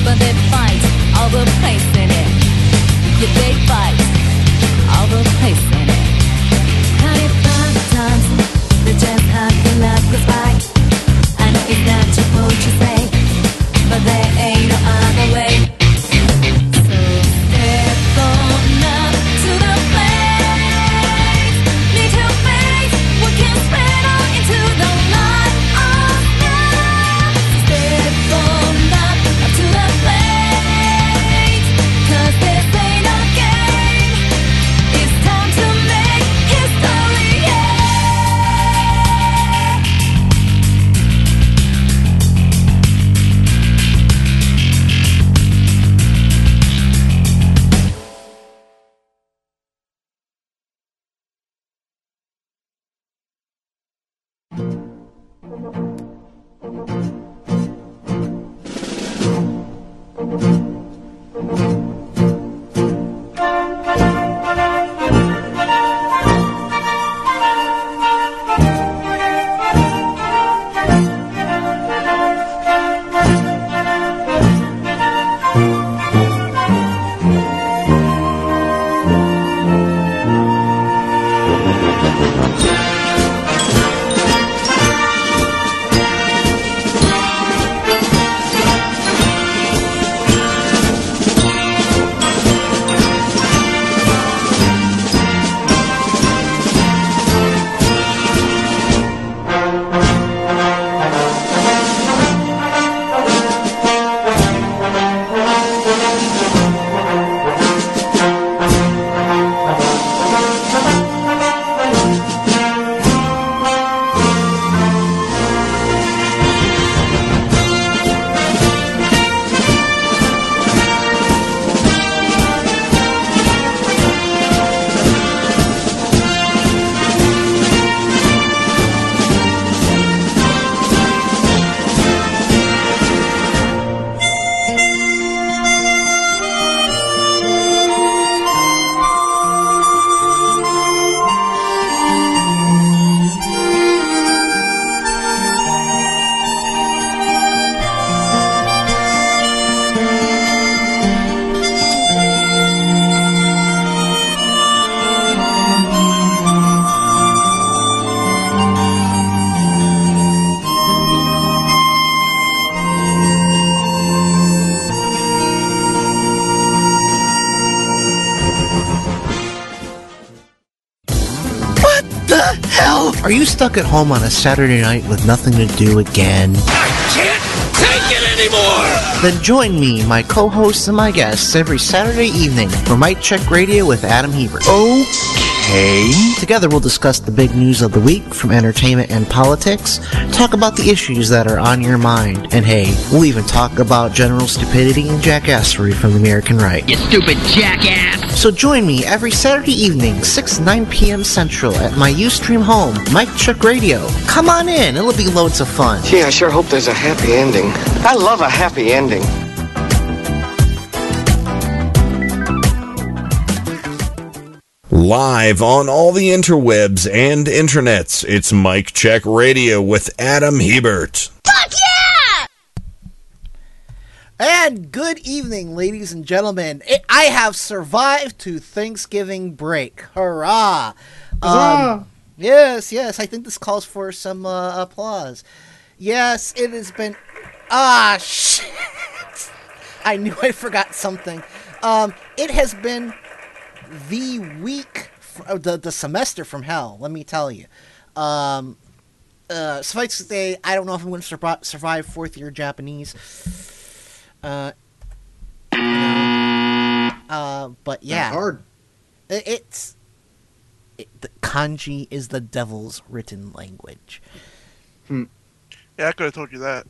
but they fight all the place in it. Yeah, they fight all the place in it. Honey, sometimes they just have to let us by. I know it's not what you say, but there ain't no other way. So step on up to the place. Need to face what can spread out into the light of night. Step on up to the place. 'Cause this ain't a game. It's time to make history, yeah. Are you stuck at home on a Saturday night with nothing to do again? I can't take it anymore! Then join me, my co-hosts, and my guests every Saturday evening for Mic Check Radio with Adam Hebert. Okay. Together we'll discuss the big news of the week from entertainment and politics, talk about the issues that are on your mind, and hey, we'll even talk about general stupidity and jackassery from the American right. You stupid jackass! So join me every Saturday evening, 6 to 9 p.m. Central at my Ustream home, Mic Check Radio. Come on in, it'll be loads of fun. Gee, I sure hope there's a happy ending. I love a happy ending. Live on all the interwebs and internets, it's Mic Check Radio with Adam Hebert. Fuck yeah! And good evening, ladies and gentlemen. I have survived to Thanksgiving break. Hurrah! Yes, I think this calls for some applause. Yes, it has been... shit! I knew I forgot something. It has been the week, the semester from hell, let me tell you. Suffice to say, I don't know if I'm going to survive fourth year Japanese. But yeah. That's hard. The kanji is the devil's written language. Yeah, I could have told you that.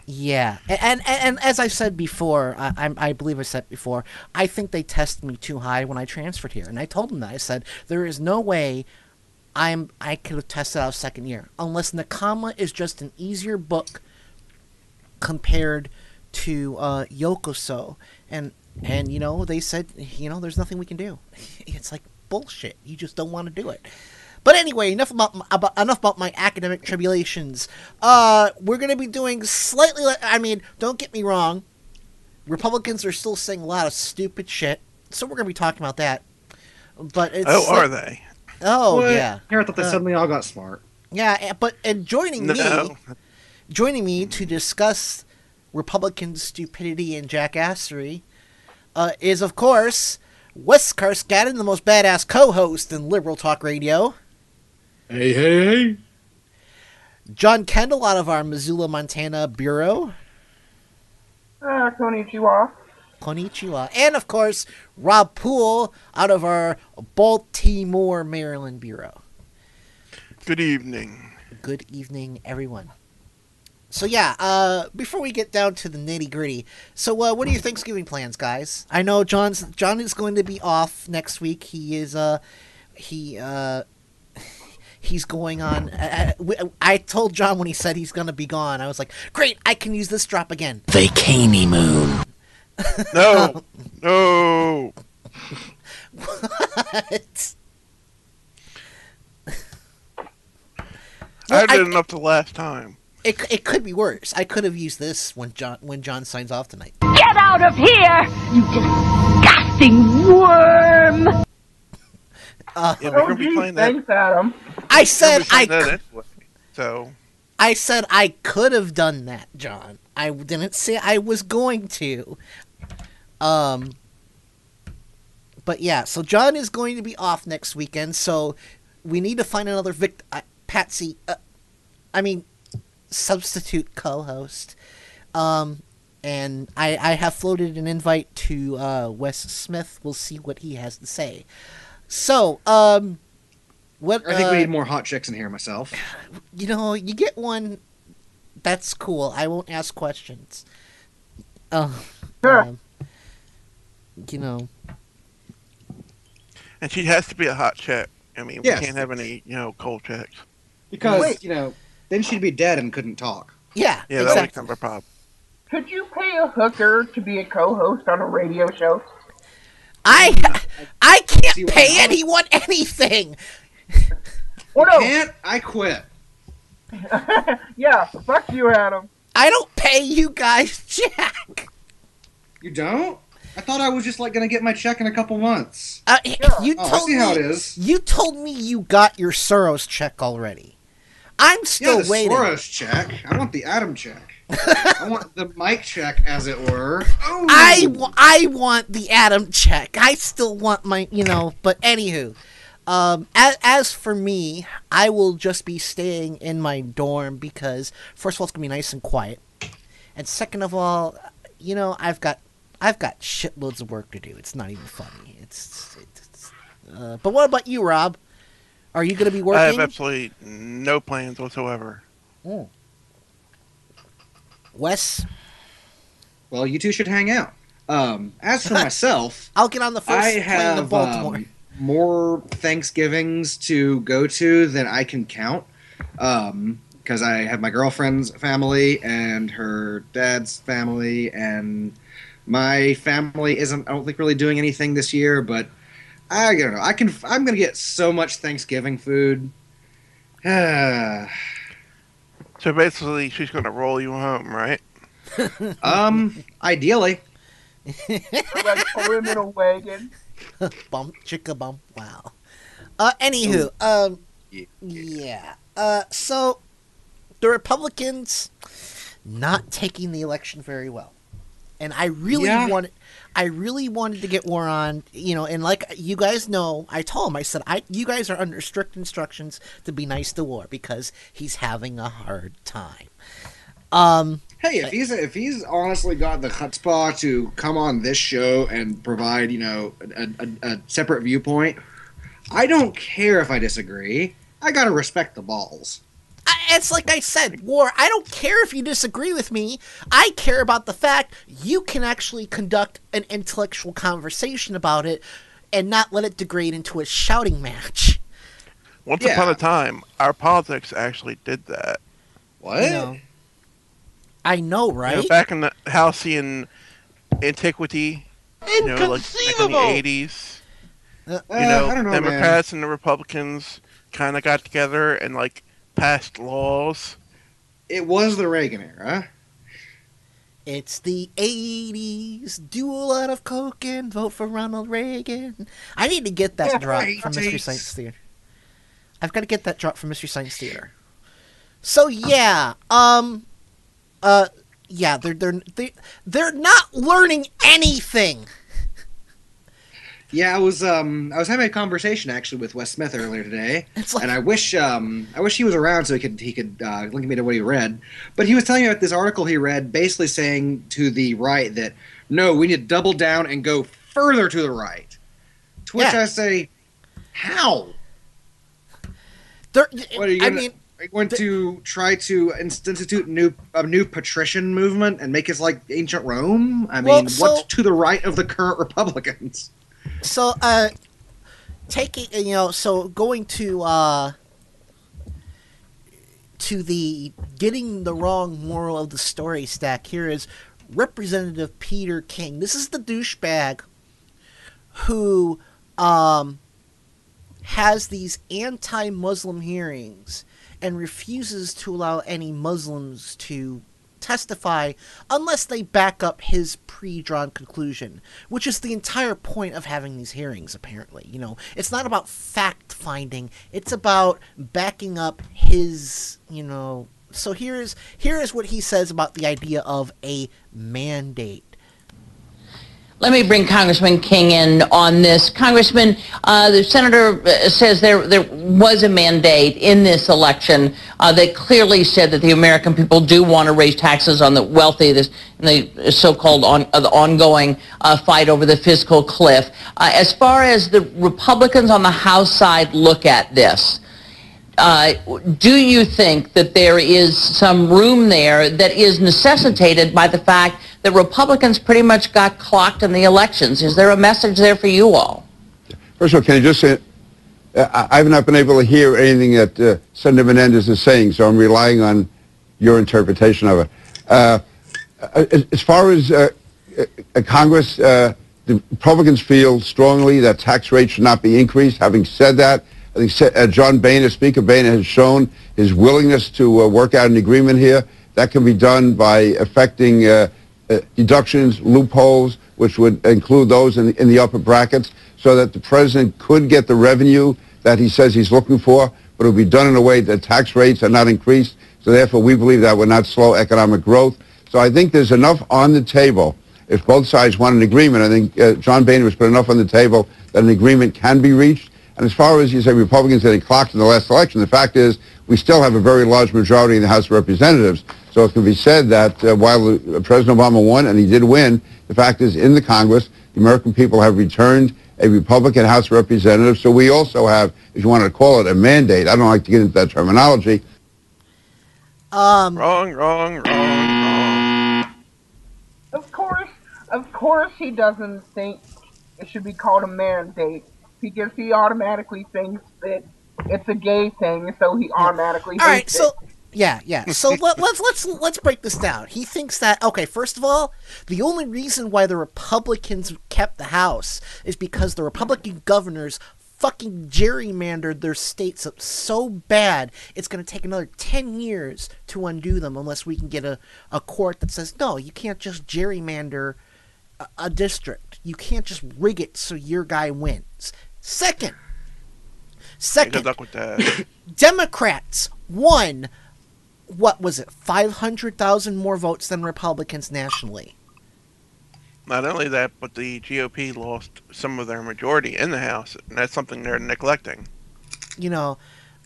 Yeah, and as I said before, I believe I said before, I think they tested me too high when I transferred here, and I told them that. I said there is no way I could have tested out second year unless Nakama is just an easier book compared to Yokoso, and you know they said, you know, there's nothing we can do. It's like bullshit. You just don't want to do it. But anyway, enough about my academic tribulations. We're going to be doing slightly. I mean, don't get me wrong. Republicans are still saying a lot of stupid shit, so we're going to be talking about that. But it's are they? Oh What? yeah. Here I thought they suddenly all got smart. Yeah, but joining me to discuss Republican stupidity and jackassery is, of course, Wes Karskadden, the most badass co-host in Liberal Talk Radio. Hey. John Kendall out of our Missoula, Montana bureau. Konnichiwa. Konnichiwa. And, of course, Rob Poole out of our Baltimore, Maryland bureau. Good evening. Good evening, everyone. So, yeah, before we get down to the nitty-gritty, so what are your Thanksgiving plans, guys? I know John is going to be off next week. He's going on. I told John when he said he's going to be gone, I was like, great, I can use this drop again. Vacany moon. No. No. What? I did enough the last time. It could be worse. I could have used this when John signs off tonight. Get out of here, you disgusting worm! Yeah, we're going to be playing that. Thanks, Adam. I said Anyway, so I said I could have done that, John. I didn't say I was going to. But yeah, so John is going to be off next weekend, so we need to find another substitute co-host. And I have floated an invite to Wes Smith. We'll see what he has to say. So, what? I think we need more hot chicks in here myself. You know, you get one. That's cool. I won't ask questions. Sure. You know. and she has to be a hot chick. I mean, Yes. we can't have any, cold chicks. Because, Wait. then she'd be dead and couldn't talk. Yeah, Yeah, that exactly. would become a problem. Could you pay a hooker to be a co-host on a radio show? I See can't why pay not? anyone anything. Oh no! Can't I quit? Yeah, fuck you, Adam. I don't pay you guys jack. You don't? I thought I was just gonna get my check in a couple months. You Oh, I told see me how it is. you told me you got your Soros check already. I'm Yeah, still the waiting. Soros check. I want the Adam check. I want the Mike check, as it were. Oh. I want the Adam check. I still want my, but anywho. As for me, I will just be staying in my dorm because, first of all, it's going to be nice and quiet. And second of all, I've got shitloads of work to do. It's not even funny. But what about you, Rob? Are you going to be working? I have absolutely no plans whatsoever. Wes? Well, you two should hang out. As for myself, I'll get on the first I plane to have Baltimore. more Thanksgivings to go to than I can count. Because I have my girlfriend's family and her dad's family, and my family isn't, I don't think, really doing anything this year, but I don't know. I'm gonna get so much Thanksgiving food. So basically, she's going to roll you home, right? Ideally. Or pull him in a wagon. Bump, chicka bump, wow. Anywho, yeah. So, the Republicans not taking the election very well. And I really wanted to get War on, and like you guys know, I told him, I said, you guys are under strict instructions to be nice to War because he's having a hard time. Hey, if he's honestly got the chutzpah to come on this show and provide, a separate viewpoint, I don't care if I disagree. I gotta respect the balls. It's like I said, War, I don't care if you disagree with me. I care about the fact you can actually conduct an intellectual conversation about it and not let it degrade into a shouting match. Once Yeah. upon a time, our politics actually did that. What? I know, right? Back in the halcyon antiquity, like in the 80s, I don't know, Democrats and the Republicans kind of got together and like passed laws. It was the Reagan era. It's the 80s. Do a lot of coke and vote for Ronald Reagan. I need to get that drop from Mystery Science Theater. I've got to get that drop from Mystery Science Theater. So yeah, yeah, they're not learning anything. Yeah, I was having a conversation actually with Wes Smith earlier today, and I wish he was around so he could link me to what he read. But he was telling me about this article he read, basically saying to the right that no, we need to double down and go further to the right. To which I say, how? What are you going to try to institute a new patrician movement and make us like ancient Rome? I mean, what's to the right of the current Republicans? So, going to the getting the wrong moral of the story stack, here is Representative Peter King. This is the douchebag who has these anti-Muslim hearings and refuses to allow any Muslims to testify unless they back up his pre-drawn conclusion, which is the entire point of having these hearings, apparently. You know, it's not about fact-finding, it's about backing up his, So here is what he says about the idea of a mandate. Let me bring Congressman King in on this. Congressman, the senator says there was a mandate in this election that clearly said that the American people do want to raise taxes on the wealthy, the so-called ongoing fight over the fiscal cliff. As far as the Republicans on the House side look at this, do you think that there is some room there that is necessitated by the fact that Republicans pretty much got clocked in the elections? Is there a message there for you all? First of all, can I just say, I've not been able to hear anything that Senator Menendez is saying, so I'm relying on your interpretation of it. As far as Congress, the Republicans feel strongly that tax rates should not be increased. Having said that, I think John Boehner, Speaker Boehner, has shown his willingness to work out an agreement here. That can be done by affecting deductions, loopholes, which would include those in the upper brackets, so that the president could get the revenue that he says he's looking for, but it would be done in a way that tax rates are not increased. So therefore, we believe that would not slow economic growth. So I think there's enough on the table. If both sides want an agreement, I think John Boehner has put enough on the table that an agreement can be reached. And as far as you say Republicans getting clocked in the last election, the fact is we still have a very large majority in the House of Representatives. So it can be said that while President Obama won, and he did win, the fact is in the Congress, the American people have returned a Republican House of Representatives. So we also have, if you want to call it a mandate, I don't like to get into that terminology. Wrong. Of course he doesn't think it should be called a mandate, because he automatically thinks that it's a gay thing, so he automatically hates it. Yeah. So let's break this down. He thinks that, okay, first of all, the only reason why the Republicans kept the House is because the Republican governors fucking gerrymandered their states up so bad it's going to take another 10 years to undo them unless we can get a court that says, no, you can't just gerrymander a district. You can't just rig it so your guy wins. Second, Good luck with that. Democrats won, what was it, 500,000 more votes than Republicans nationally. Not only that, but the GOP lost some of their majority in the House, and that's something they're neglecting.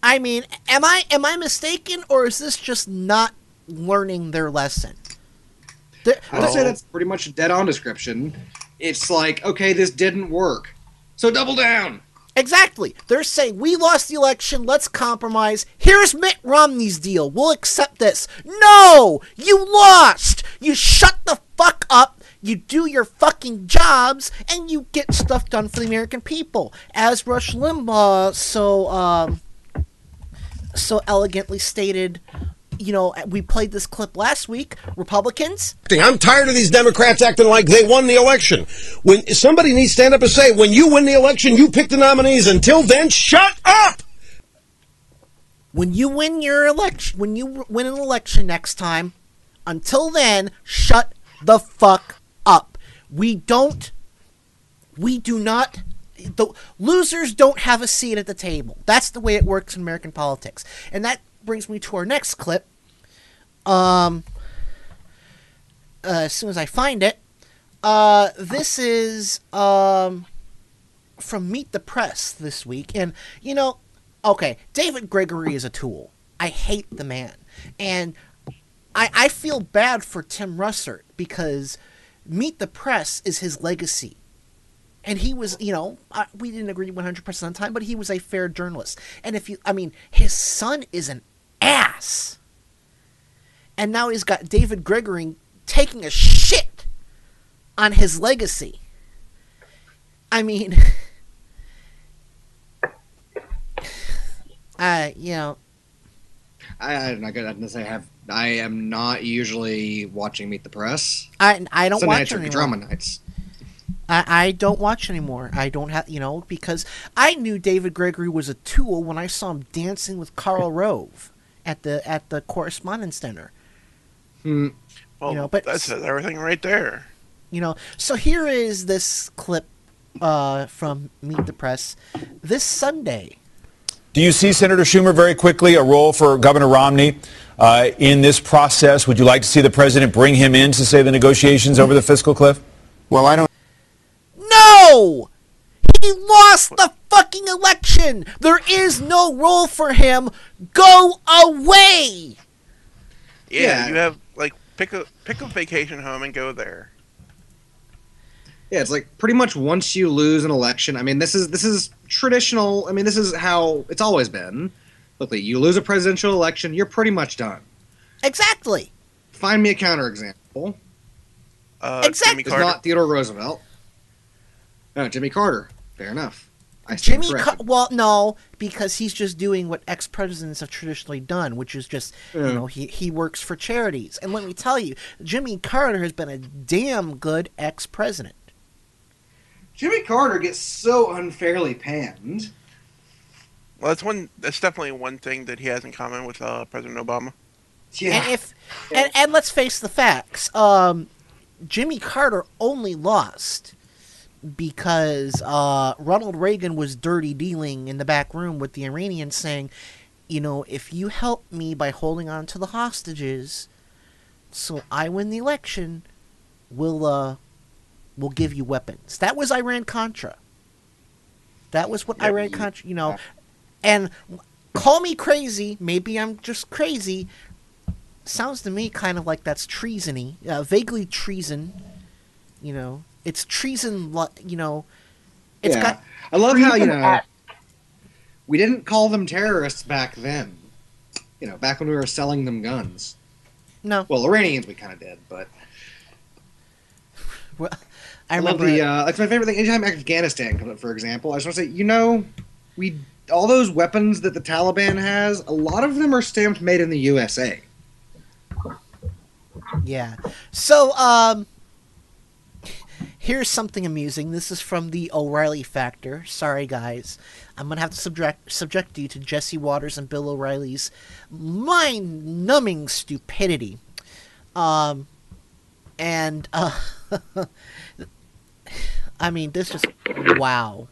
I mean, am I mistaken, or is this just not learning their lesson? I would say that's pretty much a dead-on description. It's like, okay, this didn't work, so double down. Exactly. They're saying, we lost the election, let's compromise. Here's Mitt Romney's deal. We'll accept this. No! You lost! You shut the fuck up, you do your fucking jobs, and you get stuff done for the American people. As Rush Limbaugh so elegantly stated, we played this clip last week. Republicans. I'm tired of these Democrats acting like they won the election. When somebody needs to stand up and say, when you win the election, you pick the nominees. Until then, shut up! when you win your election, when you win an election next time, until then, shut the fuck up. We do not, the losers don't have a seat at the table. That's the way it works in American politics. And that brings me to our next clip. As soon as I find it, this is from Meet the Press this week. And, you know, okay, David Gregory is a tool. I hate the man. And I feel bad for Tim Russert because Meet the Press is his legacy. And he was, you know, we didn't agree 100% of the time, but he was a fair journalist. And his son is an ass. And now he's got David Gregory taking a shit on his legacy. I mean, you know. I'm not good. I am not usually watching Meet the Press. I don't Sunday watch nights anymore. Drama nights. I don't watch anymore. I don't have, you know, because I knew David Gregory was a tool when I saw him dancing with Karl Rove at the Correspondence Center. Well, you know, but that's everything right there. You know, so here is this clip from Meet the Press this Sunday. Do you see, Senator Schumer, very quickly, a role for Governor Romney in this process? Would you like to see the president bring him in to save the negotiations over the fiscal cliff? Well, I don't. No! He lost the fucking election! There is no role for him! Go away! Yeah, you have, like, pick a vacation home and go there. Yeah, it's like pretty much once you lose an election, I mean, this is traditional. I mean, this is how it's always been. Look, you lose a presidential election, you're pretty much done. Exactly. Find me a counterexample. Exactly. It's not Theodore Roosevelt. No, Jimmy Carter. Fair enough. Well, no, because he's just doing what ex-presidents have traditionally done, which is just, you know, he works for charities. And let me tell you, Jimmy Carter has been a damn good ex-president. Jimmy Carter gets so unfairly panned. Well, that's definitely one thing that he has in common with President Obama. Yeah. And let's face the facts. Jimmy Carter only lost because Ronald Reagan was dirty dealing in the back room with the Iranians, saying, you know, if you help me by holding on to the hostages, so I win the election, we'll give you weapons. That was Iran-Contra. That was what Iran-Contra, you know. And call me crazy, maybe I'm just crazy. Sounds to me kind of like that's treason-y, vaguely treason, you know. It's treason, you know. It's got. I love how, you know, we didn't call them terrorists back then. You know, back when we were selling them guns. No. Well, Iranians we kind of did, but. Well, I remember that's my favorite thing. Anytime Afghanistan comes up, for example, I just want to say, you know, all those weapons that the Taliban has, a lot of them are stamped made in the USA. Yeah. So, here's something amusing. This is from the O'Reilly Factor. Sorry, guys. I'm going to have to subject you to Jesse Waters and Bill O'Reilly's mind-numbing stupidity. I mean, this just, wow.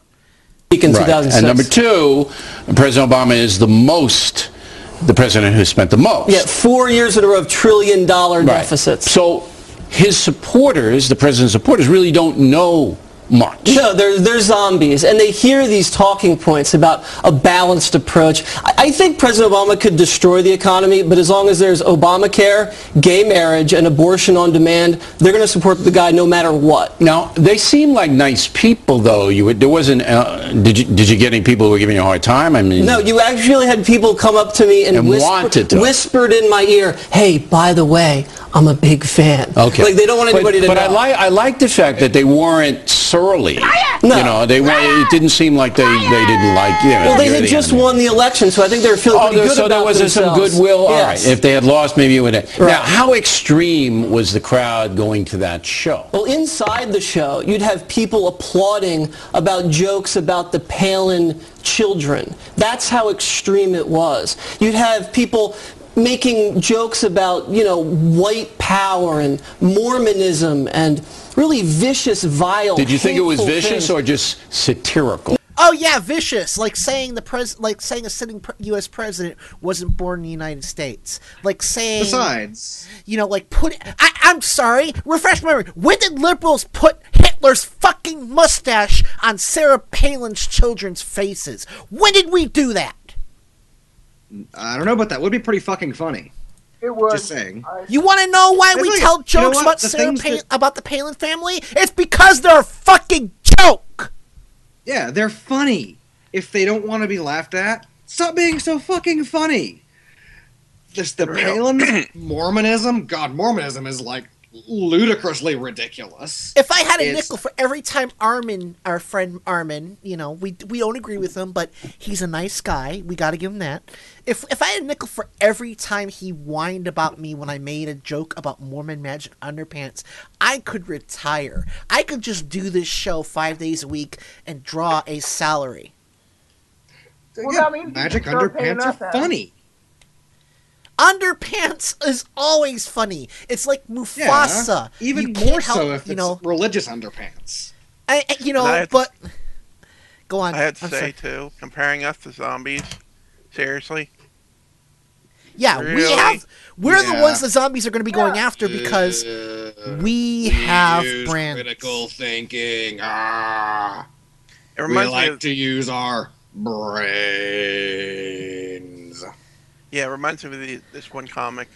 In 2006. And number two, President Obama is the president who spent the most. Yeah, 4 years in a row of $1 trillion deficits. So his supporters, the president's supporters, really don't know much. No, they're zombies, and they hear these talking points about a balanced approach. I think President Obama could destroy the economy, but as long as there's Obamacare, gay marriage, and abortion on demand, they're going to support the guy no matter what. Now, they seem like nice people, though. There wasn't. Did you get any people who were giving you a hard time? I mean, no. You actually had people come up to me and whispered in my ear, "Hey, by the way, I'm a big fan." Okay. Like they don't want anybody to know. But I like the fact that they weren't surly. No. It didn't seem like they didn't like. Well, they had just won the election, so I think they were feeling pretty good so about there was some themselves. goodwill. All Yes. right, if they had lost, maybe it would have. Right. Now, how extreme was the crowd going to that show? Well, inside the show, you'd have people applauding about jokes about the Palin children. That's how extreme it was. You'd have people making jokes about, white power and Mormonism and really vicious, vile, Did you think it was hateful vicious things. or just satirical? Oh yeah, vicious. Like saying saying a sitting U.S. president wasn't born in the United States. Like saying. Besides, I'm sorry. Refresh my memory. When did liberals put Hitler's fucking mustache on Sarah Palin's children's faces? When did we do that? I don't know, but that would be pretty fucking funny. It was. Just saying. You want to know why we tell jokes about the Palin family? It's because they're a fucking joke. Yeah, they're funny. If they don't want to be laughed at, stop being so fucking funny. The Palin Mormonism, God, Mormonism is like ludicrously ridiculous. If I had a nickel for every time Armin, our friend Armin, we don't agree with him, but he's a nice guy. We got to give him that. If I had a nickel for every time he whined about me when I made a joke about Mormon magic underpants, I could retire. I could just do this show 5 days a week and draw a salary. Well, that means magic underpants are funny. Underpants is always funny. It's like Mufasa. Yeah, even more so if it's religious underpants. But go on. I had to say too, comparing us to zombies. Seriously. Yeah, really? we're the ones the zombies are going to be going after because we have brands. Critical thinking. We like to use our brains. Yeah, it reminds me of this one comic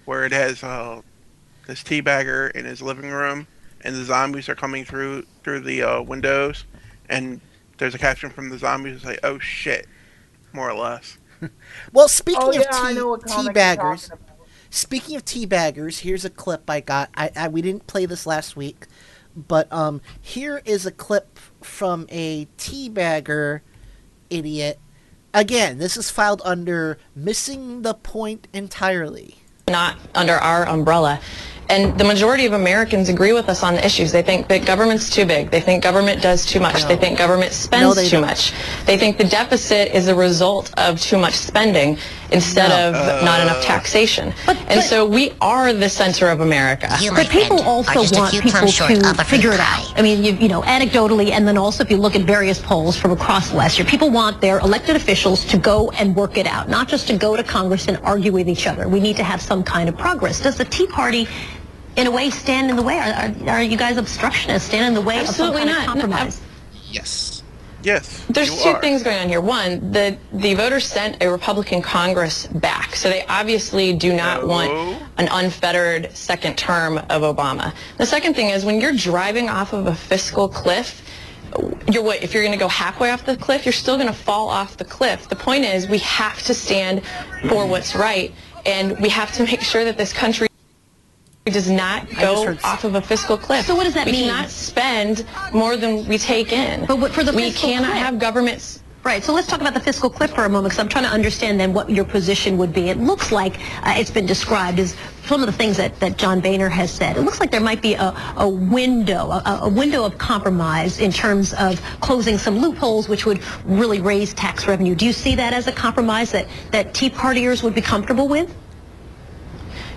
where it has this teabagger in his living room, and the zombies are coming through the windows, and there's a caption from the zombies that say, "Oh shit," more or less. Well, speaking of teabaggers, here's a clip I got. We didn't play this last week, but here is a clip from a teabagger idiot. Again, this is filed under missing the point entirely. Not under our umbrella. And the majority of Americans agree with us on the issues. They think that government's too big. They think government does too much. They think government spends too much. They think the deficit is a result of too much spending instead of not enough taxation. And so we are the center of America. But people also want people to figure it out. I mean, anecdotally, and then also if you look at various polls from across the last year, people want their elected officials to go and work it out, not just to go to Congress and argue with each other. We need to have some kind of progress. Does the Tea Party in a way stand in the way? Are you guys obstructionists, stand in the way of some kind of compromise? Yes. Yes. There's two things going on here. One, the voters sent a Republican Congress back, so they obviously do not want an unfettered second term of Obama. The second thing is when you're driving off of a fiscal cliff, if you're going to go halfway off the cliff, you're still going to fall off the cliff. The point is we have to stand for what's right, and we have to make sure that this country does not go off of a fiscal cliff. So what does that mean? We cannot spend more than we take in. But for the we fiscal cannot cliff, have governments. Right, so let's talk about the fiscal cliff for a moment, because I'm trying to understand then what your position would be. It looks like it's been described as some of the things that John Boehner has said. It looks like there might be a window of compromise in terms of closing some loopholes, which would really raise tax revenue. Do you see that as a compromise that Tea Partiers would be comfortable with?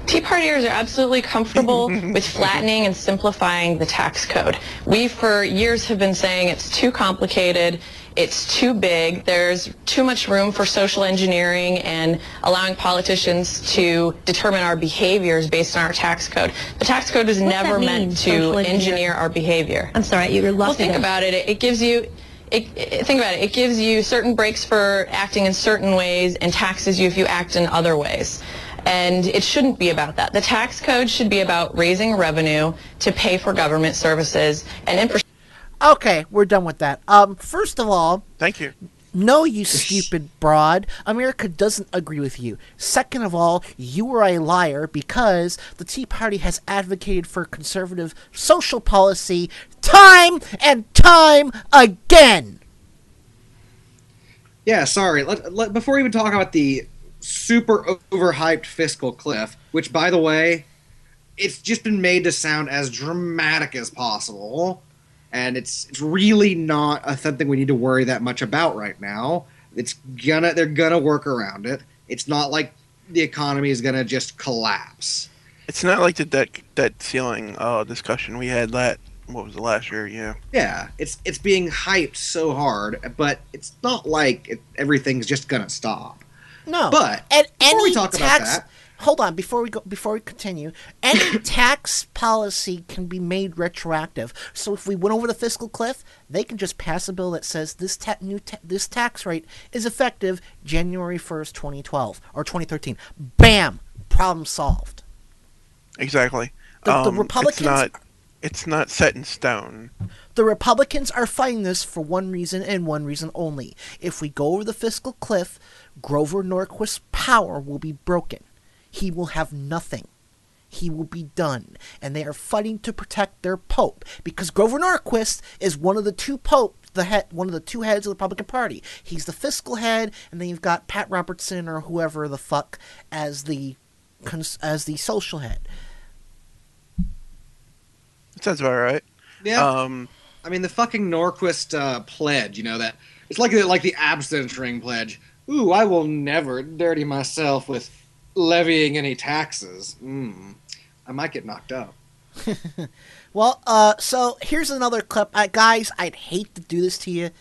Tea Partiers are absolutely comfortable with flattening and simplifying the tax code. We, for years, have been saying it's too complicated, it's too big, there's too much room for social engineering and allowing politicians to determine our behaviors based on our tax code. The tax code was never meant to engineer our behavior. I'm sorry, you're Well, think about it. It gives you... think about it. It gives you certain breaks for acting in certain ways and taxes you if you act in other ways. And it shouldn't be about that. The tax code should be about raising revenue to pay for government services and infrastructure. Okay, we're done with that. First of all, thank you. No, you stupid broad. America doesn't agree with you. Second of all, you are a liar because the Tea Party has advocated for conservative social policy time and time again. Yeah, sorry. Before we even talk about the super overhyped fiscal cliff, which, by the way, it's just been made to sound as dramatic as possible. And it's really not something we need to worry that much about right now. They're gonna work around it. It's not like the economy is gonna just collapse. It's not like the debt ceiling discussion we had last year, yeah. Yeah, it's being hyped so hard, but it's not like everything's just gonna stop. No, but and before we any talk tax. about that, Hold on, before we continue, any tax policy can be made retroactive. So if we went over the fiscal cliff, they can just pass a bill that says this tax rate is effective January 1st, 2012 or 2013. Bam, problem solved. Exactly. The Republicans. It's not set in stone. The Republicans are fighting this for one reason and one reason only. If we go over the fiscal cliff, Grover Norquist's power will be broken. He will have nothing. He will be done. And they are fighting to protect their pope. Because Grover Norquist is one of the two popes, one of the two heads of the Republican Party. He's the fiscal head, and then you've got Pat Robertson or whoever the fuck as the social head. That sounds about right. Yeah. I mean, the fucking Norquist pledge, that it's like the abstinence ring pledge. Ooh, I will never dirty myself with levying any taxes. I might get knocked up. Well, so here's another clip. Guys, I'd hate to do this to you.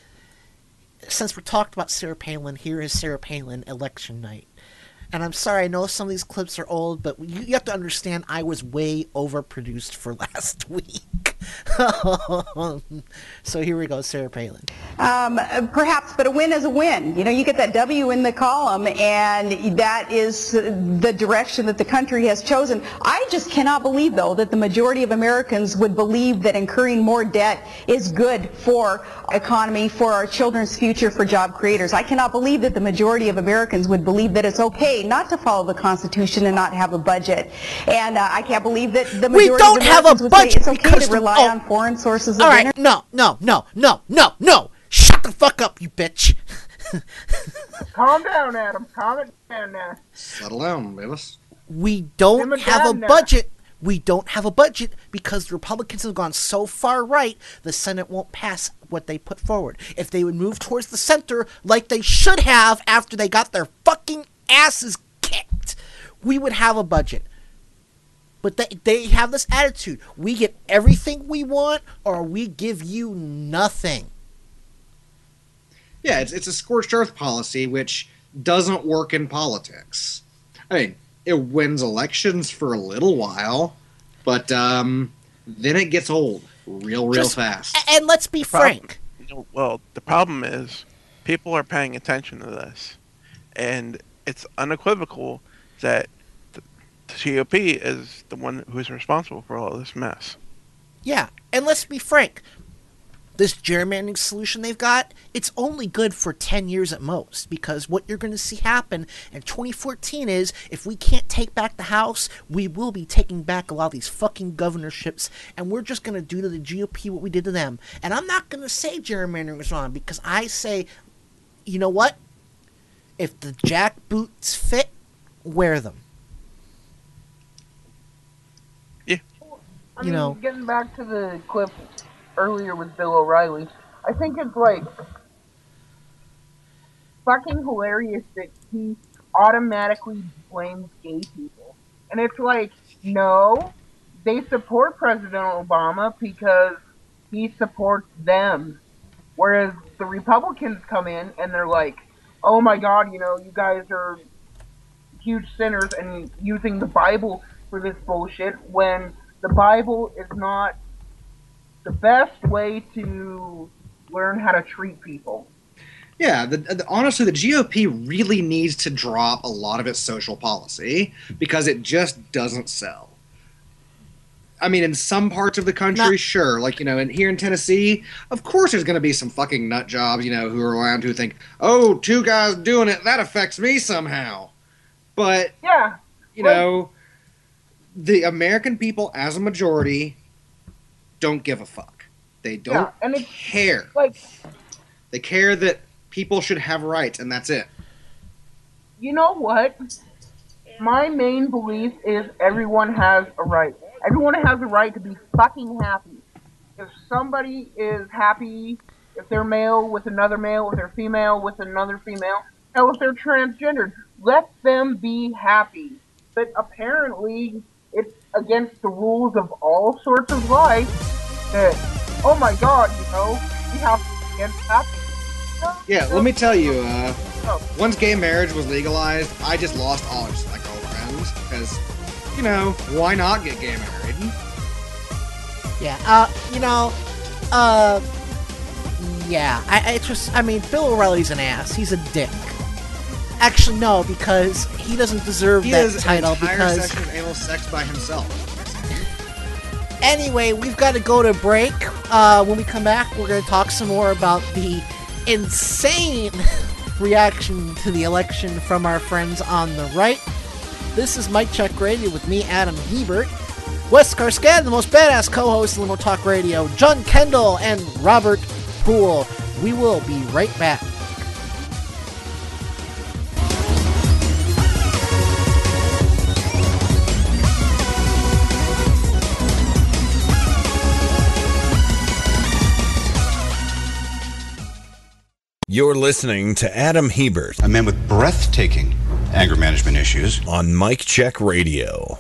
Since we're talking about Sarah Palin, here is Sarah Palin election night. And I'm sorry, I know some of these clips are old, but you have to understand I was way overproduced for last week. So here we go, Sarah Palin. Perhaps, but a win is a win. You get that W in the column, and that is the direction that the country has chosen. I just cannot believe, though, that the majority of Americans would believe that incurring more debt is good for economy, for our children's future, for job creators. I cannot believe that the majority of Americans would believe that it's okay not to follow the Constitution and not have a budget. And I can't believe that the majority of Americans would say it's okay to rely on foreign sources of energy. No. Shut the fuck up, you bitch. Calm down, Adam. Calm it down now. Settle down, Bayless. We don't have a budget. We don't have a budget because the Republicans have gone so far right, the Senate won't pass what they put forward. If they would move towards the center like they should have after they got their fucking asses kicked, we would have a budget. But they have this attitude. We get everything we want or we give you nothing. Yeah, it's a scorched earth policy, which doesn't work in politics. I mean, it wins elections for a little while, but then it gets old real fast. And let's be frank. Well, the problem is people are paying attention to this, and it's unequivocal that the GOP is the one who's responsible for all this mess. Yeah, and let's be frank. This gerrymandering solution they've got, it's only good for 10 years at most, because what you're going to see happen in 2014 is if we can't take back the House, we will be taking back a lot of these fucking governorships, and we're just going to do to the GOP what we did to them. And I'm not going to say gerrymandering is wrong, because I say, you know what? If the jack boots fit, wear them. Yeah. I mean, getting back to the clip earlier with Bill O'Reilly, I think it's like fucking hilarious that he automatically blames gay people. And it's like, no, they support President Obama because he supports them. Whereas the Republicans come in and they're like, oh my God, you guys are huge sinners and using the Bible for this bullshit when the Bible is not the best way to learn how to treat people. Yeah, honestly, the GOP really needs to drop a lot of its social policy because it just doesn't sell. I mean, in some parts of the country, sure. Like, and here in Tennessee, of course there's going to be some fucking nut jobs, who are around who think, oh, 2 guys doing it, that affects me somehow. But, the American people as a majority don't give a fuck. They don't care. They care that people should have rights, and that's it. You know what? My main belief is everyone has a right. Everyone has a right to be fucking happy. If somebody is happy, if they're male with another male, if they're female with another female, hell, if they're transgendered, let them be happy. But apparently, it's against the rules of all sorts of life that, oh my god, we have to get happy. Yeah, let me tell you, once gay marriage was legalized, I just lost all of my girlfriends, because, why not get gay married? Yeah, Bill O'Reilly's an ass. He's a dick. Actually, no, because he doesn't deserve that title. He has an entire section of anal sex by himself. Anyway, we've got to go to break. When we come back, we're going to talk some more about the insane reaction to the election from our friends on the right. This is Mike Check Radio with me, Adam Hebert, Wes Karskad, the most badass co-host in Limo Talk Radio, John Kendall, and Robert Poole. We will be right back. You're listening to Adam Hebert, a man with breathtaking anger management issues, on Mike Check Radio.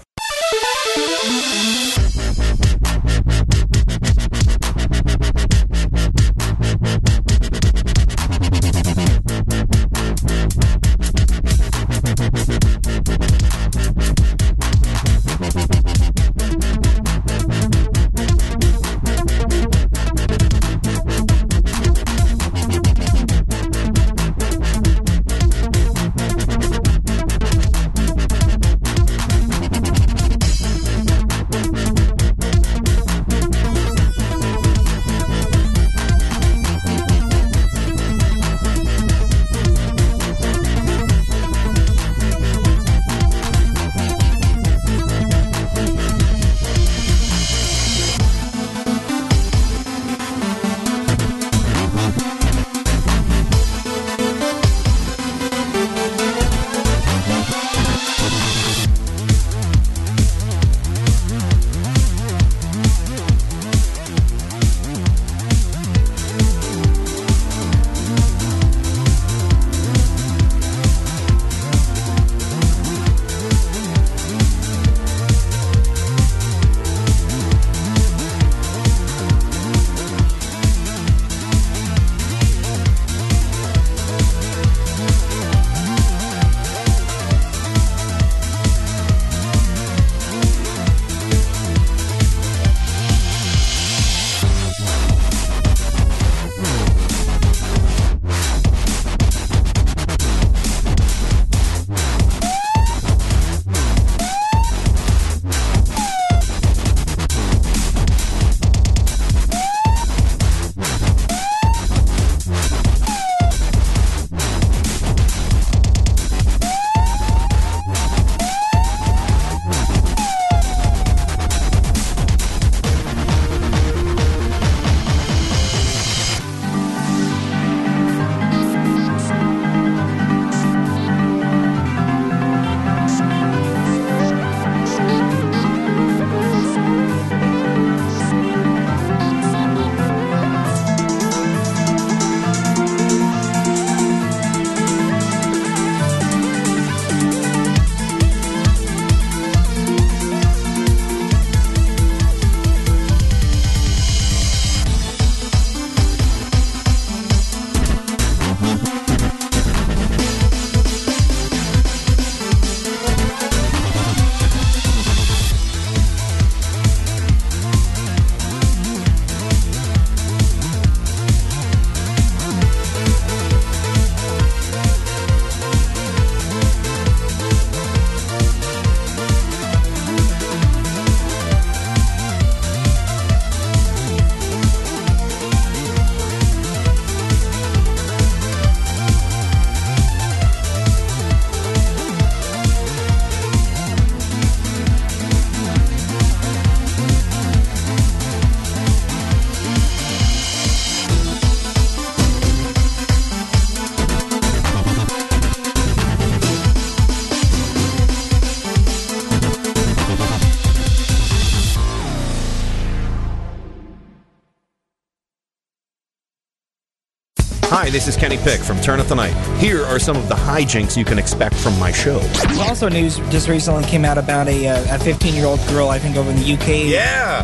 Hi, this is Kenny Pick from Turn Up the Night. Here are some of the hijinks you can expect from my show. Also, news just recently came out about a 15-year-old girl, I think, over in the UK. Yeah.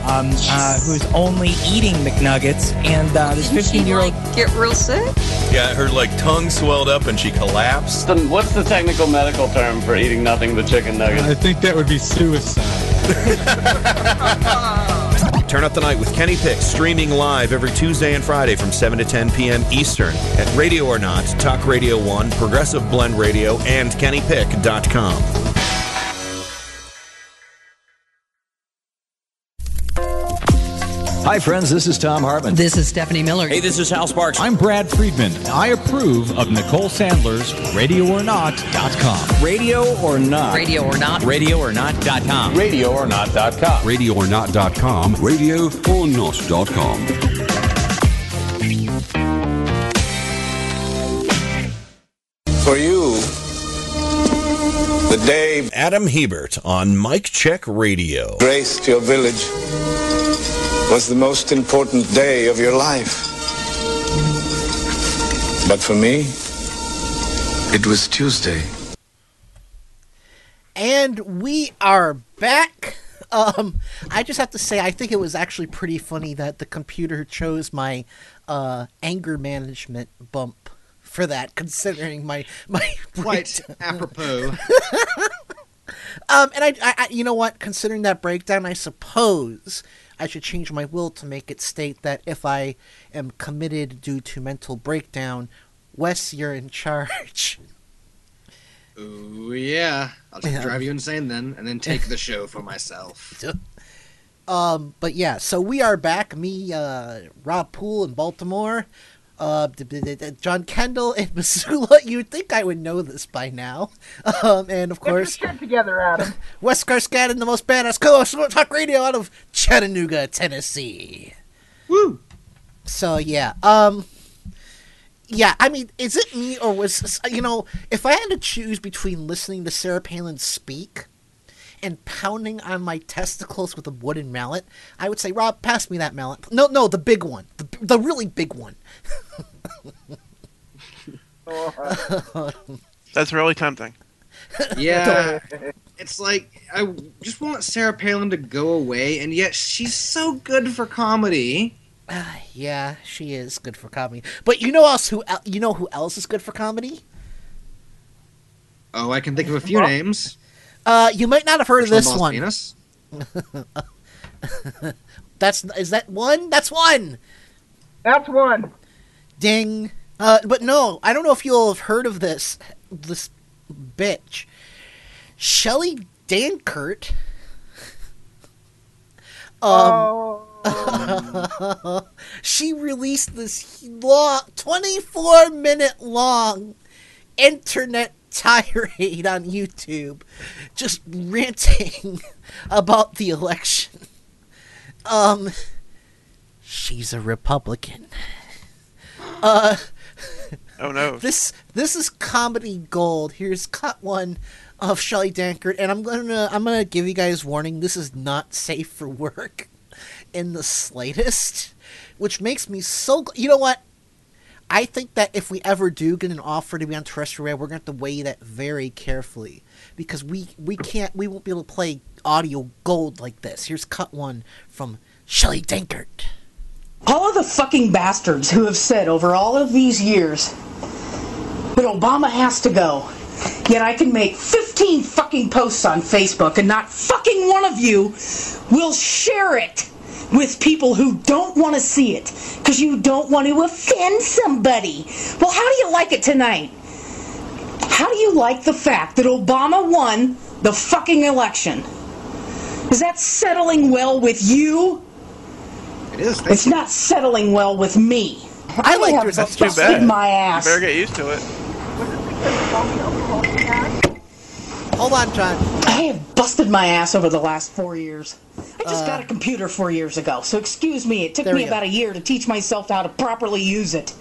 Who's only eating McNuggets, and this 15-year-old get real sick. Yeah, her tongue swelled up and she collapsed. What's the technical medical term for eating nothing but chicken nuggets? I think that would be suicide. Turn Up the Night with Kenny Pick, streaming live every Tuesday and Friday from 7 to 10 p.m. Eastern at Radio or Not, Talk Radio 1, Progressive Blend Radio, and KennyPick.com. Hi, friends. This is Tom Hartman. This is Stephanie Miller. Hey, this is Hal Sparks. I'm Brad Friedman. I approve of Nicole Sandler's RadioOrNot.com. Radio or Not. Radio or Not. RadioOrNot.com. RadioOrNot.com. RadioOrNot.com. RadioOrNot.com. For you, the day Adam Hebert on Mike Check Radio. graced your village was the most important day of your life. But for me, it was Tuesday. And we are back. I just have to say, I think it was actually pretty funny that the computer chose my anger management bump for that, considering my Quite apropos. And I, you know what? Considering that breakdown, I suppose I should change my will to make it state that if I am committed due to mental breakdown, Wes, you're in charge. Ooh, yeah. I'll just drive you insane then, and then take the show for myself. But yeah, so we are back. Me, Rob Poole in Baltimore, John Kendall in Missoula. You'd think I would know this by now. And of course, get your shit together, Adam. Wes Garscadden, the most badass co-host of Talk Radio out of Chattanooga, Tennessee. Woo! So yeah, yeah. I mean, is it me or was if I had to choose between listening to Sarah Palin speak and pounding on my testicles with a wooden mallet, I would say, Rob, pass me that mallet. No, the big one, the really big one. That's really tempting. Yeah, it's like, I just want Sarah Palin to go away, and yet she's so good for comedy. Yeah, she is good for comedy. But you know who else is good for comedy? Oh, I can think of a few names. You might not have heard of this one. Venus? Is that one? That's one. That's one. Ding. But no, I don't know if you'll have heard of this bitch. Shelley Dankert. She released this 24-minute long internet tirade on YouTube, just ranting about the election. She's a Republican. Oh no. This is comedy gold. Here's cut one of Shelley Dankert, and I'm gonna give you guys warning. This is not safe for work in the slightest, which makes me so. You know what? I think that if we ever do get an offer to be on terrestrial radio, we're going to have to weigh that very carefully, because we won't be able to play audio gold like this. Here's cut one from Shelley Dankert. All of the fucking bastards who have said over all of these years that Obama has to go, yet I can make 15 fucking posts on Facebook and not fucking one of you will share it with people who don't want to see it because you don't want to offend somebody. Well, how do you like it tonight? How do you like the fact that Obama won the fucking election? Is that settling well with you? It is. It's not settling well with me. I like have That's too busted bad. my ass. You better get used to it. Hold on, John. I have busted my ass over the last 4 years. I just got a computer 4 years ago, so excuse me, it took me about a year to teach myself how to properly use it.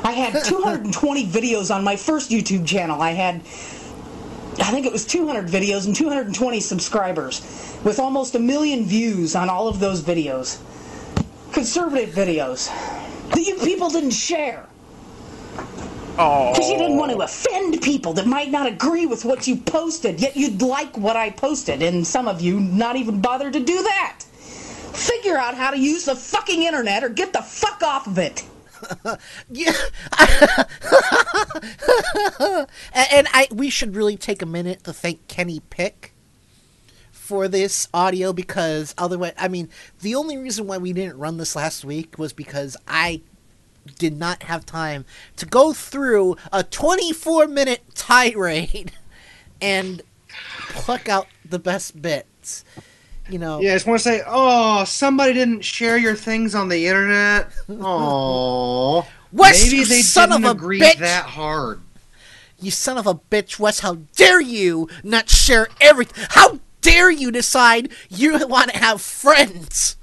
I had 220 videos on my first YouTube channel. I think it was 200 videos and 220 subscribers, with almost 1 million views on all of those videos. Conservative videos that you people didn't share. Because you didn't want to offend people that might not agree with what you posted, yet you'd like what I posted, and some of you not even bothered to do that. Figure out how to use the fucking internet or get the fuck off of it. Yeah. We should really take a minute to thank Kenny Pick for this audio, because otherwise, I mean, the only reason why we didn't run this last week was because I did not have time to go through a 24-minute tirade and pluck out the best bits. You know. Yeah, I just want to say, somebody didn't share your things on the internet. Oh, maybe they didn't agree that hard. You son of a bitch, Wes! How dare you not share everything? How dare you decide you want to have friends?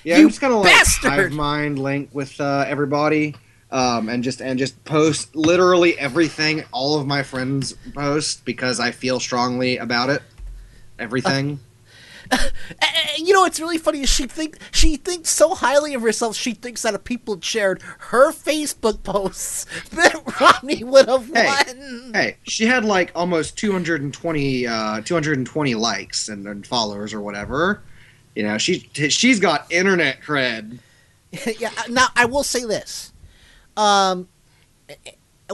Yeah, I'm just gonna hive mind link with everybody, and just post literally everything all of my friends post because I feel strongly about it. Everything. You know what's really funny is she thinks so highly of herself. She thinks that if people shared her Facebook posts, that Romney would have won. Hey, she had like almost 220 likes and followers or whatever. You know, she's got internet cred. Yeah. Now I will say this.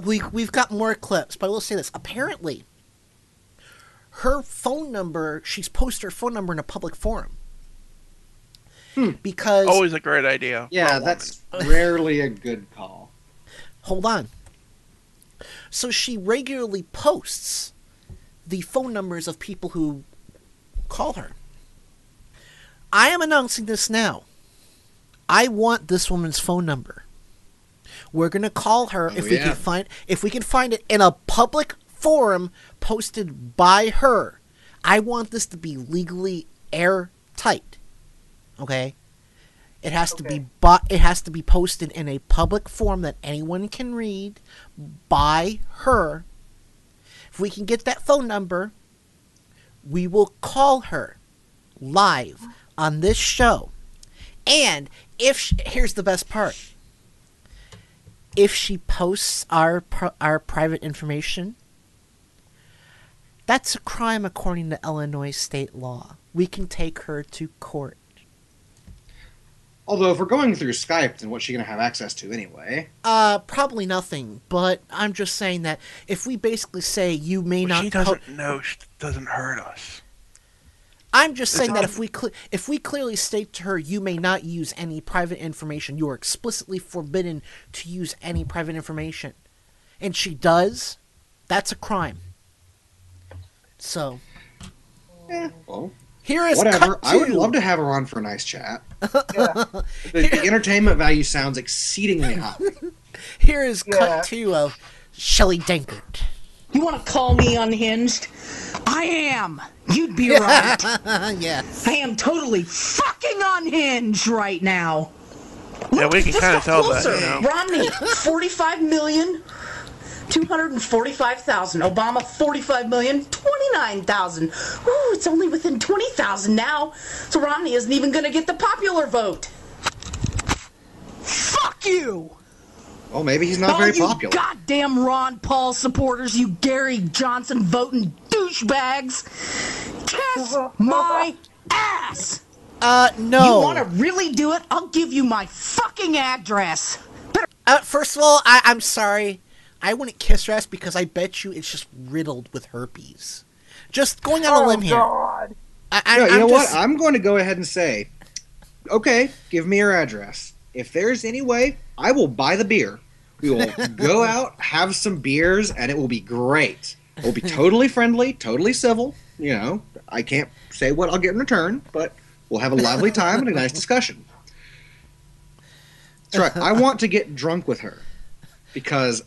We've got more clips, but I will say this. Apparently, her phone number, she's posted her phone number in a public forum. Because always a great idea. Yeah, that's rarely a good call. Hold on. So she regularly posts the phone numbers of people who call her. I am announcing this now. I want this woman's phone number. We're gonna call her if we can find it in a public forum posted by her. I want this to be legally airtight. Okay? It has to be posted in a public forum that anyone can read by her. If we can get that phone number, we will call her live on this show. And here's the best part. If she posts our private information, that's a crime according to Illinois state law. We can take her to court. Although, if we're going through Skype, then what's she going to have access to anyway? Probably nothing. But I'm just saying that if we basically say you may not... She doesn't know. She doesn't hurt us. I'm just saying that if we clearly state to her, you may not use any private information, you are explicitly forbidden to use any private information, and she does, that's a crime. So, well, here is whatever. I would love to have her on for a nice chat. The entertainment value sounds exceedingly high. Here is cut 2 of Shelley Dankert. You want to call me unhinged? I am. You'd be right. Yes. I am totally fucking unhinged right now. Yeah, we can kind of tell closer. that. You know? Romney, 45,245,000. Obama, 45,029,000. Ooh, it's only within 20,000 now. So Romney isn't even going to get the popular vote. Fuck you. Well, maybe he's not very popular. You goddamn Ron Paul supporters, you Gary Johnson voting douchebags. Kiss my ass. No. You want to really do it? I'll give you my fucking address. First of all, I'm sorry. I wouldn't kiss her ass because I bet you it's just riddled with herpes. Just going on a limb here. God. You know what? I'm going to go ahead and say, okay, give me your address. If there's any way, I will buy the beer. We will go out, have some beers, and it will be great. It will be totally friendly, totally civil. You know, I can't say what I'll get in return, but we'll have a lively time and a nice discussion. That's right. I want to get drunk with her because...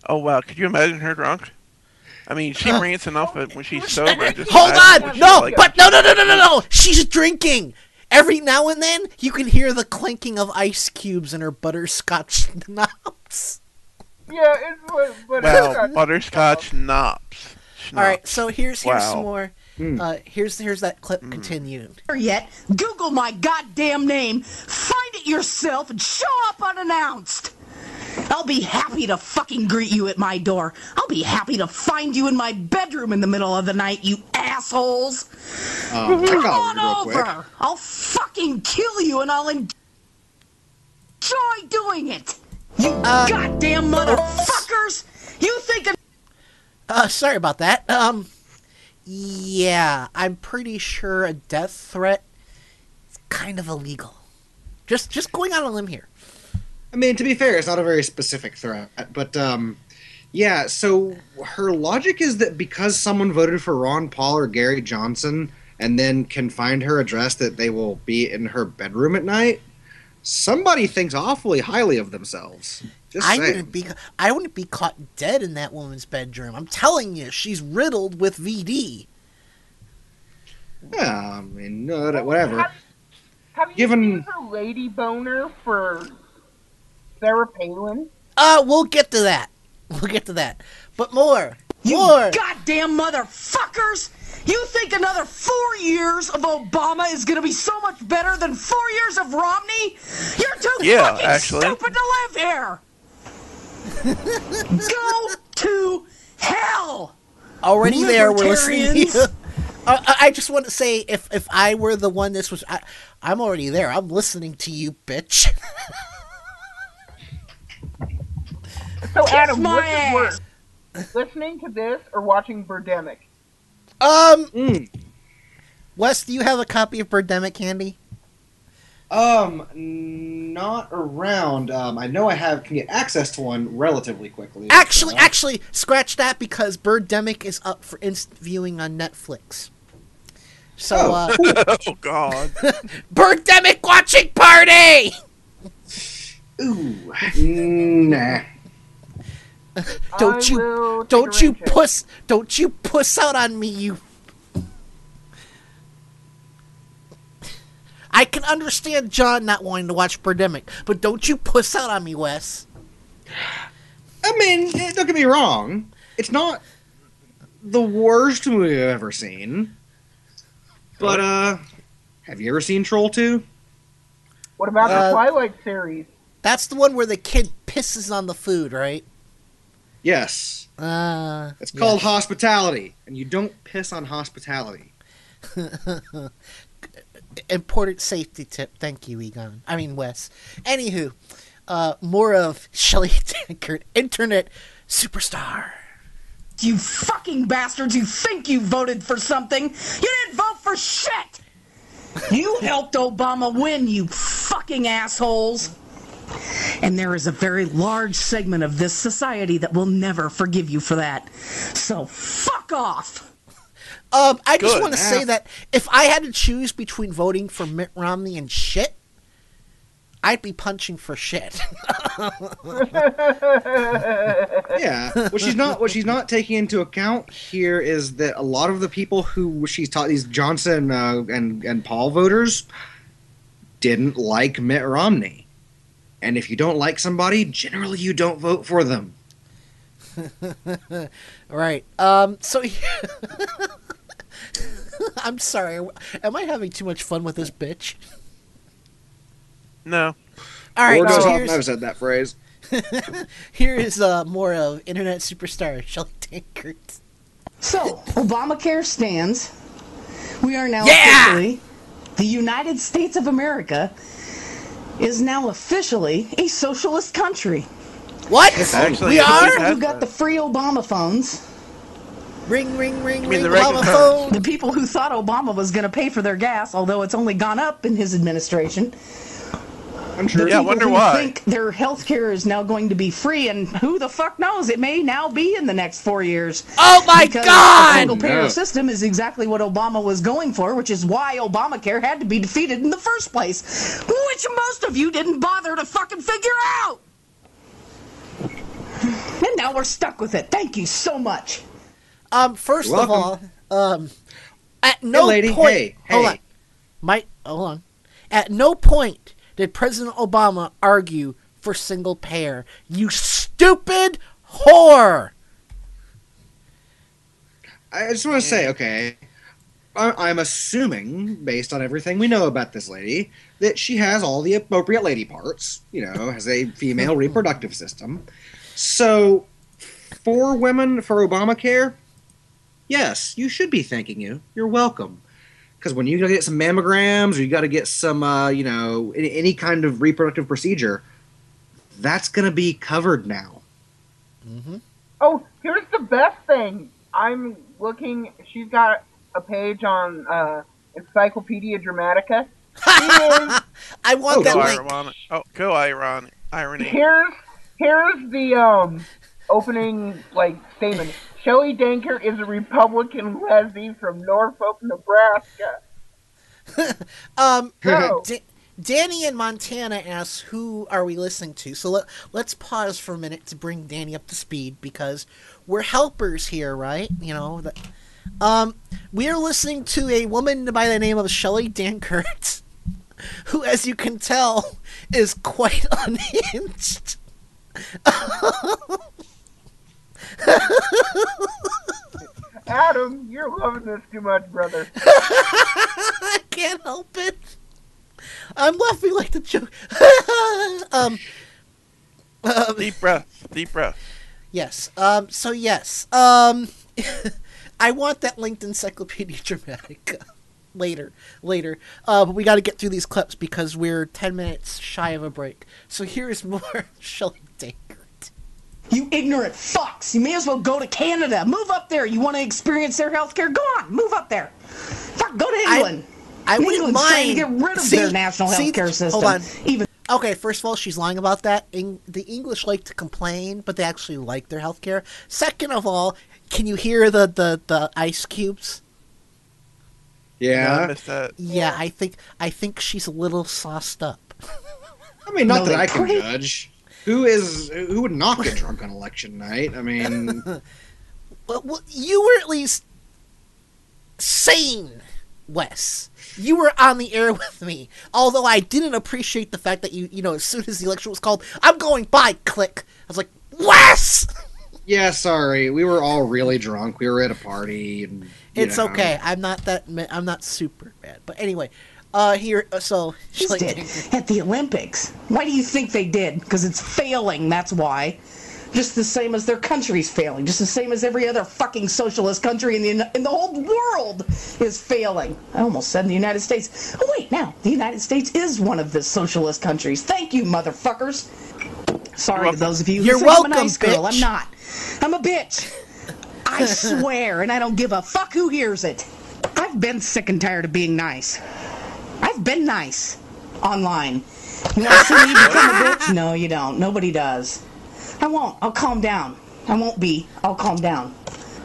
Oh, wow. Could you imagine her drunk? I mean, she rants enough when she's sober. Hold on! No! But no! She's drinking! Every now and then, you can hear the clinking of ice cubes in her butterscotch knobs. Yeah, it's well, butterscotch knobs. All right, so here's some more. Here's that clip continued. Yet, Google my goddamn name, find it yourself, and show up unannounced. I'll be happy to fucking greet you at my door. I'll be happy to find you in my bedroom in the middle of the night, you assholes. Come on over. I'll fucking kill you and I'll enjoy doing it. You goddamn motherfuckers. You think... Sorry about that. Yeah, I'm pretty sure a death threat is kind of illegal. Just going on a limb here. I mean, to be fair, it's not a very specific threat, but yeah. So her logic is that because someone voted for Ron Paul or Gary Johnson, and then can find her address, that they will be in her bedroom at night. Somebody thinks awfully highly of themselves. I wouldn't be caught dead in that woman's bedroom. I'm telling you, she's riddled with VD. Yeah, I mean, whatever. Have you seen her lady boner for Sarah Palin? We'll get to that. But more. You goddamn motherfuckers! You think another 4 years of Obama is going to be so much better than 4 years of Romney? You're too fucking stupid to live here! Go to hell! Already there, we're listening to you. I just want to say, if I were the one this was... I'm already there. I'm listening to you, bitch. So, Adam, what's it worse? Listening to this or watching Birdemic? Wes, do you have a copy of Birdemic handy? Not around. I know can get access to one relatively quickly. Actually, scratch that because Birdemic is up for instant viewing on Netflix. So, oh God. Birdemic watching party! Ooh, nah. Don't you puss out on me, you. I can understand John not wanting to watch Birdemic, but don't you puss out on me, Wes. I mean, don't get me wrong. It's not the worst movie I've ever seen. But, have you ever seen Troll 2? What about the Twilight series? That's the one where the kid pisses on the food, right? Yes. It's called Hospitality, and you don't piss on hospitality. Important safety tip. Thank you, Egon. I mean, Wes. Anywho, more of Shelley Tankard, internet superstar. You fucking bastards, you think you voted for something. You didn't vote for shit! You helped Obama win, you fucking assholes. And there is a very large segment of this society that will never forgive you for that. So fuck off! I just want to say that if I had to choose between voting for Mitt Romney and shit, I'd be punching for shit. Yeah. What she's not taking into account here is that a lot of the people who she's taught, these Johnson and Paul voters, didn't like Mitt Romney. And if you don't like somebody, generally you don't vote for them. Right. So I'm sorry. Am I having too much fun with this bitch? No. All right. Lord knows So I've never said that phrase. here is more of internet superstar Shelley Tankard. So, Obamacare stands. We are now officially, the United States of America is now officially a socialist country. What? Actually, we are? You got the free Obama phones. Ring, ring, ring, mean ring, the Obama regular- phone. The people who thought Obama was going to pay for their gas, although it's only gone up in his administration. I'm sure. Yeah, I People wonder who why. think their health care is now going to be free, and who the fuck knows? It may now be in the next 4 years. Oh my because God! The single-payer No. system is exactly what Obama was going for, which is why Obamacare had to be defeated in the first place, which most of you didn't bother to fucking figure out. And now we're stuck with it. Thank you so much. First You're of all, welcome. at no Hey, lady. point, Hey. hold on. At no point did President Obama argue for single payer. You stupid whore! I just want to say, okay, I'm assuming, based on everything we know about this lady, that she has all the appropriate lady parts, has a female reproductive system. So, for women, for Obamacare, yes, you should be thanking you. You're welcome. Because when you got to get some mammograms or you got to get some, any kind of reproductive procedure, that's going to be covered now. Mm-hmm. Oh, here's the best thing. I'm looking. She's got a page on Encyclopedia Dramatica. I want that link. Go irony. Here's the opening statement. Shelley Danker is a Republican lesbian from Norfolk, Nebraska. Danny in Montana asks, who are we listening to? So let's pause for a minute to bring Danny up to speed, because we're helpers here, right? We are listening to a woman by the name of Shelley Dankert, who, as you can tell, is quite unhinged. Adam, you're loving this too much, brother. I can't help it. I'm laughing like the joke. Deep breath. Yes. So yes. I want that linked Encyclopedia Dramatica later. But we got to get through these clips because we're 10 minutes shy of a break. So here's more Shelley Dankert. You ignorant fucks. You may as well go to Canada. Move up there. You want to experience their health care? Go on. Move up there. Fuck, go to England. I wouldn't mind. Trying to get rid of their national health care system. Hold on. Okay, first of all, she's lying about that. The English like to complain, but they actually like their health care. Second of all, can you hear the ice cubes? Yeah. I missed that. Yeah, I think she's a little sauced up. I mean, not that I can judge. Who would not get drunk on election night? I mean, well, you were at least sane, Wes. You were on the air with me. Although I didn't appreciate the fact that you as soon as the election was called, I'm going by, click. I was like, Wes! Yeah, sorry. We were all really drunk. We were at a party. And, it's okay. I'm not super bad. But anyway, so She did at the Olympics. Why do you think they did? Because it's failing, that's why. Just the same as their country's failing. Just the same as every other fucking socialist country in the whole world is failing. I almost said in the United States. Oh, wait, now, the United States is one of the socialist countries. Thank you, motherfuckers. Sorry to those of you who think I'm a nice girl. I'm not. I'm a bitch. I swear, and I don't give a fuck who hears it. I've been sick and tired of being nice. I've been nice online. You want to see me become a bitch? No, you don't. Nobody does. I won't. I'll calm down. I won't be. I'll calm down.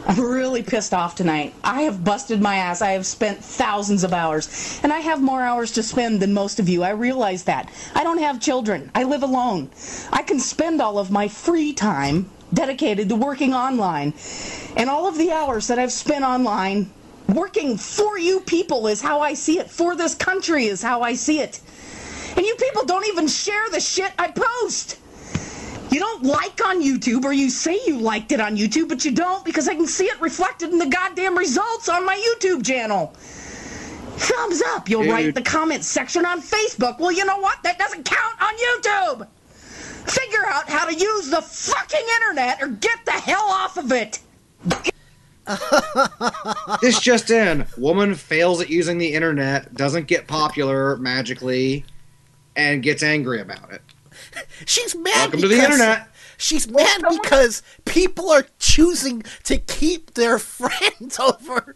I'm really pissed off tonight. I have busted my ass. I have spent thousands of hours. And I have more hours to spend than most of you. I realize that. I don't have children. I live alone. I can spend all of my free time dedicated to working online. And all of the hours that I've spent online working for you people is how I see it. For this country is how I see it. And you people don't even share the shit I post. You don't like on YouTube, or you say you liked it on YouTube, but you don't because I can see it reflected in the goddamn results on my YouTube channel. Thumbs up. You'll write in the comments section on Facebook. Well, you know what? That doesn't count on YouTube. Figure out how to use the fucking internet or get the hell off of it. This just in. Woman fails at using the internet, doesn't get popular magically, and gets angry about it. She's mad. Welcome to the internet. She's mad because people are choosing to keep their friends over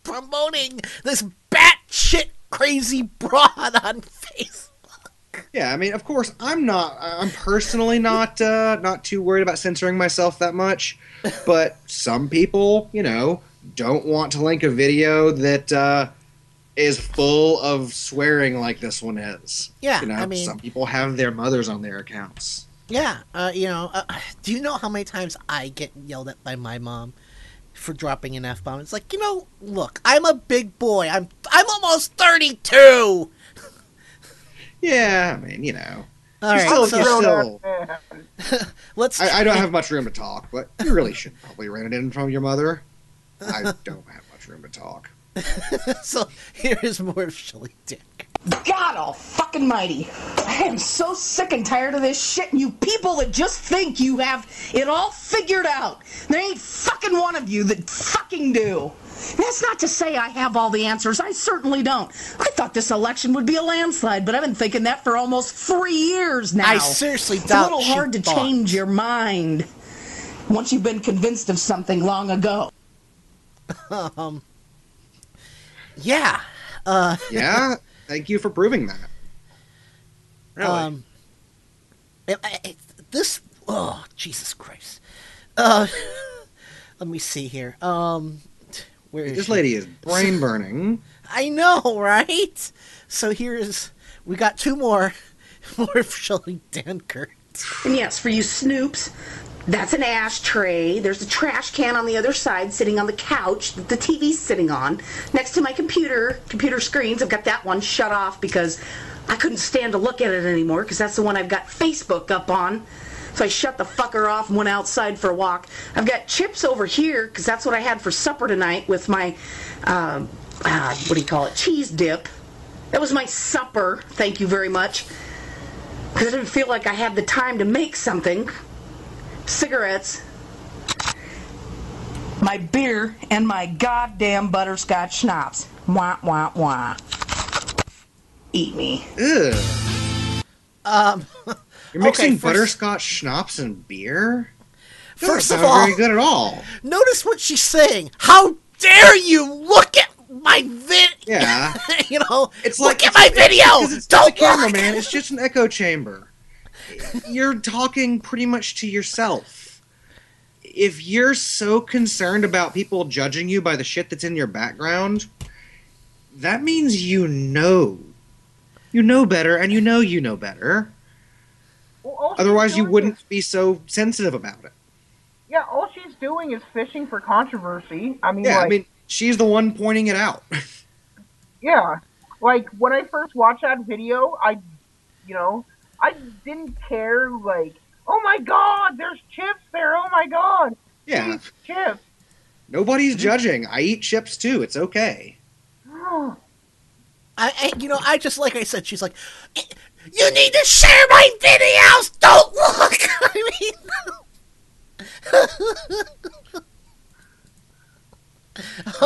promoting this batshit crazy broad on Facebook. Yeah, I mean, of course, I'm personally not too worried about censoring myself that much, but some people, don't want to link a video that is full of swearing like this one is. Yeah, I mean, some people have their mothers on their accounts. Yeah, do you know how many times I get yelled at by my mom for dropping an F-bomb? It's like, look, I'm a big boy. I'm almost 32. Yeah, I mean, All right, still. I don't have much room to talk, but you really should probably rent it in from your mother. I don't have much room to talk. So here is more of Shelley Dick. God all fucking mighty. I am so sick and tired of this shit and you people that just think you have it all figured out. There ain't fucking one of you that fucking do. And that's not to say I have all the answers. I certainly don't. I thought this election would be a landslide, but I've been thinking that for almost 3 years now. I seriously it's doubt a little hard to change your mind once you've been convinced of something long ago. Yeah. Yeah? Thank you for proving that. Really? This... Oh, Jesus Christ. Let me see here. Where is This she? lady is brain burning. I know, right? So we got 2 more of Shelley Dankert. And yes, for you snoops, that's an ashtray. There's a trash can on the other side sitting on the couch that the TV's sitting on. Next to my computer screens, I've got that one shut off because I couldn't stand to look at it anymore because that's the one I've got Facebook up on. So I shut the fucker off and went outside for a walk. I've got chips over here because that's what I had for supper tonight with my, what do you call it, cheese dip. That was my supper, thank you very much. Because I didn't feel like I had the time to make something. Cigarettes, my beer, and my goddamn butterscotch schnapps. Wah, wah, wah. Eat me. Ugh. You're mixing Okay, butterscotch schnapps and beer? First That of doesn't sound all, very good at all. Notice what she's saying. How dare you look at my vid? Yeah. You know, It's look like at my video. It's Don't the camera, look. man. It's just an echo chamber. You're talking pretty much to yourself. If you're so concerned about people judging you by the shit that's in your background, that means you know. You know better, and you know better. Well, Otherwise, you wouldn't be so sensitive about it. Yeah, all she's doing is fishing for controversy. I mean, Yeah, like, I mean, she's the one pointing it out. yeah, like when I first watched that video, I didn't care. Like, oh my God, there's chips there. Oh my God, Yeah. these chips. Nobody's judging. I eat chips too. It's okay. I just, like I said, she's like, you need to share my videos. Don't look.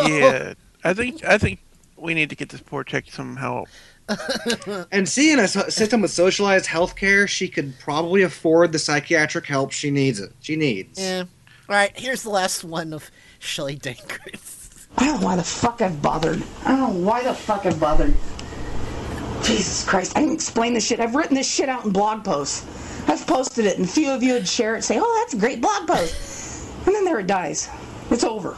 Yeah, I think we need to get this poor chick some help. And seeing a system with socialized health care, she could probably afford the psychiatric help she needs. Yeah. All right, here's the last one of Shelley Dankert. I don't know why the fuck I've bothered. Jesus Christ, I can explain this shit. I've written this shit out in blog posts. I've posted it, and a few of you would share it, say, oh, that's a great blog post. And then there it dies. It's over.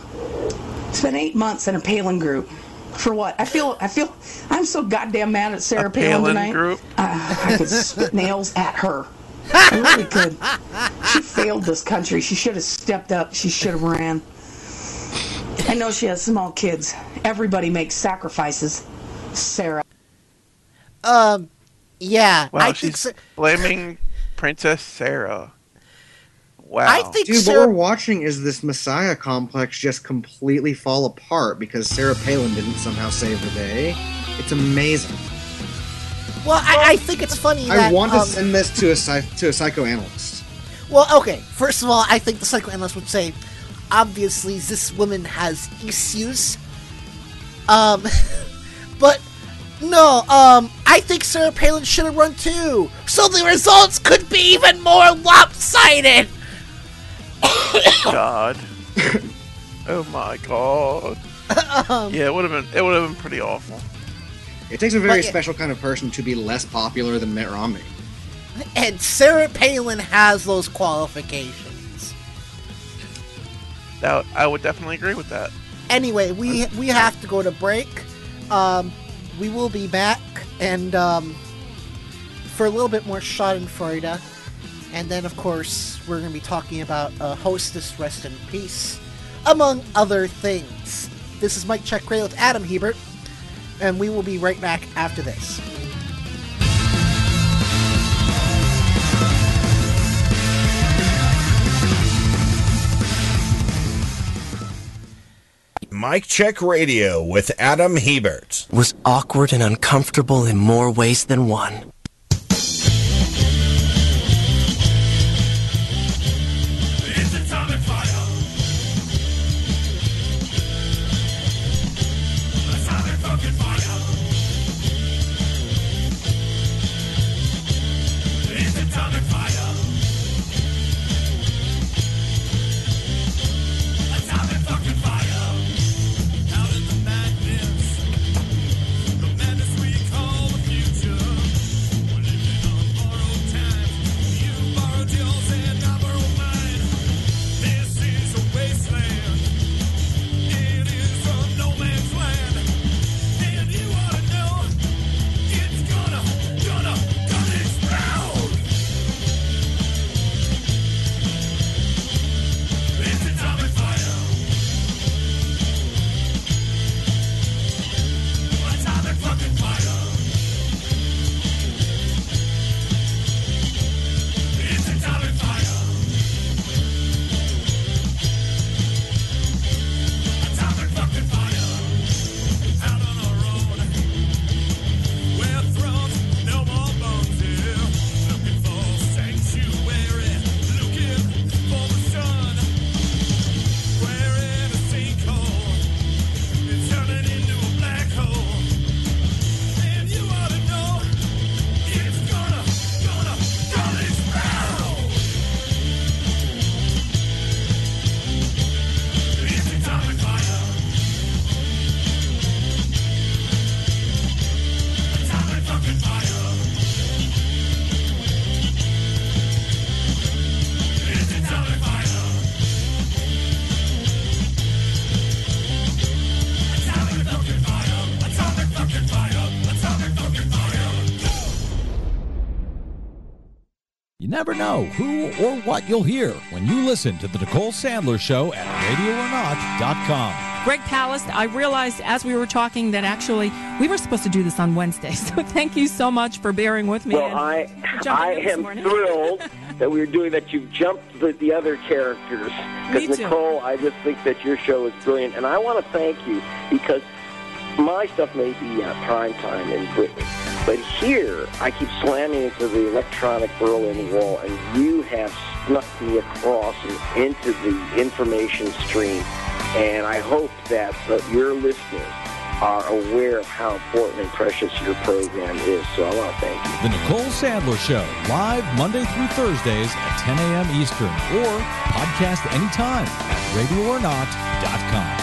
It's been 8 months in a Palin group. For what? I feel I'm so goddamn mad at Sarah Palin tonight. Group? I could spit nails at her. I really could. She failed this country. She should have stepped up. She should have ran. I know she has small kids. Everybody makes sacrifices. Sarah. Yeah. Wow, she's blaming Princess Sarah. Wow. I think Dude, what we're watching is this Messiah complex just completely fall apart because Sarah Palin didn't somehow save the day. It's amazing. Well, I think it's funny that... I want to send this to a psychoanalyst. Well, okay. First of all, I think the psychoanalyst would say, obviously, this woman has issues. But, no, I think Sarah Palin should have run too. So the results could be even more lopsided. God. Oh my God. Yeah, it would have been pretty awful. It takes a very special kind of person to be less popular than Mitt Romney. And Sarah Palin has those qualifications. Now, I would definitely agree with that. Anyway, we have to go to break. We will be back and for a little bit more Schadenfreude. And then, of course, we're going to be talking about Hostess Rest in Peace, among other things. This is Mike Check Radio with Adam Hebert, and we will be right back after this. Mike Check Radio with Adam Hebert. Was awkward and uncomfortable in more ways than one. You never know who or what you'll hear when you listen to The Nicole Sandler Show at RadioOrNot.com. Greg Palast, I realized as we were talking that actually we were supposed to do this on Wednesday, so thank you so much for bearing with me. Well, I am thrilled that we're doing that. You've jumped the other characters. Because, Nicole, I just think that your show is brilliant, and I want to thank you because my stuff may be prime time in Britain, but here I keep slamming into the electronic Berlin Wall, and you have snuck me across and into the information stream, and I hope that your listeners are aware of how important and precious your program is, so I want to thank you. The Nicole Sandler Show, live Monday through Thursdays at 10 a.m. Eastern, or podcast anytime at RadioOrNot.com.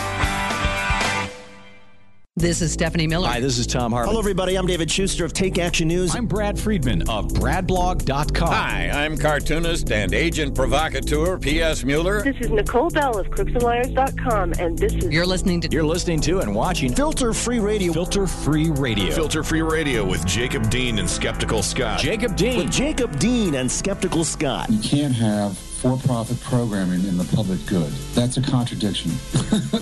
This is Stephanie Miller. Hi, this is Tom Hartman. Hello, everybody. I'm David Schuster of Take Action News. I'm Brad Friedman of BradBlog.com. Hi, I'm cartoonist and agent provocateur P.S. Mueller. This is Nicole Bell of CrooksandLiars.com, and this is... You're listening to and watching Filter Free Radio. Filter Free Radio. Filter Free Radio with Jacob Dean and Skeptical Scott. Jacob Dean. With Jacob Dean and Skeptical Scott. You can't have for-profit programming in the public good. That's a contradiction.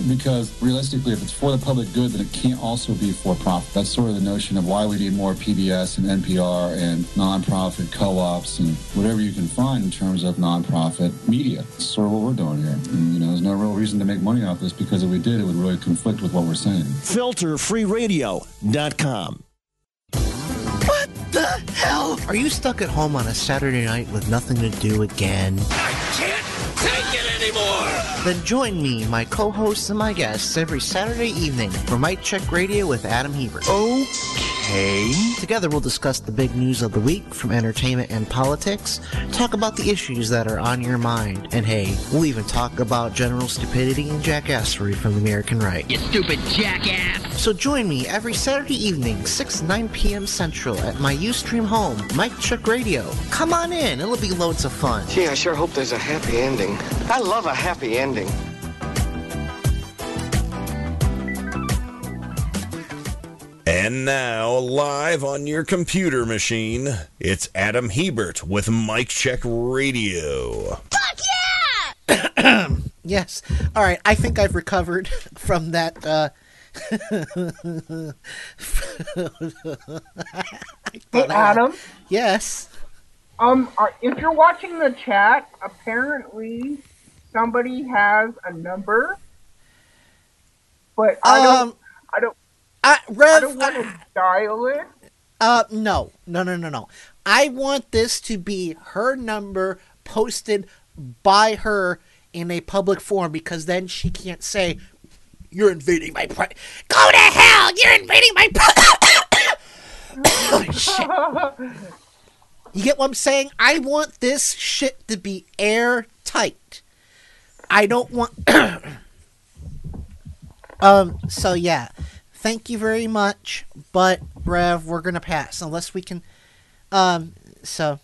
Because realistically, if it's for the public good, then it can't also be for-profit. That's sort of the notion of why we need more PBS and NPR and nonprofit co-ops and whatever you can find in terms of nonprofit media. That's sort of what we're doing here. And, there's no real reason to make money off this, because if we did, it would really conflict with what we're saying. FilterFreeRadio.com. What the hell? Are you stuck at home on a Saturday night with nothing to do again? I can't take it anymore! Then join me, my co-hosts, and my guests every Saturday evening for Mike Check Radio with Adam Hebert. Okay. Together we'll discuss the big news of the week from entertainment and politics, talk about the issues that are on your mind, and hey, we'll even talk about general stupidity and jackassery from the American right. You stupid jackass! So join me every Saturday evening, 6 to 9 p.m. Central at my Ustream home, Mike Check Radio. Come on in, it'll be loads of fun. Gee, I sure hope there's a happy ending. I love a happy ending. And now, live on your computer machine, it's Adam Hebert with Mike Check Radio. Fuck yeah! Yes. All right, I think I've recovered from that, Hey, Adam? Yes? If you're watching the chat, apparently somebody has a number but I don't Rev, want to dial it. No. I want this to be her number posted by her in a public forum, because then she can't say, "You're invading my pri-" Go to hell! You're invading my shit. You get what I'm saying? I want this shit to be airtight. I don't want... So yeah. Thank you very much, but Rev, we're gonna pass unless we can. So,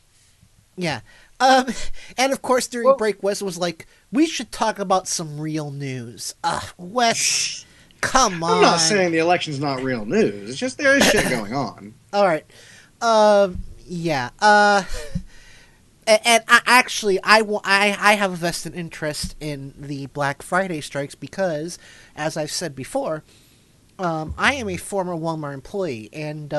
yeah. And of course, during break, Wes was like, "We should talk about some real news." Wes, come on. I'm not saying the election's not real news. It's just there is shit going on. All right. Yeah. And I have a vested interest in the Black Friday strikes because, as I've said before, I am a former Walmart employee, and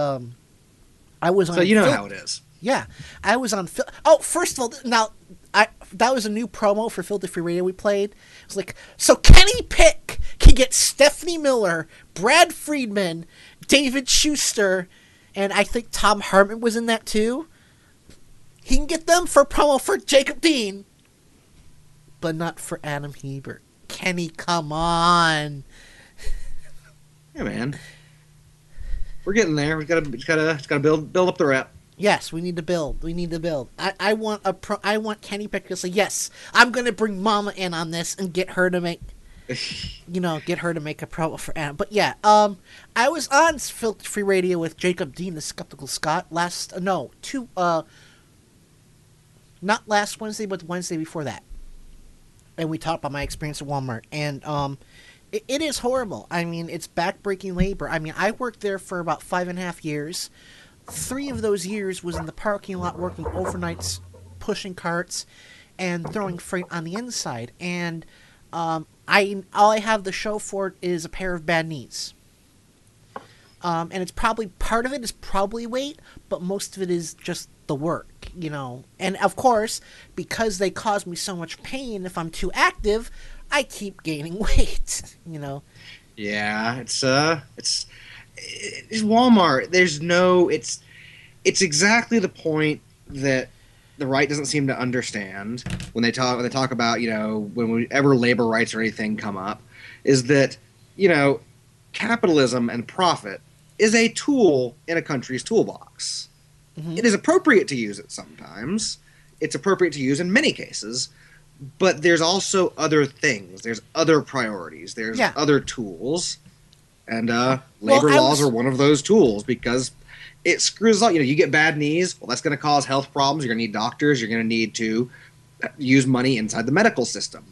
I was on. So you know how it is. Yeah, I was on. First of all, now that was a new promo for Filter Free Radio we played. It was like, so Kenny Pick can get Stephanie Miller, Brad Friedman, David Schuster, and I think Tom Hartman was in that too. He can get them for promo for Jacob Dean, but not for Adam Hebert. Kenny, come on. Yeah, man. We're getting there. We gotta build up the rep. Yes, we need to build. I want Kenny Pick to say, yes, I'm gonna bring Mama in on this and get her to make a promo for Adam. But yeah, I was on Filter Free Radio with Jacob Dean, the Skeptical Scott, not last Wednesday, but the Wednesday before that. And we talked about my experience at Walmart. And it is horrible. I mean, it's backbreaking labor. I mean, I worked there for about 5.5 years. 3 of those years was in the parking lot working overnights, pushing carts, and throwing freight on the inside. And all I have the show for is a pair of bad knees. And it's probably, part of it is probably weight, but most of it is just the work, you know. And of course, because they cause me so much pain if I'm too active, I keep gaining weight, you know. Yeah, it's Walmart. It's exactly the point that the right doesn't seem to understand when they talk about, you know, whenever labor rights or anything come up, is that, you know, capitalism and profit is a tool in a country's toolbox. Mm-hmm. It is appropriate to use it sometimes. It's appropriate to use in many cases, but there's also other things. There's other priorities. There's other tools, and labor laws are one of those tools because it screws up. You know, you get bad knees. Well, that's going to cause health problems. You're going to need doctors. You're going to need to use money inside the medical system,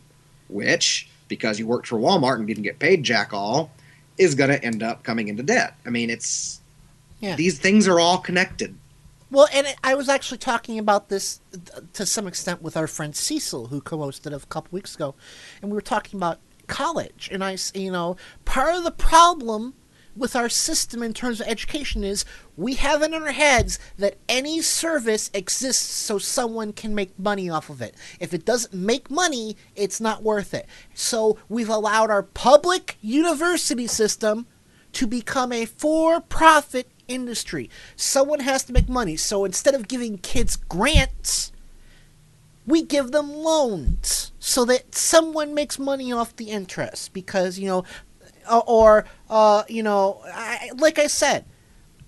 which, because you worked for Walmart and didn't get paid jack all, is going to end up coming into debt. I mean, these things are all connected. Well, and I was actually talking about this to some extent with our friend Cecil, who co-hosted a couple weeks ago, and we were talking about college. And part of the problem with our system in terms of education is we have in our heads that any service exists so someone can make money off of it. If it doesn't make money, it's not worth it. So we've allowed our public university system to become a for-profit industry. Someone has to make money. So instead of giving kids grants, we give them loans so that someone makes money off the interest. Because, like I said,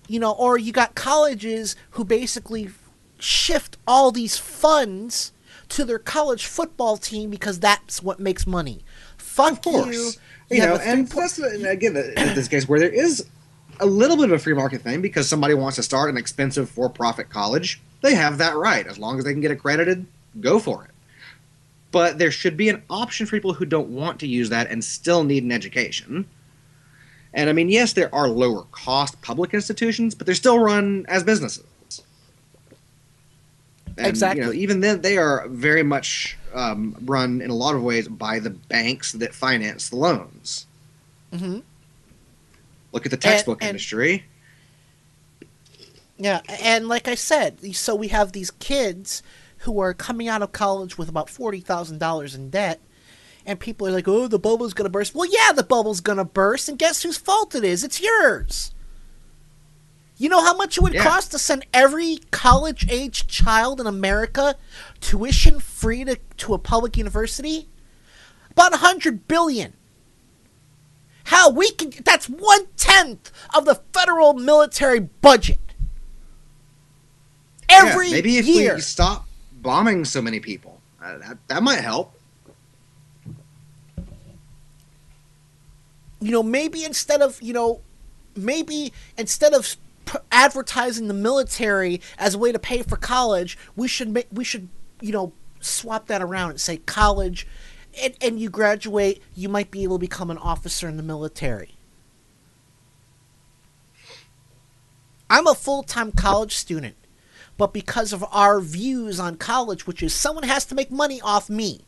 or you got colleges who basically shift all these funds to their college football team because that's what makes money. Fuck you. And plus, again, in this case where there is a little bit of a free market thing because somebody wants to start an expensive for-profit college, they have that right. As long as they can get accredited, go for it. But there should be an option for people who don't want to use that and still need an education. And I mean, yes, there are lower cost public institutions, but they're still run as businesses. And, exactly. Even then, they are very much run in a lot of ways by the banks that finance the loans. Mm-hmm. Look at the textbook industry. Yeah, and like I said, so we have these kids who are coming out of college with about $40,000 in debt, And people are like, oh, the bubble's going to burst. Well, yeah, the bubble's going to burst, and guess whose fault it is? It's yours. You know how much it would cost to send every college-age child in America tuition-free to a public university? About $100 billion. How we can... That's 1/10 of the federal military budget. Every maybe if year. we stop bombing so many people, that might help. Maybe instead of advertising the military as a way to pay for college, we should swap that around and say college, and you graduate, you might be able to become an officer in the military. I'm a full-time college student, but because of our views on college, which is someone has to make money off me,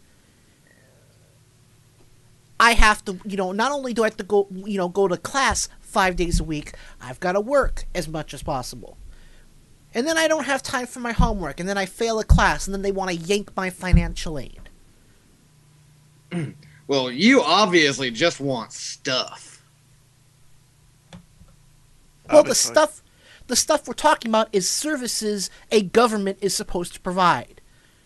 I have to, not only do I have to go to class 5 days a week, I've got to work as much as possible. And then I don't have time for my homework, and then I fail a class, and then they want to yank my financial aid. Well, you obviously just want stuff. Well, the stuff we're talking about is services a government is supposed to provide.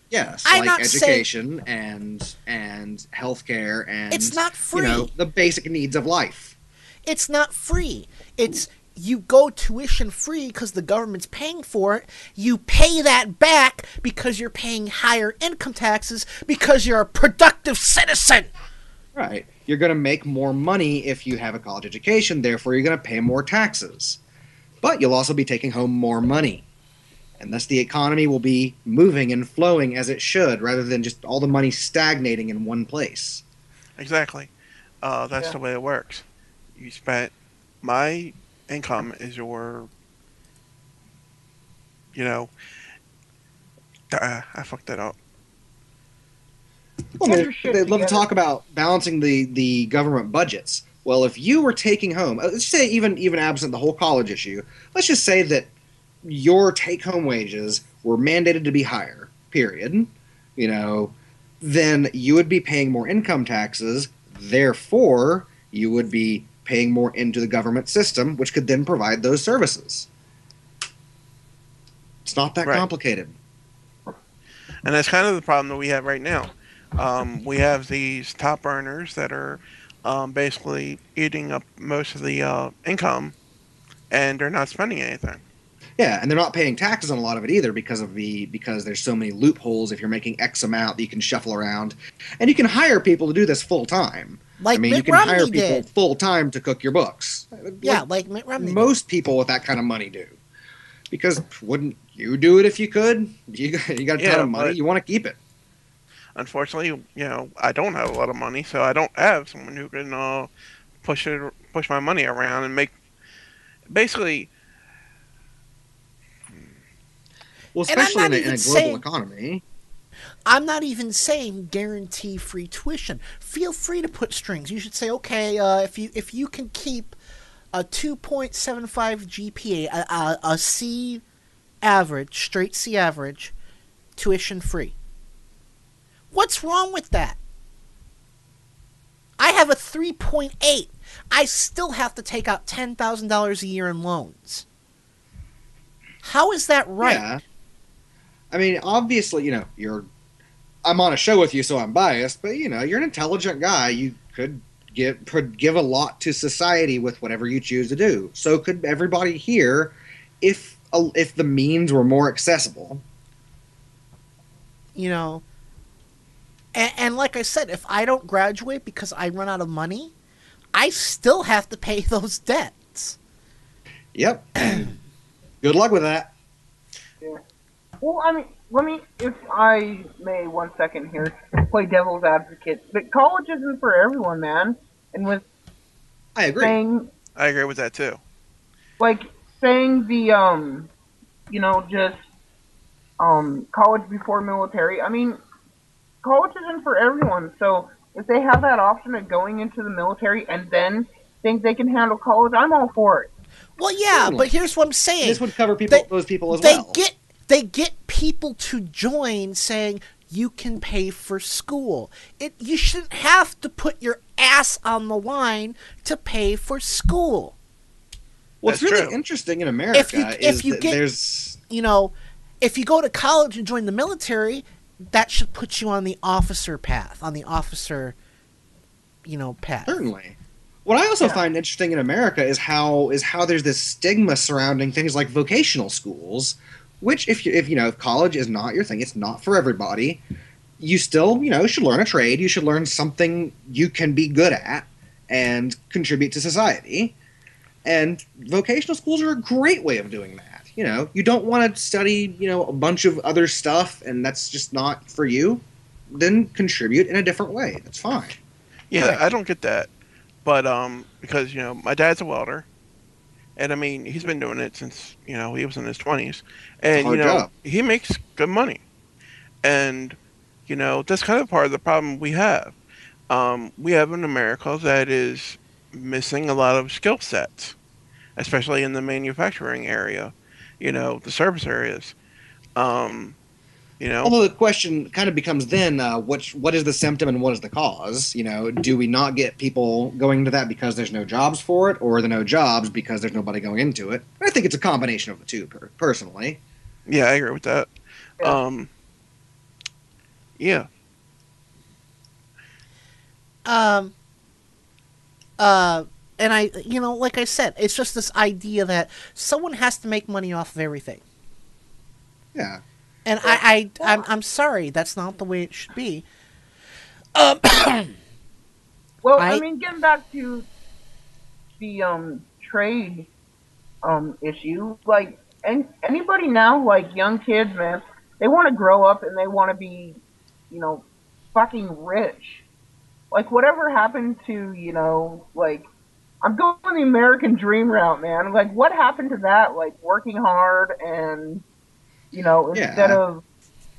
Yes, I'm like not education and healthcare and it's not free. The basic needs of life. It's not free. It's you go tuition free because the government's paying for it. You pay that back because you're paying higher income taxes because you're a productive citizen. Right. You're going to make more money if you have a college education. Therefore, you're going to pay more taxes. But you'll also be taking home more money. And thus the economy will be moving and flowing as it should, rather than just all the money stagnating in one place. Exactly. That's the way it works. You spent... My income is your... I fucked that up. Well, they love to talk about balancing the government budgets. Well, if you were taking home... Let's say even absent the whole college issue, let's just say that your take-home wages were mandated to be higher, period, then you would be paying more income taxes, therefore you would be paying more into the government system, which could then provide those services. It's not that complicated. And that's kind of the problem that we have right now. We have these top earners that are basically eating up most of the income, and they're not spending anything. Yeah, and they're not paying taxes on a lot of it either because there's so many loopholes. If you're making X amount that you can shuffle around, and you can hire people to do this full time. Like Mitt you can Romney hire people did. full time to cook your books. Yeah, like Mitt Romney. Most people with that kind of money do. Because wouldn't you do it if you could? You got a ton of money. You want to keep it. Unfortunately, I don't have a lot of money, so I don't have someone who can push my money around and make basically. Well, especially in a global economy. I'm not even saying guarantee free tuition. Feel free to put strings. You should say, okay, if you can keep a 2.75 GPA, a C average, straight C average, tuition free. What's wrong with that? I have a 3.8. I still have to take out $10,000 a year in loans. How is that right? Yeah. I mean, obviously, I'm on a show with you, so I'm biased, but, you're an intelligent guy. You could give a lot to society with whatever you choose to do. So could everybody here if the means were more accessible. And like I said, if I don't graduate because I run out of money, I still have to pay those debts. Yep. Good luck with that. Yeah. Well, I mean, if I may 1 second here, play devil's advocate. But college isn't for everyone, man. And with I agree. I agree with that too. Saying the college before military. I mean, college isn't for everyone. So if they have that option of going into the military and then think they can handle college, I'm all for it. Well, yeah, but here's what I'm saying. This would cover those people as well. They get people to join saying, you can pay for school. You shouldn't have to put your ass on the line to pay for school. What's really interesting in America is that there's... if you go to college and join the military, that should put you on the officer path, on the officer, path. Certainly. What I also find interesting in America is how there's this stigma surrounding things like vocational schools, which if college is not your thing, it's not for everybody. You still, should learn a trade. You should learn something you can be good at and contribute to society. And vocational schools are a great way of doing that. You don't want to study, a bunch of other stuff and that's just not for you. Then contribute in a different way. That's fine. Yeah, I don't get that. But because, my dad's a welder. And I mean, he's been doing it since, he was in his 20s. And, job. He makes good money. And, that's kind of part of the problem we have. We have in America that is missing a lot of skill sets, especially in the manufacturing area, the service areas. Although the question kind of becomes then, what is the symptom and what is the cause? Do we not get people going into that because there's no jobs for it, or are there no jobs because there's nobody going into it? I think it's a combination of the two, personally. Yeah, I agree with that. Yeah. And I, like I said, it's just this idea that someone has to make money off of everything. Yeah. And I'm sorry, that's not the way it should be. Well, I mean, getting back to the trade issue, like, anybody now, like young kids, man, they want to grow up and they want to be, fucking rich. Like, whatever happened to, like, I'm going the American dream route, man. Like, what happened to that? Like, working hard and, instead of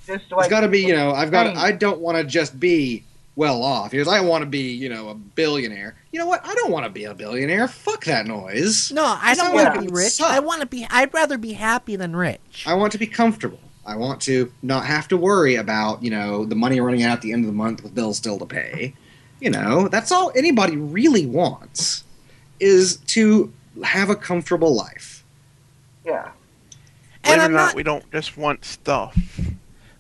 just like... It's got to be, I don't want to just be well off. Because I want to be, a billionaire. You know what? I don't want to be a billionaire. Fuck that noise. No, I don't want to be rich. I'd rather be happy than rich. I want to be comfortable. I want to not have to worry about, the money running out at the end of the month with bills still to pay. That's all anybody really wants, is to have a comfortable life. Yeah. Believe it or not, we don't just want stuff.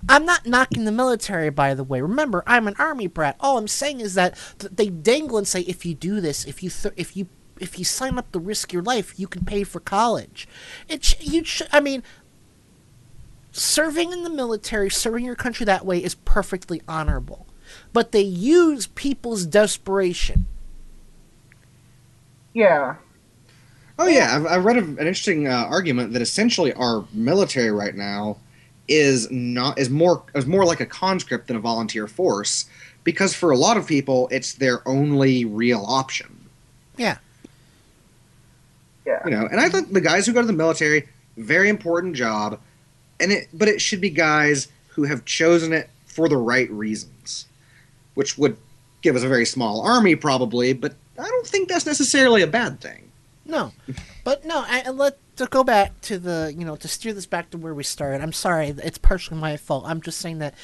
I'm not knocking the military, by the way. Remember, I'm an army brat. All I'm saying is that they dangle and say, if you do this, if you sign up to risk your life, you can pay for college. Serving in the military, serving your country that way is perfectly honorable. But they use people's desperation. Yeah. Oh yeah, I've read an interesting argument that essentially our military right now is more like a conscript than a volunteer force, because for a lot of people it's their only real option. Yeah. Yeah. And I think the guys who go to the military, very important job, but it should be guys who have chosen it for the right reasons, which would give us a very small army probably, but I don't think that's necessarily a bad thing. No, but no, to go back to to steer this back to where we started. I'm sorry, it's partially my fault. I'm just saying that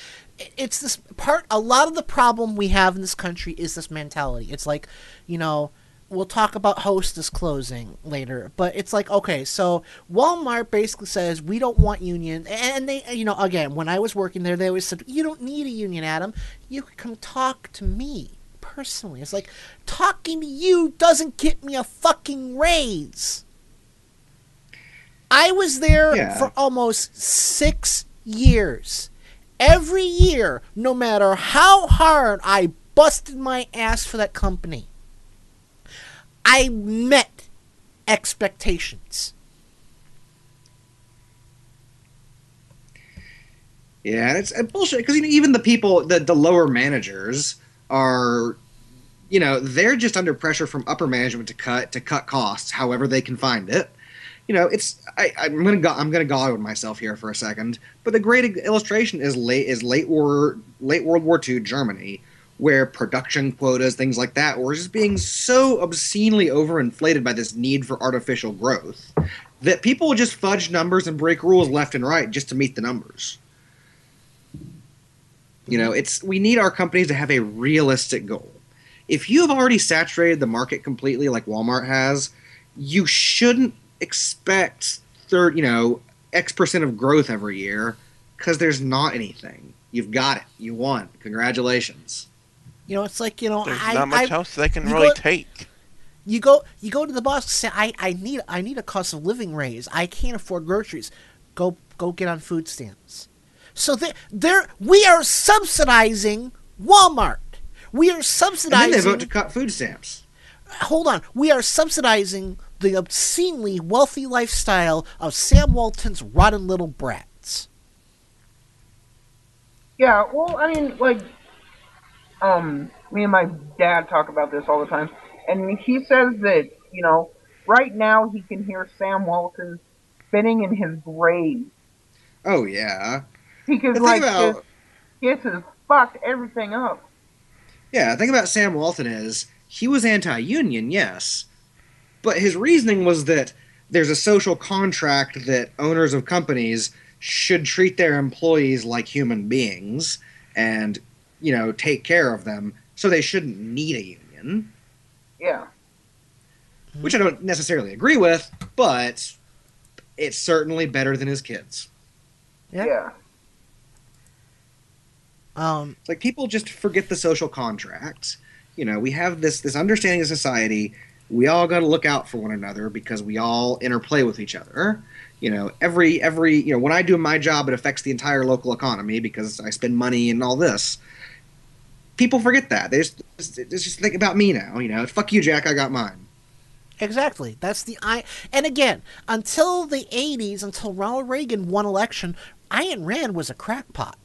it's this part, a lot of the problem we have in this country is this mentality. It's like, we'll talk about Hostess closing later, but it's like, okay, so Walmart basically says we don't want union, and they, again, when I was working there, they always said, you don't need a union, Adam. You can come talk to me personally. It's like, talking to you doesn't get me a fucking raise. I was there for almost 6 years. Every year, no matter how hard I busted my ass for that company, I met expectations. Yeah, and it's bullshit, because even the people, the lower managers are, they're just under pressure from upper management to cut costs however they can find it. I'm gonna go with myself here for a second, but a great illustration is late World War II Germany, where production quotas, things like that, were just being so obscenely overinflated by this need for artificial growth that people would just fudge numbers and break rules left and right just to meet the numbers. You know, we need our companies to have a realistic goal. If you have already saturated the market completely, like Walmart has, you shouldn't expect X% of growth every year, because there's not anything. You've got it. You won. Congratulations. You know, it's like, there's not much else they can really take. You go to the boss and say, I need a cost of living raise. I can't afford groceries. Go get on food stamps. So we are subsidizing Walmart. We are subsidizing. And then they vote to cut food stamps. Hold on. We are subsidizing the obscenely wealthy lifestyle of Sam Walton's rotten little brats. Yeah, well, I mean, like, me and my dad talk about this all the time, and he says that, you know, right now he can hear Sam Walton spinning in his grave. Oh, yeah. Because, like, his has fucked everything up. Yeah, the thing about Sam Walton is, he was anti-union, yes, but his reasoning was that there's a social contract that owners of companies should treat their employees like human beings and, you know, take care of them, so they shouldn't need a union. Yeah. Which I don't necessarily agree with, but it's certainly better than his kids. Yeah. It's like people just forget the social contract. You know, we have this understanding of society. We all got to look out for one another because we all interplay with each other. You know, every you know, when I do my job, it affects the entire local economy because I spend money and all this. People forget that. They just think about me now. You know, fuck you, Jack. I got mine. Exactly. That's and again, until the 80s, until Ronald Reagan won election, Ayn Rand was a crackpot.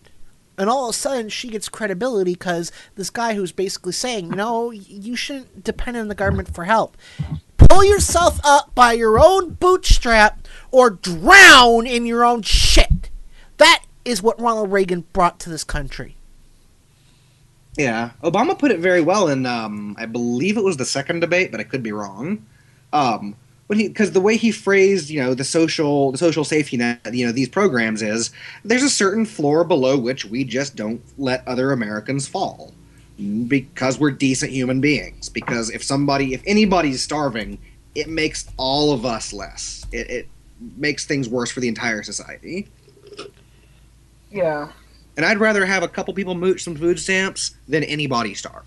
And all of a sudden, she gets credibility because this guy who's basically saying, no, you shouldn't depend on the government for help. Pull yourself up by your own bootstrap or drown in your own shit. That is what Ronald Reagan brought to this country. Yeah. Obama put it very well in, I believe it was the second debate, but I could be wrong. Because the way he phrased, you know, the social safety net, you know, these programs is, there's a certain floor below which we just don't let other Americans fall, because we're decent human beings. Because if anybody's starving, it makes all of us less. It makes things worse for the entire society. Yeah. And I'd rather have a couple people mooch some food stamps than anybody starve.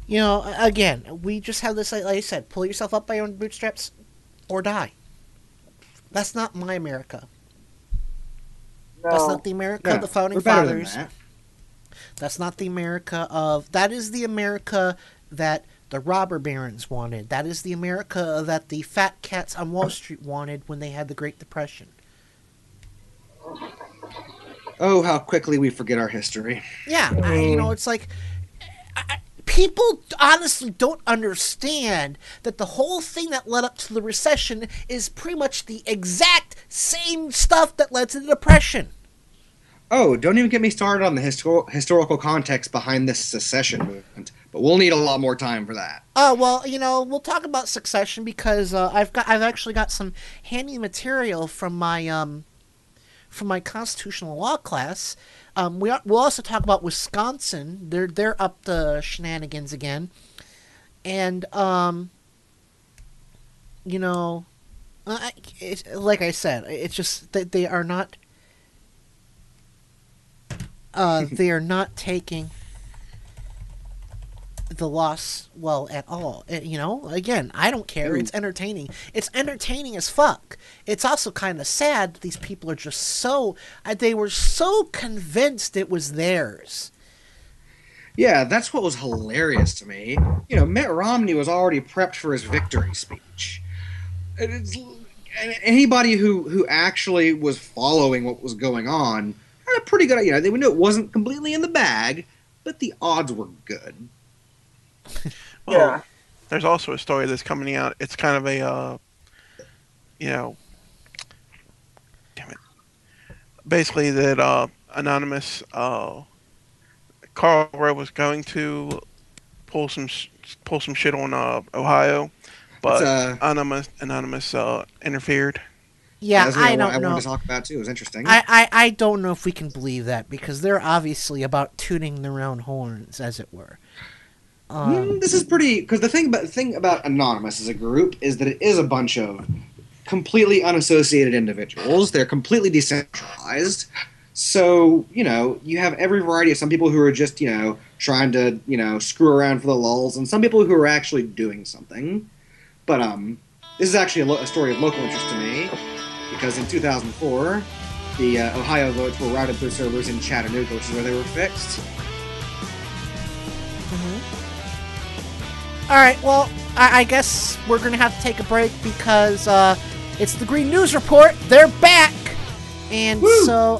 You know, again, we just have this, like I said, pull yourself up by your own bootstraps or die. That's not my America. No. That's not the America of the Founding Fathers. That's not the America that is the America that the robber barons wanted. That is the America that the fat cats on Wall Street wanted when they had the Great Depression. Oh, how quickly we forget our history. Yeah, you know, it's like... People honestly don't understand that the whole thing that led up to the recession is pretty much the exact same stuff that led to the Depression. Oh, don't even get me started on the historical context behind this secession movement. But we'll need a lot more time for that. Oh, well, you know, we'll talk about succession because I've actually got some handy material from my constitutional law class. We'll also talk about Wisconsin. They're up to shenanigans again, and you know, like I said, it's just that they are not. They are not taking the loss well at all. You know, again, I don't care. It's entertaining. It's entertaining as fuck. It's also kind of sad that these people are just so... they were so convinced it was theirs. Yeah, that's what was hilarious to me. You know, Mitt Romney was already prepped for his victory speech. Anybody who actually was following what was going on had a pretty good idea. They knew it wasn't completely in the bag, but the odds were good. Well, yeah. There's also a story that's coming out. It's kind of a, you know, damn it. Basically, that anonymous Karl Rove was going to pull some shit on Ohio, but anonymous interfered. Yeah, That's I what don't know. I wanted to talk about too. It was interesting. I don't know if we can believe that because they're obviously about tooting their own horns, as it were. This is pretty because the thing about Anonymous as a group is that it is a bunch of completely unassociated individuals. They're completely decentralized. So, you have every variety of some people who are just, trying to, screw around for the lulz, and some people who are actually doing something. But this is actually a story of local interest to me, because in 2004, the Ohio votes were routed through servers in Chattanooga, which is where they were fixed. All right, well, I guess we're going to have to take a break because it's the Green News Report. They're back. And Woo! So,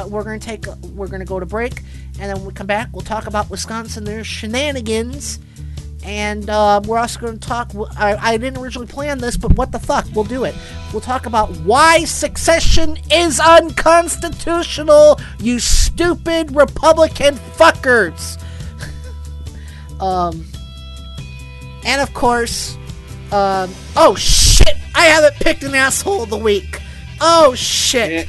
we're gonna go to break, and then when we come back, we'll talk about Wisconsin, their shenanigans, and we're also going to talk. I didn't originally plan this, but what the fuck, we'll do it. We'll talk about why secession is unconstitutional. You stupid Republican fuckers. And of course, oh shit! I haven't picked an asshole of the week. Oh shit!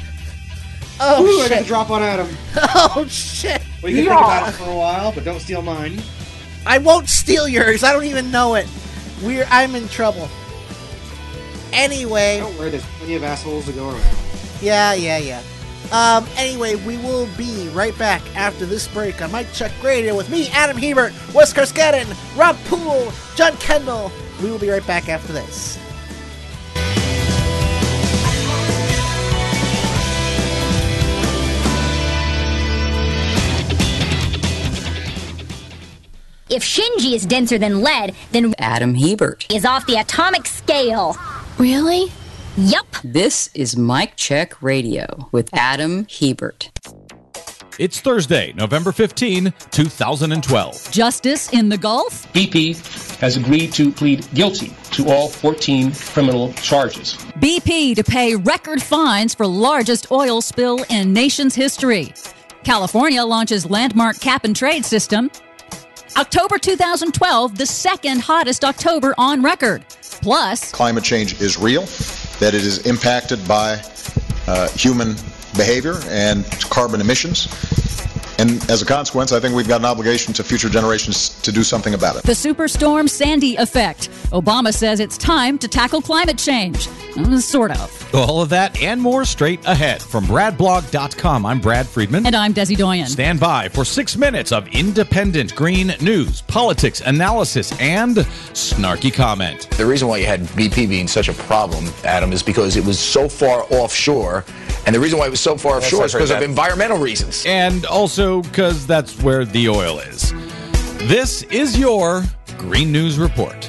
Oh Ooh, shit! I got to drop on Adam. Oh shit! Well, you can think about it for a while, but don't steal mine. I won't steal yours. I don't even know it. I'm in trouble. Anyway. Don't worry, there's plenty of assholes to go around. Yeah. Anyway, we will be right back after this break on Mike Check Radio with me, Adam Hebert, Wes Karskadin, Rob Poole, John Kendall. We will be right back after this. If Shinji is denser than lead, then Adam Hebert is off the atomic scale. Really? Yup. This is Mike Check Radio with Adam Hebert. It's Thursday, November 15, 2012. Justice in the Gulf? BP has agreed to plead guilty to all 14 criminal charges. BP to pay record fines for largest oil spill in nation's history. California launches landmark cap-and-trade system. October 2012, the second hottest October on record. Plus, climate change is real, that it is impacted by human behavior and carbon emissions. And as a consequence, I think we've got an obligation to future generations to do something about it. The Superstorm Sandy effect. Obama says it's time to tackle climate change. Sort of. All of that and more straight ahead. From BradBlog.com, I'm Brad Friedman. And I'm Desi Doyen. Stand by for 6 minutes of independent green news, politics, analysis, and snarky comment. The reason why you had BP being such a problem, Adam, is because it was so far offshore. And the reason why it was so far offshore is because of environmental reasons. And also because that's where the oil is. This is your Green News Report.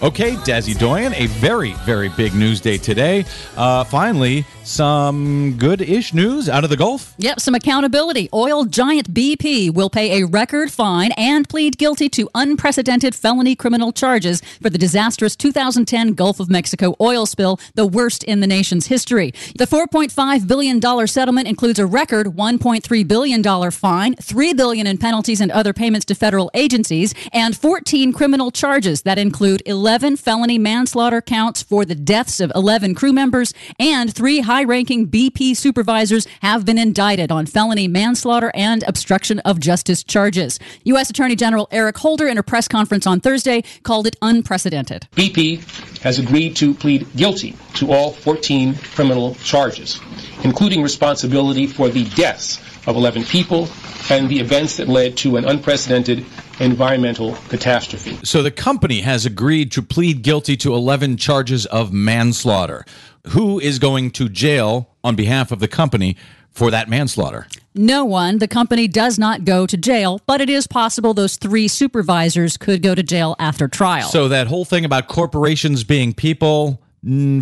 Okay, Desi Doyen, a very, very big news day today. Finally, some good-ish news out of the Gulf. Yep, some accountability. Oil giant BP will pay a record fine and plead guilty to unprecedented felony criminal charges for the disastrous 2010 Gulf of Mexico oil spill, the worst in the nation's history. The $4.5 billion settlement includes a record $1.3 billion fine, $3 billion in penalties and other payments to federal agencies, and 14 criminal charges that include 11 felony manslaughter counts for the deaths of 11 crew members, and 3 high-ranking BP supervisors have been indicted on felony manslaughter and obstruction of justice charges. U.S. Attorney General Eric Holder, in a press conference on Thursday, called it unprecedented. BP has agreed to plead guilty to all 14 criminal charges, including responsibility for the deaths of 11 people and the events that led to an unprecedented environmental catastrophe. So the company has agreed to plead guilty to 11 charges of manslaughter. Who is going to jail on behalf of the company for that manslaughter? No one. The company does not go to jail, but it is possible those 3 supervisors could go to jail after trial. So that whole thing about corporations being people,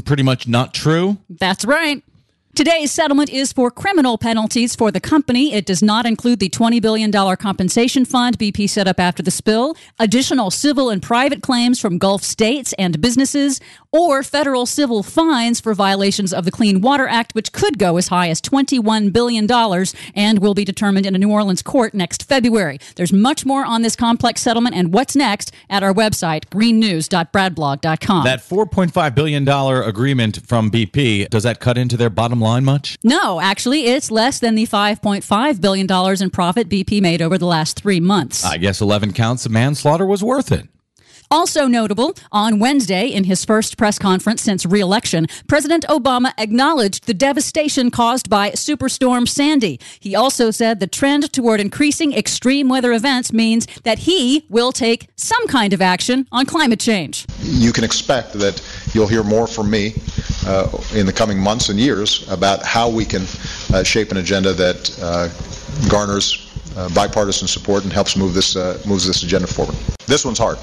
pretty much not true? That's right. Today's settlement is for criminal penalties for the company. It does not include the $20 billion compensation fund BP set up after the spill, additional civil and private claims from Gulf states and businesses, or federal civil fines for violations of the Clean Water Act, which could go as high as $21 billion and will be determined in a New Orleans court next February. There's much more on this complex settlement and what's next at our website, greennews.bradblog.com. That $4.5 billion agreement from BP, does that cut into their bottom line much? No, actually, it's less than the $5.5 billion in profit BP made over the last 3 months. I guess 11 counts of manslaughter was worth it. Also notable, on Wednesday, in his first press conference since re-election, President Obama acknowledged the devastation caused by Superstorm Sandy. He also said the trend toward increasing extreme weather events means that he will take some kind of action on climate change. You can expect that you'll hear more from me in the coming months and years about how we can shape an agenda that garners bipartisan support and helps moves this agenda forward. This one's hard.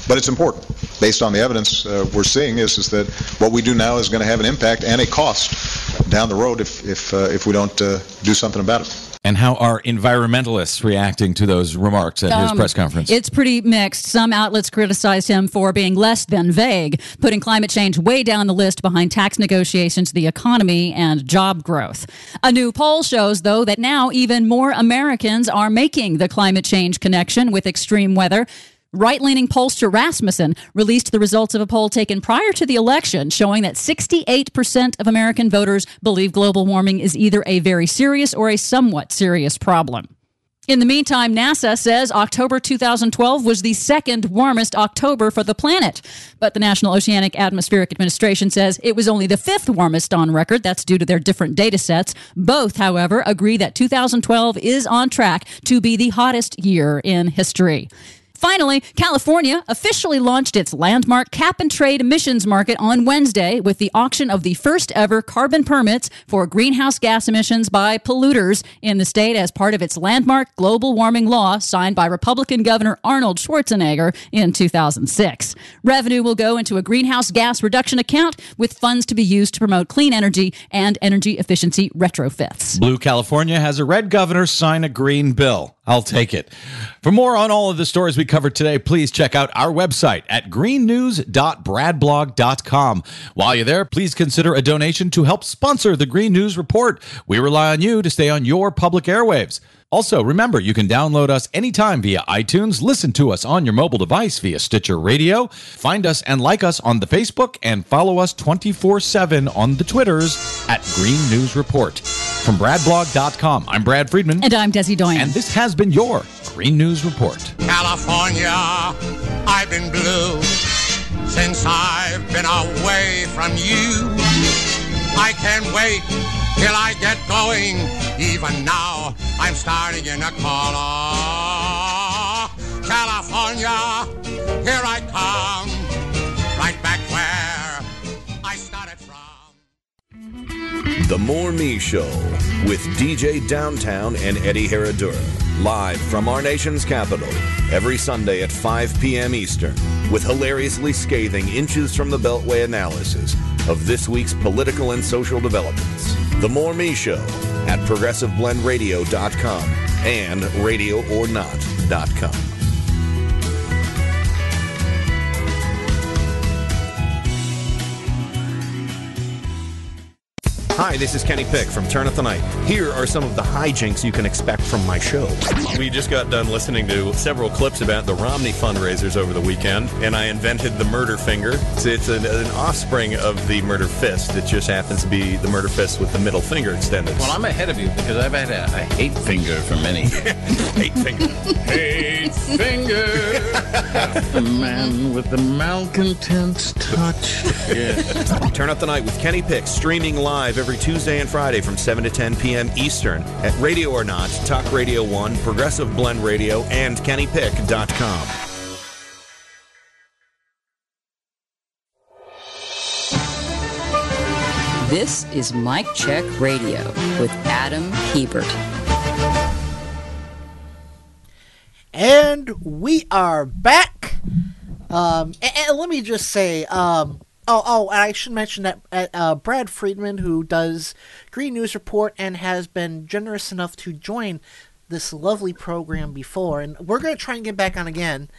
But it's important. Based on the evidence we're seeing is that what we do now is going to have an impact and a cost down the road if we don't do something about it. And how are environmentalists reacting to those remarks at his press conference? It's pretty mixed. Some outlets criticized him for being less than vague, putting climate change way down the list behind tax negotiations, the economy, and job growth. A new poll shows, though, that now even more Americans are making the climate change connection with extreme weather. Right-leaning pollster Rasmussen released the results of a poll taken prior to the election showing that 68% of American voters believe global warming is either a very serious or a somewhat serious problem. In the meantime, NASA says October 2012 was the second warmest October for the planet. But the National Oceanic Atmospheric Administration says it was only the fifth warmest on record. That's due to their different data sets. Both, however, agree that 2012 is on track to be the hottest year in history. Finally, California officially launched its landmark cap-and-trade emissions market on Wednesday with the auction of the first-ever carbon permits for greenhouse gas emissions by polluters in the state as part of its landmark global warming law signed by Republican Governor Arnold Schwarzenegger in 2006. Revenue will go into a greenhouse gas reduction account with funds to be used to promote clean energy and energy efficiency retrofits. Blue California has a red governor sign a green bill. I'll take it. For more on all of the stories we covered today, please check out our website at greennews.bradblog.com. While you're there, please consider a donation to help sponsor the Green News Report. We rely on you to stay on your public airwaves. Also, remember, you can download us anytime via iTunes, listen to us on your mobile device via Stitcher Radio, find us and like us on the Facebook, and follow us 24/7 on the Twitters at Green News Report. From bradblog.com, I'm Brad Friedman. And I'm Desi Doyen. And this has been your Green News Report. California, I've been blue since I've been away from you. I can't wait till I get going. Even now, I'm starting in a color. California, here I come, right back where I started from. The More Me Show with DJ Downtown and Eddie Herradura. Live from our nation's capital every Sunday at 5 p.m. Eastern with hilariously scathing inches from the Beltway analysis of this week's political and social developments. The More Me Show at ProgressiveBlendRadio.com and RadioOrNot.com. Hi, this is Kenny Pick from Turn Up the Night. Here are some of the hijinks you can expect from my show. We just got done listening to several clips about the Romney fundraisers over the weekend, and I invented the murder finger. It's an offspring of the murder fist. It just happens to be the murder fist with the middle finger extended. Well, I'm ahead of you because I've had a hate finger for many. Hate finger. Hate finger. The man with the malcontent's touch. Yes. Turn Up the Night with Kenny Pick, streaming live every Tuesday and Friday from 7 to 10 p.m. Eastern at Radio or Not, Talk Radio 1, Progressive Blend Radio, and KennyPick.com. This is Mic Check Radio with Adam Hebert. And we are back. And let me just say, and I should mention that Brad Friedman, who does Green News Report and has been generous enough to join this lovely program before, and we're going to try and get back on again,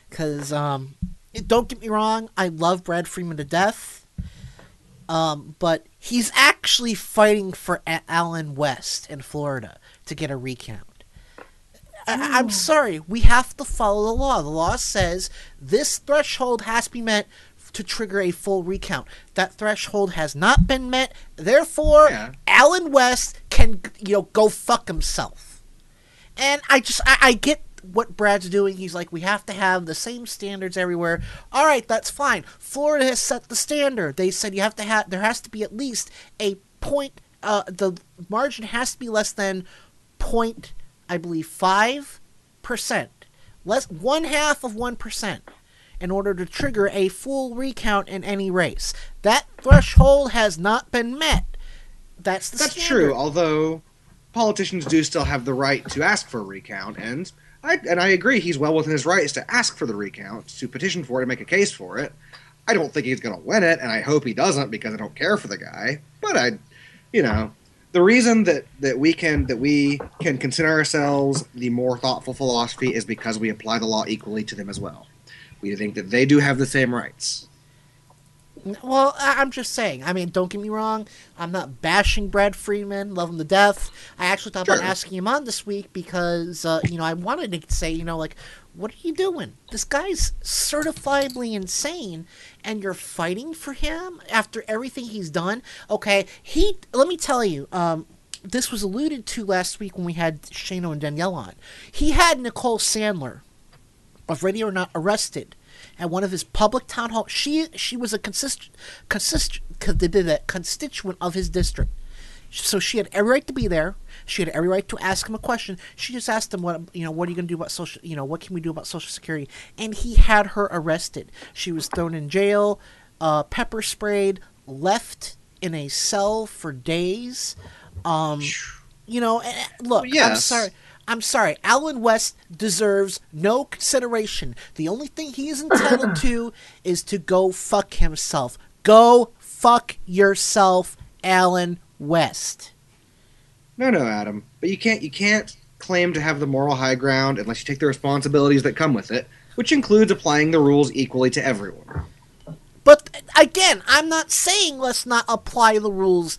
because don't get me wrong, I love Brad Friedman to death, but he's actually fighting for Allen West in Florida to get a recount. I'm sorry, we have to follow the law. The law says this threshold has to be met to trigger a full recount. That threshold has not been met. Therefore, Allen West can, go fuck himself. And I get what Brad's doing. He's like, we have to have the same standards everywhere. All right, that's fine. Florida has set the standard. They said there has to be at least a point. The margin has to be less than 5%, less 1/2%. In order to trigger a full recount in any race. That threshold has not been met. That's standard. True, although politicians do still have the right to ask for a recount, and I agree he's well within his rights to ask for the recount, to petition for it, and make a case for it. I don't think he's going to win it, and I hope he doesn't because I don't care for the guy. But the reason that we can consider ourselves the more thoughtful philosophy is because we apply the law equally to them as well. We think that they do have the same rights. Well, I'm just saying. I mean, don't get me wrong. I'm not bashing Brad Friedman. Love him to death. I actually thought about asking him on this week because, I wanted to say, what are you doing? This guy's certifiably insane, and you're fighting for him after everything he's done? Okay, let me tell you, this was alluded to last week when we had Shano and Danielle on. He had Nicole Sandler of Ready or Not arrested at one of his public town halls. She was a constituent of his district. So she had every right to be there. She had every right to ask him a question. She just asked him, what are you going to do about what can we do about Social Security? And he had her arrested. She was thrown in jail, pepper sprayed, left in a cell for days. Look, yes. I'm sorry. Allen West deserves no consideration. The only thing he is entitled to is to go fuck himself. Go fuck yourself, Allen West. No, Adam. But you can't claim to have the moral high ground unless you take the responsibilities that come with it, which includes applying the rules equally to everyone. But again, I'm not saying let's not apply the rules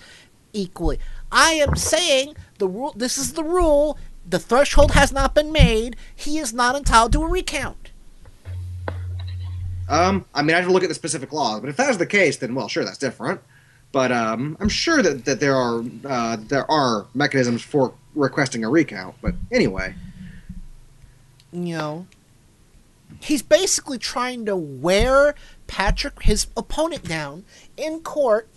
equally. I am saying the rule. This is the rule. The threshold has not been made. He is not entitled to a recount. I have to look at the specific laws, but if that's the case, then well, sure, that's different. But I'm sure that there are mechanisms for requesting a recount. But anyway, he's basically trying to wear his opponent down in court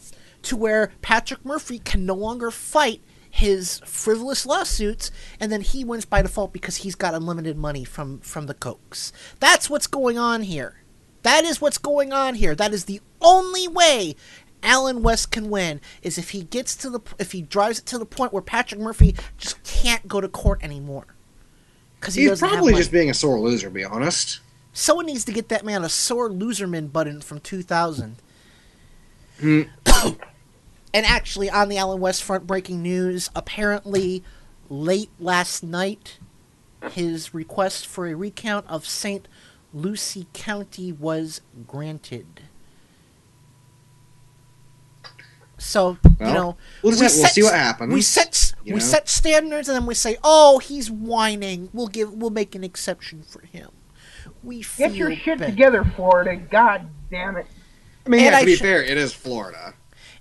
to where Patrick Murphy can no longer fight his frivolous lawsuits, and then he wins by default because he's got unlimited money from the Cokes. That's what's going on here. That is what's going on here. That is the only way Allen West can win, is if he drives it to the point where Patrick Murphy just can't go to court anymore. Because he's probably just being a sore loser, to be honest. Someone needs to get that man a sore loserman button from 2000. And actually, on the Allen West front, breaking news, apparently late last night, his request for a recount of St. Lucie County was granted. So, we'll see what happens. We set standards, and then we say, "Oh, he's whining. We'll make an exception for him." Get your shit together, Florida. God damn it. I mean, to be fair, it is Florida.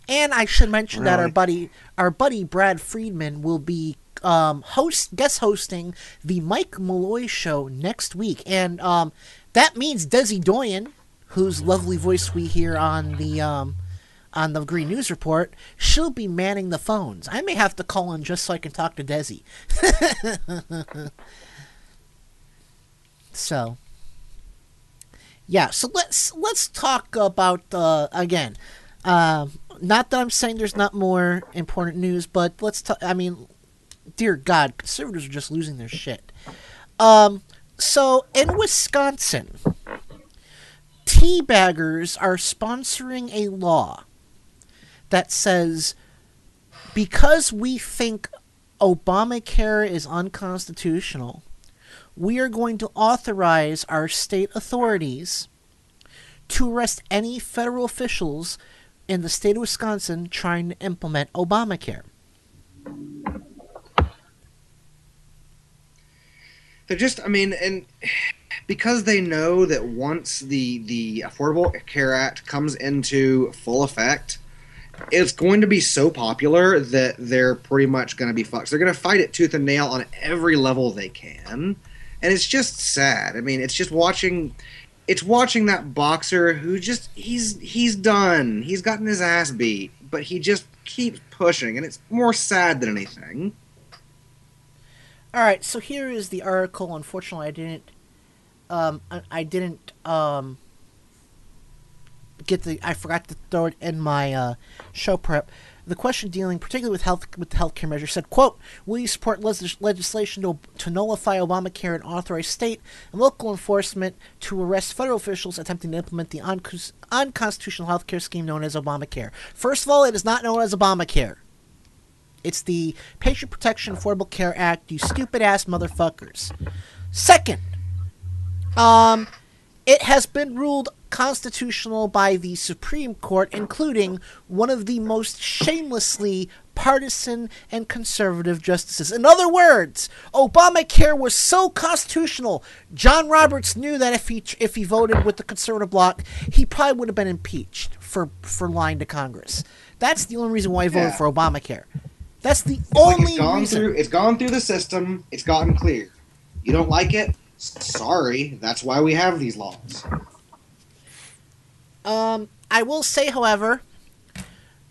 And I should mention that our buddy Brad Friedman will be guest hosting the Mike Malloy show next week, and that means Desi Doyen, whose lovely voice we hear on the Green News Report, she'll be manning the phones. I may have to call in just so I can talk to Desi. So, yeah. So let's talk about again. Not that I'm saying there's not more important news, but let's talk. I mean, dear God, conservatives are just losing their shit. So in Wisconsin, teabaggers are sponsoring a law that says because we think Obamacare is unconstitutional, we are going to authorize our state authorities to arrest any federal officials in the state of Wisconsin trying to implement Obamacare. They're just, I mean, and because they know that once the Affordable Care Act comes into full effect, it's going to be so popular that they're pretty much going to be fucked. They're going to fight it tooth and nail on every level they can. And it's just sad. I mean, it's just watching that boxer who just, he's done. He's gotten his ass beat, but he just keeps pushing, and it's more sad than anything. All right, so here is the article. Unfortunately, I forgot to throw it in my show prep. The question dealing particularly with the healthcare measure said, quote, will you support legislation to nullify Obamacare and authorize state and local enforcement to arrest federal officials attempting to implement the unconstitutional healthcare scheme known as Obamacare? First of all, it is not known as Obamacare. It's the Patriot Protection Affordable Care Act, you stupid-ass motherfuckers. Second, it has been ruled constitutional by the Supreme Court, including one of the most shamelessly partisan and conservative justices. In other words, Obamacare was so constitutional, John Roberts knew that if he voted with the conservative bloc, he probably would have been impeached for lying to Congress. That's the only reason why he voted for Obamacare. That's the only reason. It's gone through the system. It's gotten clear. You don't like it? Sorry. That's why we have these laws. I will say, however,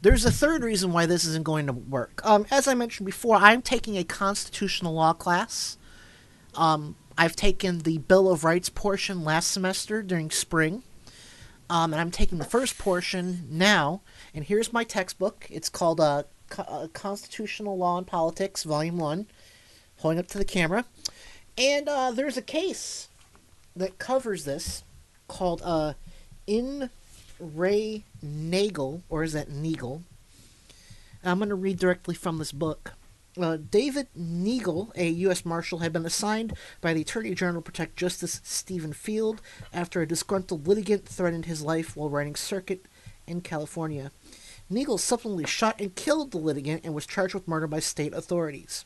there's a third reason why this isn't going to work. As I mentioned before, I'm taking a constitutional law class. I've taken the Bill of Rights portion last semester during spring. And I'm taking the first portion now. And here's my textbook. It's called Constitutional Law and Politics, Volume 1. Holding up to the camera. And there's a case that covers this called In Re Nagel, or is that Nagel? I'm going to read directly from this book. David Nagel, a U.S. Marshal, had been assigned by the Attorney General to protect Justice Stephen Field after a disgruntled litigant threatened his life while riding circuit in California. Nagel subsequently shot and killed the litigant and was charged with murder by state authorities.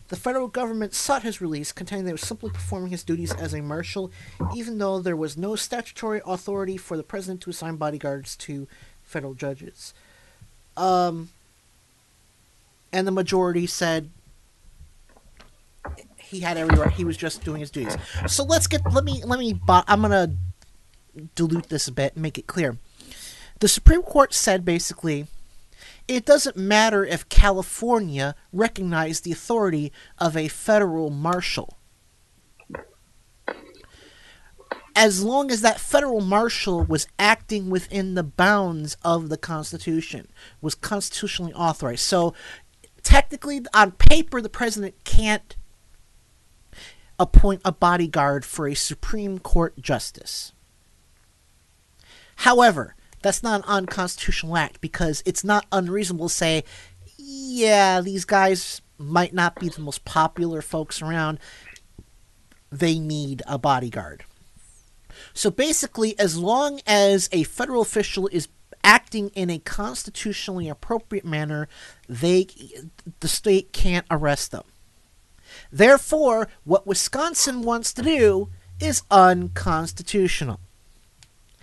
The federal government sought his release, contending that he was simply performing his duties as a marshal, even though there was no statutory authority for the president to assign bodyguards to federal judges. And the majority said he had every right. He was just doing his duties. So I'm gonna dilute this a bit and make it clear. The Supreme Court said basically, it doesn't matter if California recognized the authority of a federal marshal. As long as that federal marshal was acting within the bounds of the Constitution, was constitutionally authorized. So, technically, on paper, the president can't appoint a bodyguard for a Supreme Court justice. However, that's not an unconstitutional act because it's not unreasonable to say, yeah, these guys might not be the most popular folks around. They need a bodyguard. So basically, as long as a federal official is acting in a constitutionally appropriate manner, the state can't arrest them. Therefore, what Wisconsin wants to do is unconstitutional.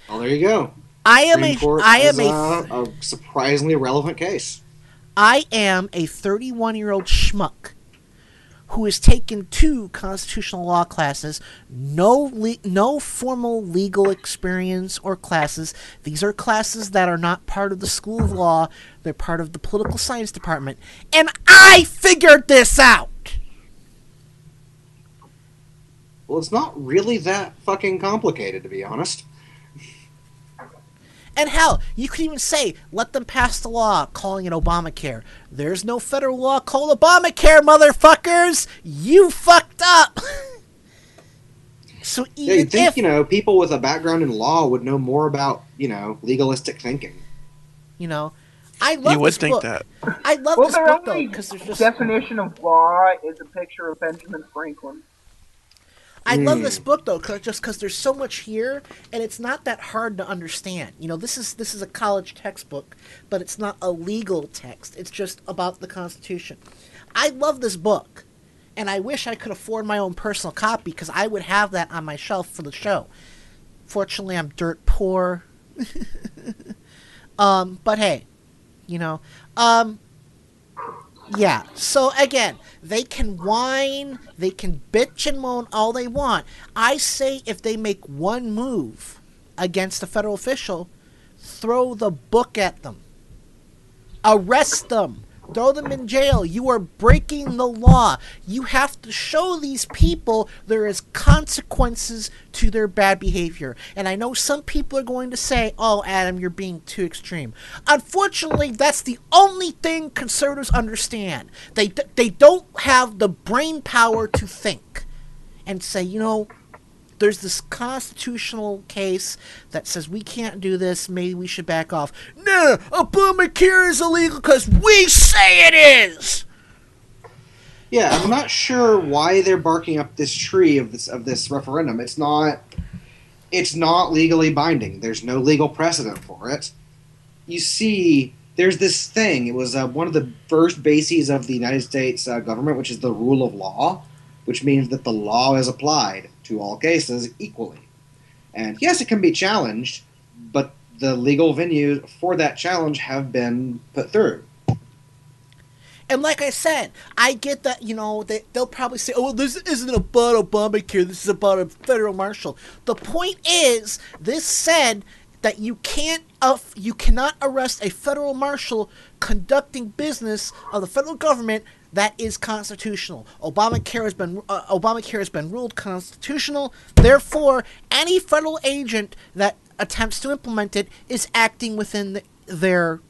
Well, there you go. I am a surprisingly relevant case. I am a 31-year-old schmuck who has taken 2 constitutional law classes, no formal legal experience or classes. These are classes that are not part of the School of Law. They're part of the Political Science Department. And I figured this out! Well, it's not really that fucking complicated, to be honest. And hell, you could even say, let them pass the law calling it Obamacare. There's no federal law called Obamacare, motherfuckers! You fucked up! So Yeah, even you'd think, if people with a background in law would know more about, legalistic thinking. I love You would this think book. that. I love Well, this their book though only because there's just definition of law is a picture of Benjamin Franklin. I love this book though, because there's so much here, and it's not that hard to understand. This is a college textbook, but it's not a legal text. It's just about the Constitution. I love this book, and I wish I could afford my own personal copy because I would have that on my shelf for the show. Fortunately, I'm dirt poor. But hey, yeah, so again, they can whine, they can bitch and moan all they want. I say if they make one move against a federal official, throw the book at them. Arrest them. Throw them in jail. You are breaking the law. You have to show these people there is consequences to their bad behavior. And I know some people are going to say, oh, Adam, you're being too extreme. Unfortunately, that's the only thing conservatives understand. They don't have the brain power to think and say, there's this constitutional case that says we can't do this, maybe we should back off. No, Obamacare is illegal because we say it is! Yeah, I'm not sure why they're barking up this tree of this referendum. It's not legally binding. There's no legal precedent for it. You see, there's this thing. It was one of the first bases of the United States government, which is the rule of law, which means that the law is applied to all cases equally. And yes, it can be challenged, but the legal venues for that challenge have been put through. And like I said, I get that, they'll probably say, oh, well, this isn't about Obamacare, this is about a federal marshal. The point is, this said that you cannot arrest a federal marshal conducting business of the federal government that is constitutional. Obamacare has been ruled constitutional. Therefore, any federal agent that attempts to implement it is acting within their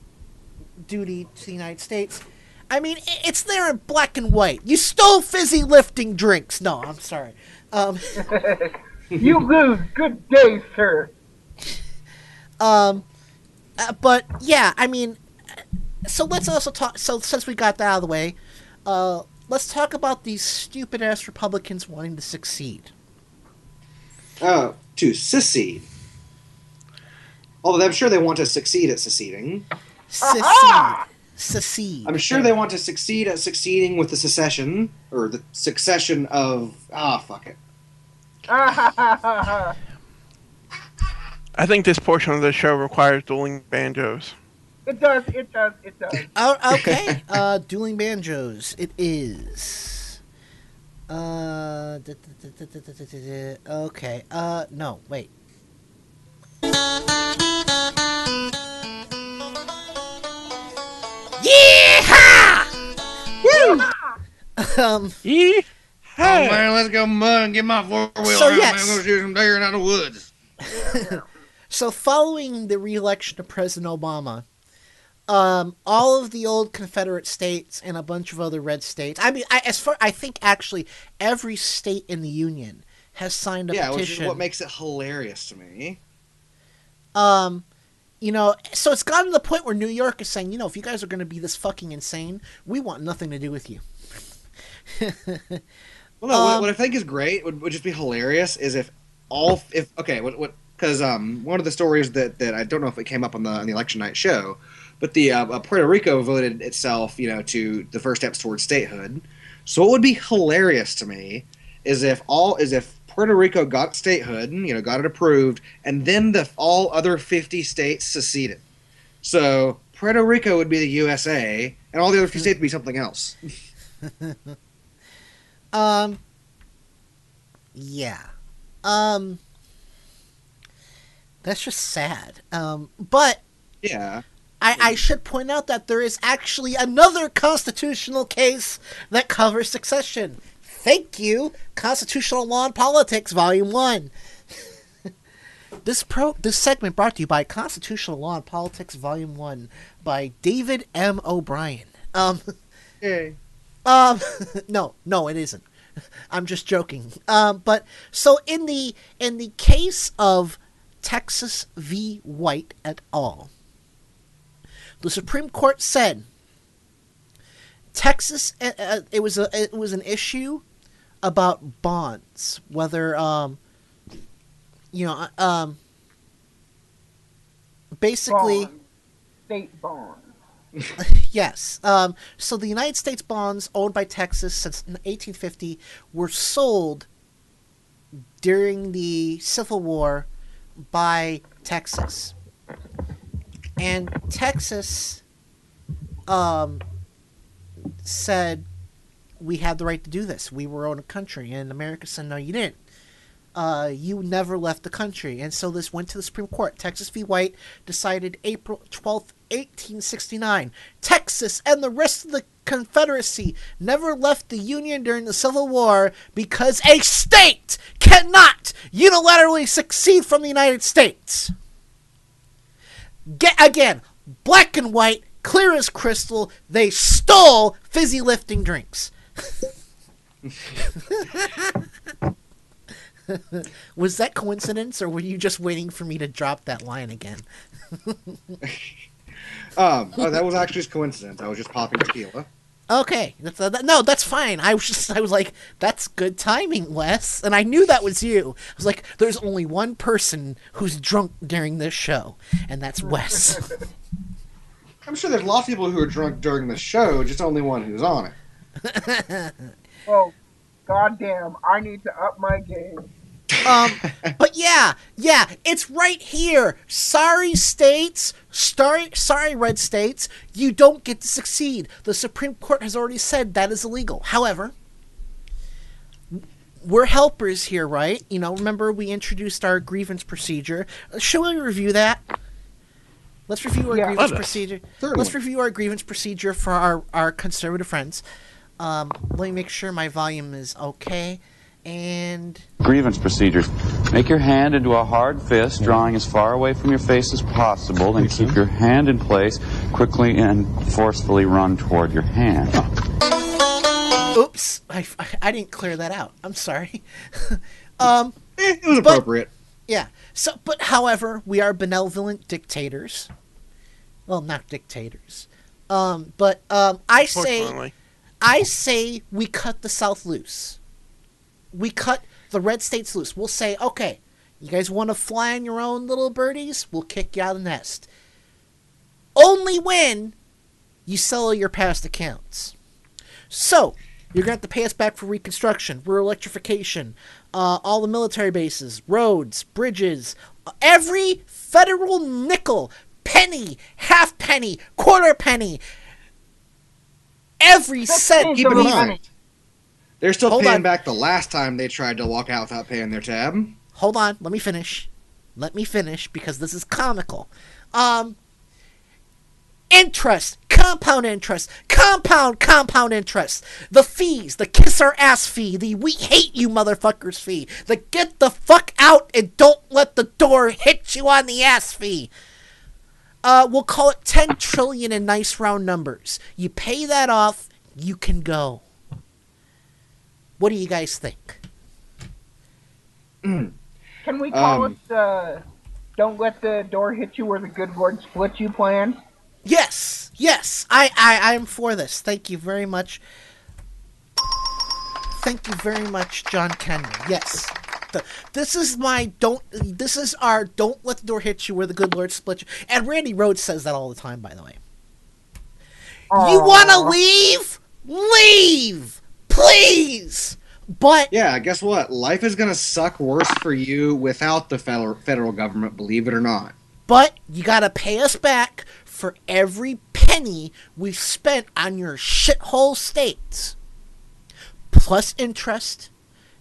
duty to the United States. I mean, it's there in black and white. You stole fizzy lifting drinks. No, I'm sorry. You lose. Good day, sir. But yeah, I mean, so let's also talk. So since we got that out of the way, let's talk about these stupid ass Republicans wanting to succeed. To secede. Although I'm sure they want to succeed at seceding. Secede. I'm sure they want to succeed at succeeding with the secession, or the succession of... fuck it. I think this portion of the show requires dueling banjos. It does. Okay. Dueling banjos. It is. Okay. No, wait. Yeehaw! Woo! Yeehaw! Oh man, let's go mud and get my 4-wheel. So, I'm yes. going to shoot some deer out of the woods. So following the re-election of President Obama, all of the old Confederate states and a bunch of other red states, I mean, I think actually every state in the Union has signed a petition. Which is what makes it hilarious to me. So it's gotten to the point where New York is saying, if you guys are going to be this fucking insane, we want nothing to do with you. Well, no, what I think is great would just be hilarious is because one of the stories that I don't know if it came up on the election night show, but the Puerto Rico voted itself, to the first steps towards statehood. So what would be hilarious to me is if Puerto Rico got statehood, got it approved, and then all other 50 states seceded. So Puerto Rico would be the USA, and all the other 50 states would be something else. Yeah. That's just sad. But yeah. I should point out that there is actually another constitutional case that covers succession. Thank you, Constitutional Law and Politics, Volume 1. This segment brought to you by Constitutional Law and Politics, Volume 1 by David M. O'Brien. Hey. No, it isn't. I'm just joking. But so in the case of Texas v. White et al., the Supreme Court said Texas. It was an issue about bonds, whether basically state bonds. Yes. So the United States bonds owned by Texas since 1850 were sold during the Civil War by Texas. And Texas said we had the right to do this. We were own a country. And America said, no, you didn't. You never left the country. And so this went to the Supreme Court. Texas v. White decided April 12th, 1869. Texas and the rest of the Confederacy never left the Union during the Civil War because a state cannot unilaterally secede from the United States. Again, black and white, clear as crystal, they stole fizzy lifting drinks. Was that coincidence, or were you just waiting for me to drop that line again? That was actually just coincidence. I was just popping tequila. Okay, that's fine. I was like, that's good timing, Wes, and I knew that was you. I was like, there's only one person who's drunk during this show, and that's Wes. I'm sure there's lots of people who are drunk during the show, just only one who's on it. Well, goddamn, I need to up my game. But yeah, it's right here. Sorry, states. Sorry, red states. You don't get to succeed. The Supreme Court has already said that is illegal. However, we're helpers here, right? Remember we introduced our grievance procedure. Should we review that? Let's review our grievance procedure. Certainly. Let's review our grievance procedure for our conservative friends. Let me make sure my volume is okay. And grievance procedures. Make your hand into a hard fist, drawing as far away from your face as possible, then keep your hand in place, quickly and forcefully run toward your hand. Oops, I didn't clear that out. I'm sorry. It was appropriate. Yeah. So, but however, we are benevolent dictators. Well, not dictators. But I say we cut the South loose. We cut the red states loose. We'll say, okay, you guys want to fly on your own, little birdies? We'll kick you out of the nest. Only when you sell your past accounts. So, you're going to have to pay us back for reconstruction, rural electrification, all the military bases, roads, bridges, every federal nickel, penny, half penny, quarter penny, every cent. Keep in mind, they're still paying back the last time they tried to walk out without paying their tab. Hold on, let me finish. Because this is comical. Interest, compound interest, compound interest. The fees, the kiss our ass fee, the we hate you motherfuckers fee, the get the fuck out and don't let the door hit you on the ass fee. We'll call it 10 trillion in nice round numbers. You pay that off, you can go. What do you guys think? Can we call it don't let the door hit you where the good Lord split you plan? Yes, I'm for this. Thank you very much. John Kenner. Yes. This is our don't let the door hit you where the good Lord split you. And Randy Rhoads says that all the time, by the way. Aww. You want to leave? Leave! Please! But yeah, guess what? Life is going to suck worse for you without the federal government, believe it or not. But you got to pay us back for every penny we've spent on your shithole states. Plus interest,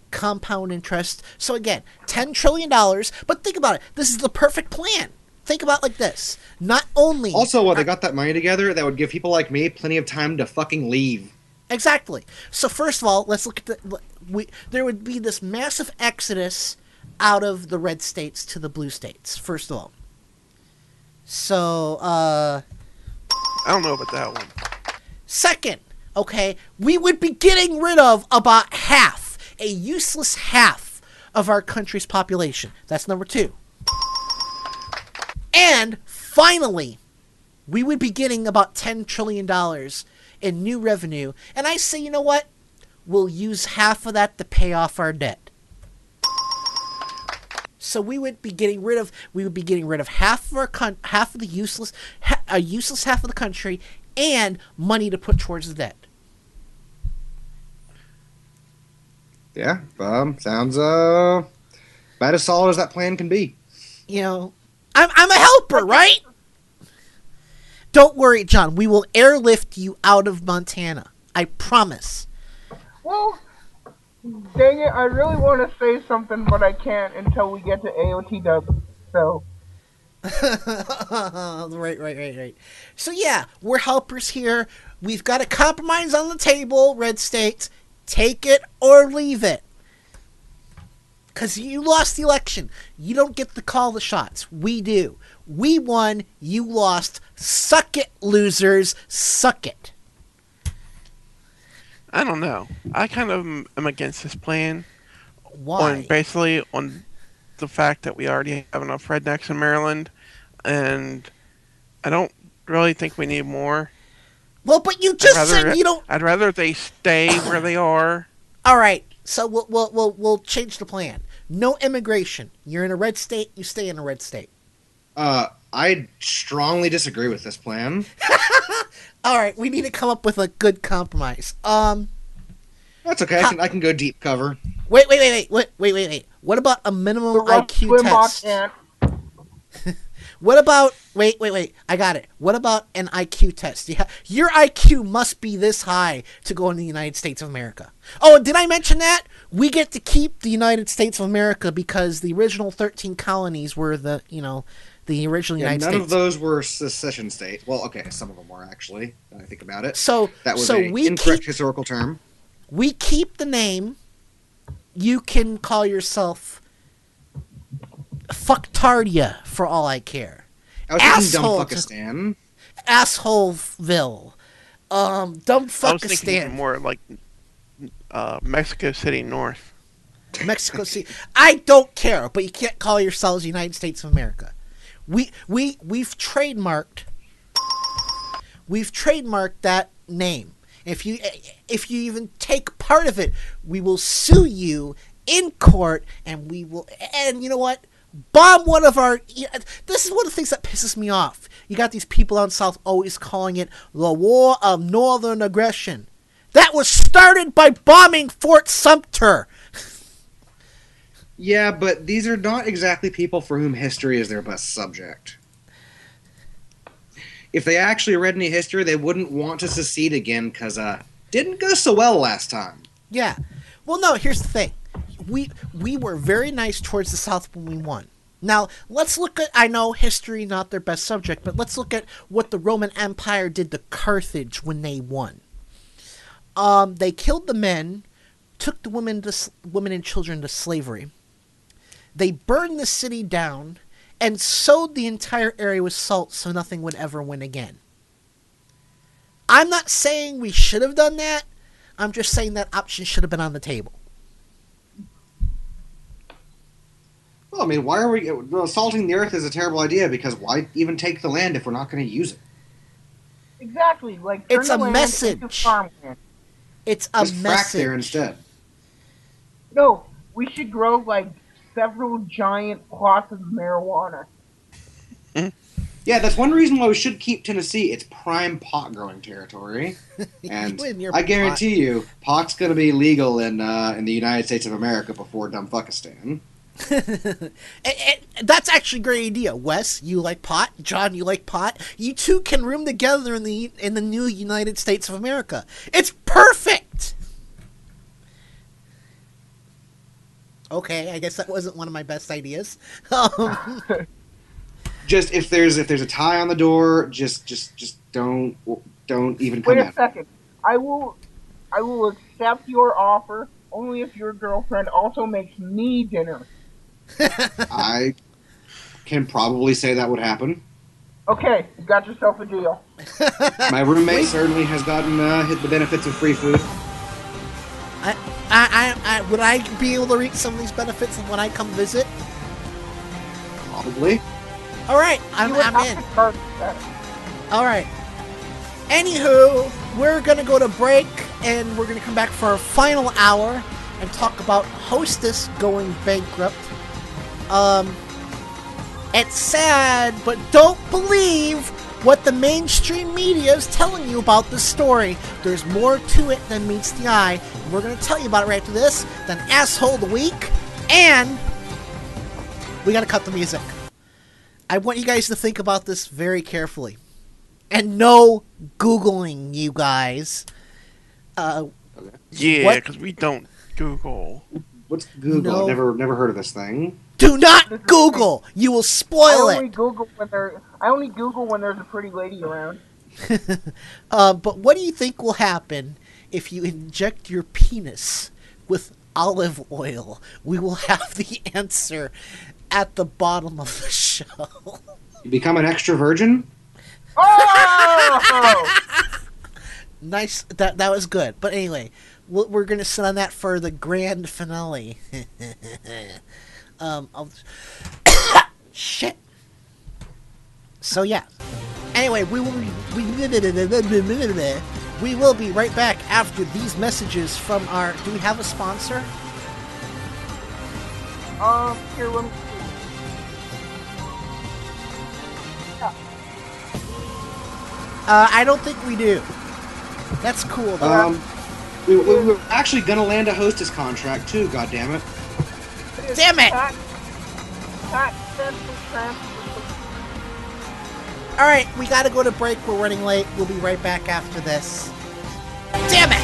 compound interest. So again, $10 trillion. But think about it. This is the perfect plan. Think about it like this. Not only... Also, while they got that money together, that would give people like me plenty of time to fucking leave. Exactly. So first of all, let's look at there would be this massive exodus out of the red states to the blue states, first of all. So, I don't know about that one. Second, okay, we would be getting rid of about half a useless half of our country's population. That's number 2. And finally, we would be getting about $10 trillion in new revenue. And I say, you know what? We'll use half of that to pay off our debt. So we would be getting rid of half of the useless half of the country and money to put towards the debt. Yeah, sounds about as solid as that plan can be. You know, I'm a helper, right? Don't worry, John. We will airlift you out of Montana. I promise. Well, dang it, I really want to say something, but I can't until we get to AOTW, so... Right. So yeah, we're helpers here. We've got a compromise on the table, red states. Take it or leave it. Because you lost the election. You don't get to call the shots. We do. We won. You lost. Suck it, losers. Suck it. I don't know. I kind of am against this plan. Why? On the fact that we already have enough rednecks in Maryland, and I don't really think we need more. Well, but you just said you don't. I'd rather they stay where they are. All right. So we'll change the plan. No immigration. You're in a red state. You stay in a red state. I strongly disagree with this plan. All right, we need to come up with a good compromise. That's okay. I can go deep cover. Wait. What about a minimum IQ test? What about wait? I got it. What about an IQ test? Your IQ must be this high to go in the United States of America. Oh, did I mention that? We get to keep the United States of America because the original 13 colonies were the original United States. None of those were secession states. Well, okay, some of them were actually. When I think about it. So that was an incorrect historical term. We keep the name. You can call yourself Fucktardia for all I care. I was thinking Dumbfuckistan. Assholeville. Dumbfuckistan. I was thinking more like Mexico City North. Mexico City. I don't care, but you can't call yourselves United States of America. We've trademarked that name. If you even take part of it, we will sue you in court, and you know what? Bomb one of our... This is one of the things that pisses me off. You got these people down south always calling it the War of Northern Aggression. That was started by bombing Fort Sumter. Yeah, but these are not exactly people for whom history is their best subject. If they actually read any history, they wouldn't want to secede again because didn't go so well last time. Yeah. Well, no, here's the thing. We were very nice towards the South when we won. Now, let's look at, I know history not their best subject, but let's look at what the Roman Empire did to Carthage when they won. They killed the men, took the women and children to slavery. They burned the city down and sowed the entire area with salt so nothing would ever win again. I'm not saying we should have done that. I'm just saying that option should have been on the table. Well, I mean, why are we... Salting the earth is a terrible idea because why even take the land if we're not going to use it? Exactly. Like, it's a message. It's a Just message. frack there instead. No, we should grow, like, several giant plots of marijuana. Yeah, that's one reason why we should keep Tennessee. It's prime pot growing territory, and I guarantee you, pot's going to be legal in the United States of America before Dumbfuckistan. That's actually a great idea. Wes, you like pot. John, you like pot. You two can room together in the new United States of America. It's perfect. Okay, I guess that wasn't one of my best ideas. Just if there's a tie on the door, just don't even come Wait a second. I will accept your offer only if your girlfriend also makes me dinner. I can probably say that would happen. Okay, you got yourself a deal. My roommate certainly has gotten hit the benefits of free food. would I be able to reap some of these benefits when I come visit? Probably. All right, I'm in. All right. Anywho, we're going to go to break, and we're going to come back for our final hour and talk about Hostess going bankrupt. It's sad, but don't believe what the mainstream media is telling you about this story. There's more to it than meets the eye. And we're going to tell you about it right after this. Then Asshole of the Week, and we got to cut the music. I want you guys to think about this very carefully. And no Googling, you guys. Yeah, because we don't Google. What's Google? No. I've never heard of this thing. Do not Google! You will spoil I it! only Google when there's a pretty lady around. But what do you think will happen if you inject your penis with olive oil? We will have the answer at the bottom of the show. You become an extra virgin? Oh! Nice. That was good. But anyway, we're going to sit on that for the grand finale. Shit. So yeah. Anyway, we will be right back after these messages from our. Do we have a sponsor? Here, let me see. I don't think we do. That's cool, though. We were actually gonna land a Hostess contract too. God damn it! Damn it! All right, we gotta go to break. We're running late. We'll be right back after this. Damn it!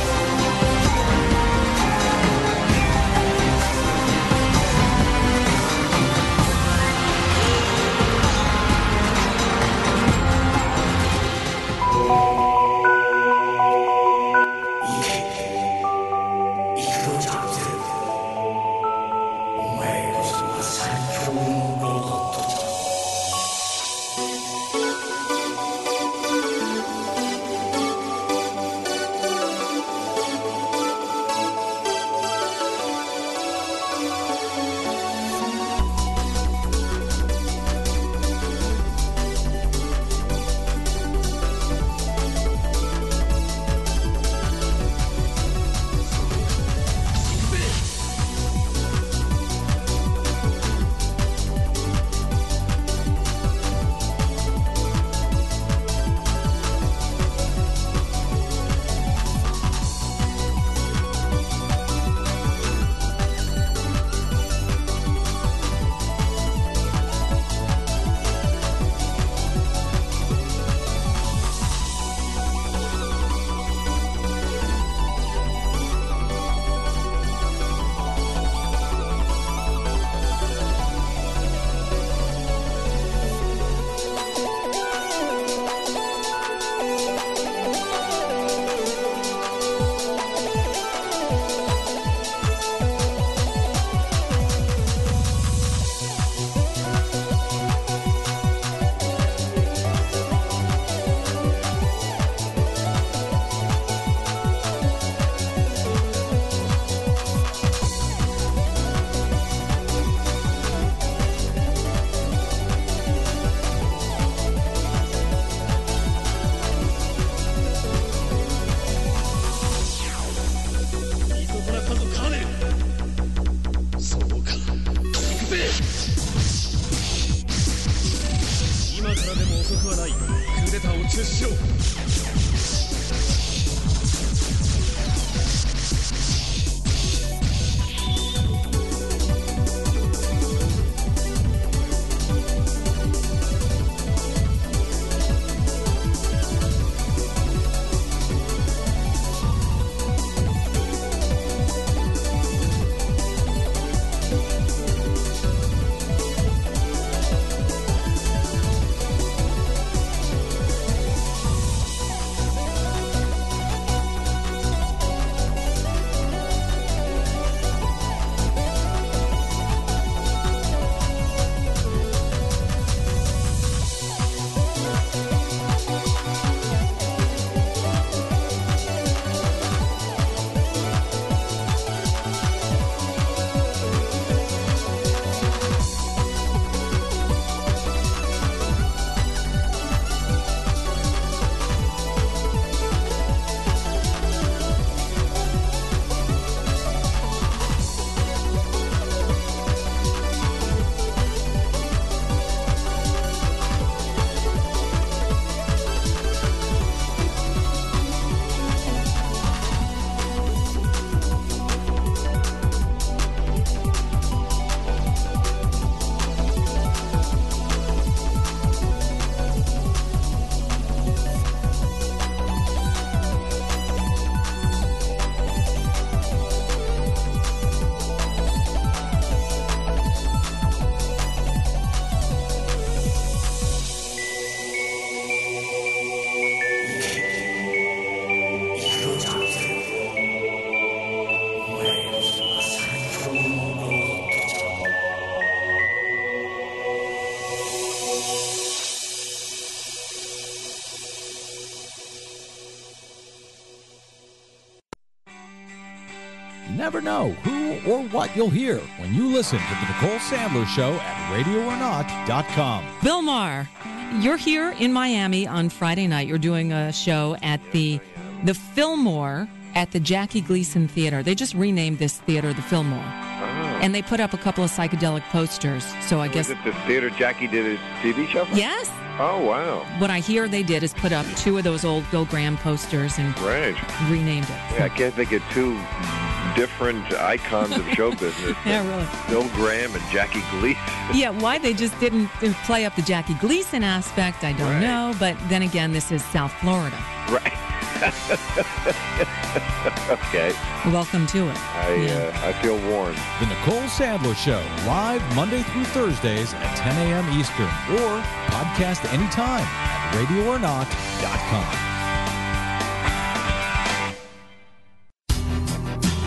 never know who or what you'll hear when you listen to The Nicole Sandler Show at RadioOrNot.com. Bill Maher, you're here in Miami on Friday night. You're doing a show at the Fillmore at the Jackie Gleason Theater. They just renamed this theater the Fillmore. And they put up a couple of psychedelic posters. So I guess... Is it the theater Jackie did his TV show from? Yes. Oh, wow. What I hear they did is put up 2 of those old Bill Graham posters and renamed it. Yeah, I can't think of 2 different icons of show business. Yeah, really. Bill Graham and Jackie Gleason. Yeah, why they just didn't play up the Jackie Gleason aspect, I don't know. But then again, this is South Florida. Right. Okay. Welcome to it. I feel warned. The Nicole Sandler Show, live Monday through Thursdays at 10 a.m. Eastern, or podcast anytime at RadioOrNot.com.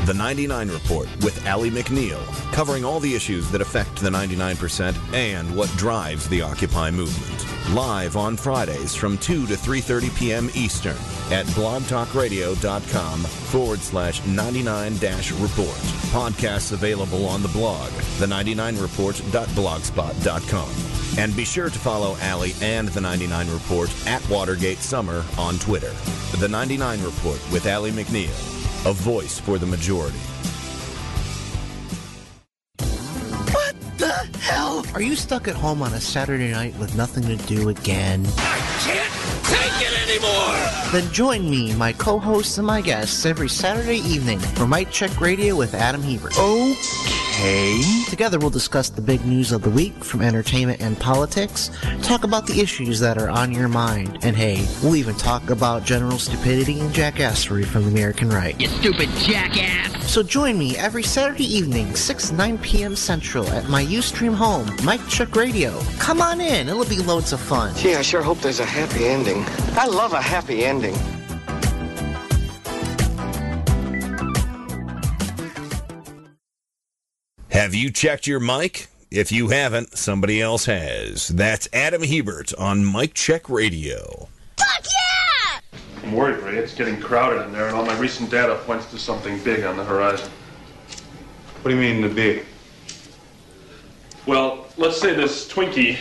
The 99 Report with Ally McNeil, covering all the issues that affect the 99% and what drives the Occupy movement. Live on Fridays from 2 to 3:30 p.m. Eastern at blogtalkradio.com/99-report. Podcasts available on the blog, the99report.blogspot.com. And be sure to follow Ally and the 99 Report at Watergate Summer on Twitter. The 99 Report with Ally McNeil, a voice for the majority. What the hell? Are you stuck at home on a Saturday night with nothing to do again? I can't take it anymore! Then join me, my co-hosts, and my guests every Saturday evening for Mic Check Radio with Adam Hebert. Okay. Together we'll discuss the big news of the week from entertainment and politics, talk about the issues that are on your mind, and hey, we'll even talk about general stupidity and jackassery from the American right. You stupid jackass! So join me every Saturday evening, 6 to 9 p.m. Central at my Ustream home, Mic Check Radio. Come on in, it'll be loads of fun. Gee, I sure hope there's a happy ending. I love a happy ending. Have you checked your mic? If you haven't, somebody else has. That's Adam Hebert on Mic Check Radio. Fuck yeah! I'm worried, Ray. It's getting crowded in there, and all my recent data points to something big on the horizon. What do you mean, the big? Well, let's say this Twinkie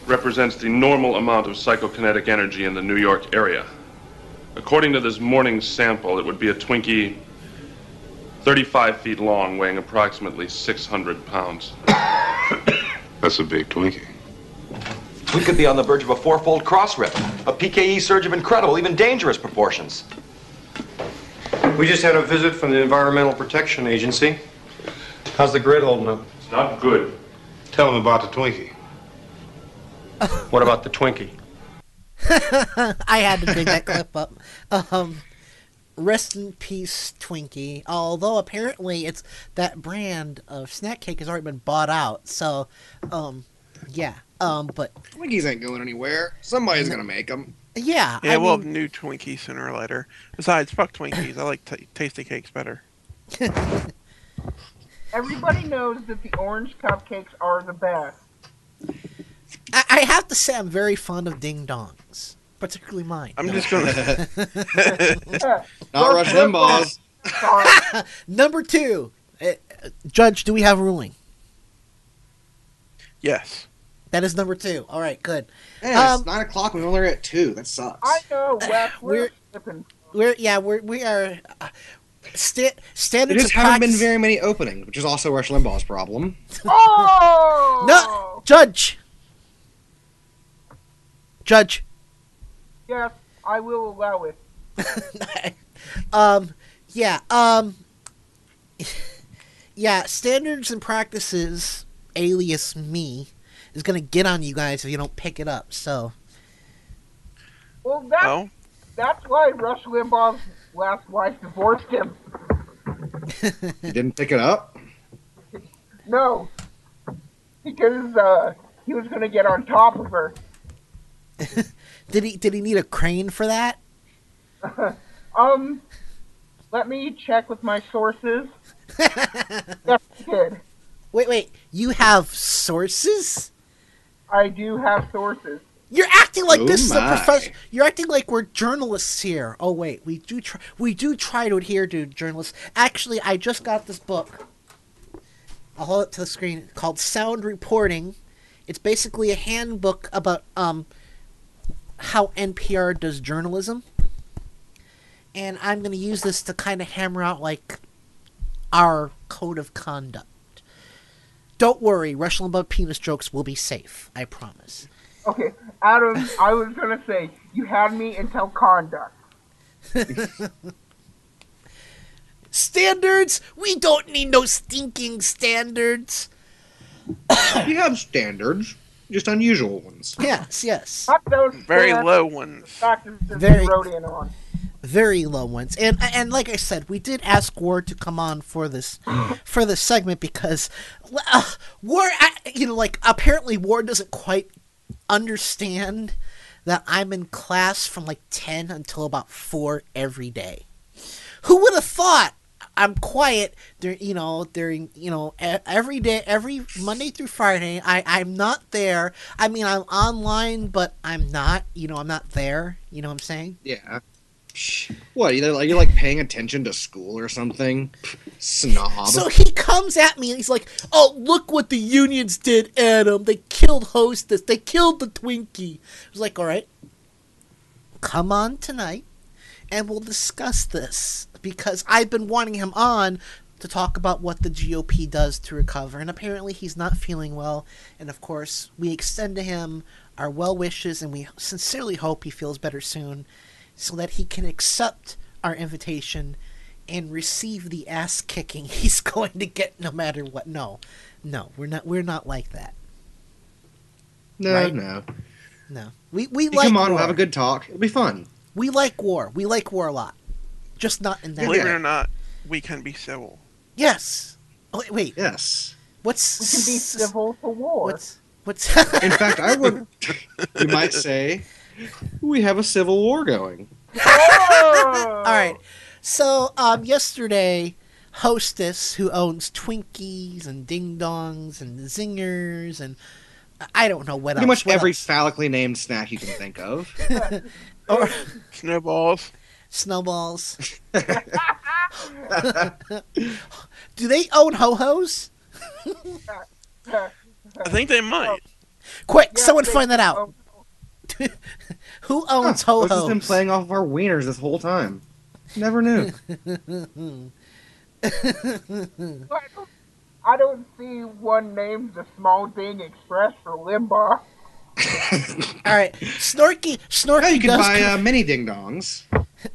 represents the normal amount of psychokinetic energy in the New York area. According to this morning's sample, it would be a Twinkie 35 feet long, weighing approximately 600 pounds. That's a big Twinkie. We could be on the verge of a 4-fold cross-rip, a PKE surge of incredible, even dangerous proportions. We just had a visit from the Environmental Protection Agency. How's the grid holding up? It's not good. Tell them about the Twinkie. What about the Twinkie? I had to dig that clip up. Rest in peace, Twinkie. Although apparently it's that brand of snack cake has already been bought out. So, yeah. But Twinkies ain't going anywhere. Somebody's gonna make them. Yeah. Yeah, we'll have new Twinkies sooner or later. Besides, fuck Twinkies. I like tasty cakes better. Everybody knows that the orange cupcakes are the best. I have to say I'm very fond of Ding Dongs. Particularly mine. I'm just gonna... Not Rush Limbaugh's. Number 2. Judge, do we have a ruling? Yes. That is number 2. All right, good. Yeah, it's 9 o'clock. We're only at 2. That sucks. I know, Wes. We are standards. There just haven't been very many openings, which is also Rush Limbaugh's problem. Oh! No, Judge. Yes, I will allow it. Yeah, standards and practices, alias me, is going to get on you guys if you don't pick it up, so. Well, that's why Rush Limbaugh's last wife divorced him. You didn't pick it up? No. Because, he was going to get on top of her. Did he need a crane for that? Let me check with my sources. Yes, he did. Wait, you have sources? I do have sources. You're acting like this is a my. profession. You're acting like we're journalists here. Oh wait, we do try to adhere to journalists. Actually, I just got this book. I'll hold it to the screen. Called Sound Reporting. It's basically a handbook about how NPR does journalism. And I'm going to use this to kind of hammer out like our code of conduct. Don't worry, Rush Limbaugh penis jokes will be safe. I promise. Okay, Adam, I was gonna say, you had me until conduct. Standards? We don't need no stinking standards. We have standards, just unusual ones. Yes. Not those Very standards low ones. Doctor Seuss Very- wrote in on. Very low ones. And like I said, we did ask Ward to come on for this segment because Ward, apparently Ward doesn't quite understand that I'm in class from like 10 until about 4 every day. Who would have thought I'm quiet during every day, every Monday through Friday. I'm not there. I mean, I'm online, but I'm not, I'm not there. You know what I'm saying? Yeah. What, you're like paying attention to school or something? Snob. So he comes at me and he's like, "Oh, look what the unions did, Adam. They killed Hostess. They killed the Twinkie." I was like, "All right, come on tonight and we'll discuss this," because I've been wanting him on to talk about what the GOP does to recover, and apparently he's not feeling well. And of course, we extend to him our well wishes, and we sincerely hope he feels better soon, so that he can accept our invitation and receive the ass kicking he's going to get no matter what. No, we're not like that. No, right? no. We You like come on, war. we'll have a good talk. It'll be fun. We like war. We like war a lot. Just not in that Believe it way. or not, we can be civil. Yes. Oh, wait. Yes. What's We can be civil for war. What's In fact, I would, you might say, we have a civil war going. Oh! All right. So, yesterday, Hostess, who owns Twinkies and Ding Dongs and Zingers and I don't know what Pretty else. much every phallically named snack you can think of. Or Snowballs. Snowballs. Do they own Ho-Hos? I think they might. Quick, Yeah, someone they find that out. own- Who owns This has been Ho-Hos? playing off of our wieners this whole time. Never knew. I don't see one named the Small Ding Express for Limbaugh. All right, Snorky Yeah, you can does. buy mini ding dongs.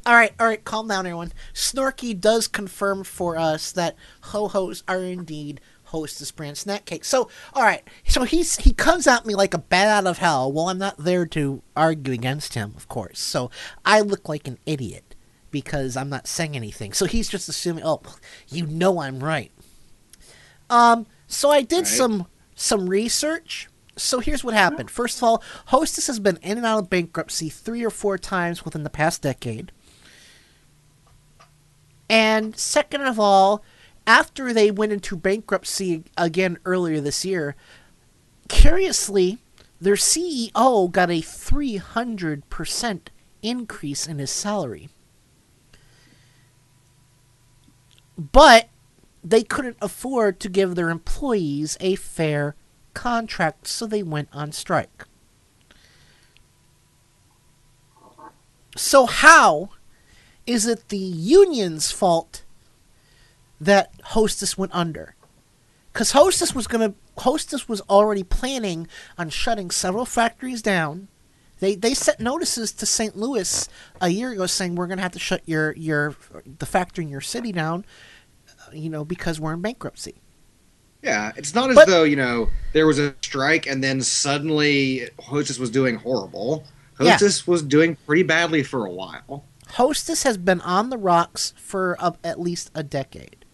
All right, calm down, everyone. Snorky does confirm for us that Ho-Hos are indeed Hostess brand snack cakes. So, all right, so he comes at me like a bat out of hell. Well, I'm not there to argue against him, of course. So I look like an idiot because I'm not saying anything. So he's just assuming, oh, I'm right. So I did some research. So here's what happened. First of all, Hostess has been in and out of bankruptcy 3 or 4 times within the past decade. And second of all, after they went into bankruptcy again earlier this year, curiously, their CEO got a 300% increase in his salary. But they couldn't afford to give their employees a fair contract, so they went on strike. So how is it the union's fault that Hostess went under? Because Hostess was already planning on shutting several factories down. They sent notices to St. Louis a year ago saying we're going to have to shut the factory in your city down, because we're in bankruptcy. Yeah, it's not as though, there was a strike and then suddenly Hostess was doing horrible. Hostess was doing pretty badly for a while. Hostess has been on the rocks for at least a decade.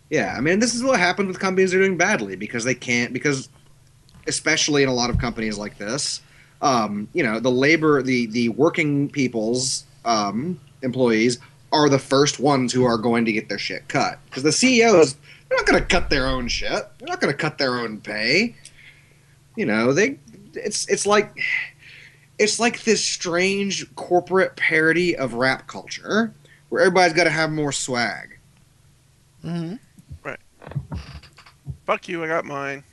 Yeah, I mean, this is what happens with companies that are doing badly because they can't, especially in a lot of companies like this, the working people's employees are the first ones who are going to get their shit cut. Because the CEOs, they're not going to cut their own shit. They're not going to cut their own pay. You know, it's like this strange corporate parody of rap culture where everybody's got to have more swag. Mm-hmm. Right. Fuck you, I got mine.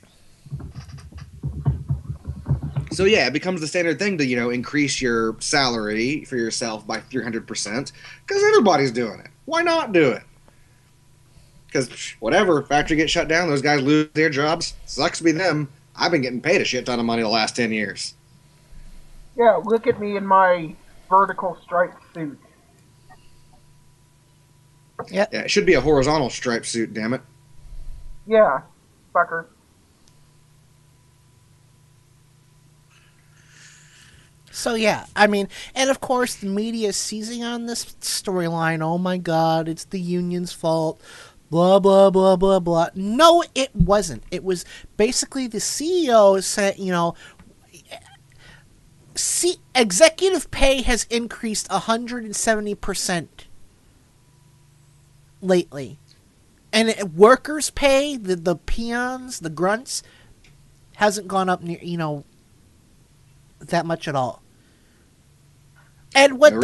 So yeah, it becomes the standard thing to, you know, increase your salary for yourself by 300% because everybody's doing it. Why not do it? Because whatever, factory gets shut down, those guys lose their jobs. Sucks to be them. I've been getting paid a shit ton of money the last 10 years. Yeah, look at me in my vertical striped suit. Yeah, it should be a horizontal striped suit, damn it. Yeah, fucker. So yeah, I mean, and of course the media is seizing on this storyline. Oh my God, it's the union's fault. Blah, blah, blah, blah, blah. No, it wasn't. It was basically the CEO said, you know, executive pay has increased 170% lately. And workers' pay, the peons, the grunts, hasn't gone up near, you know, that much at all. And what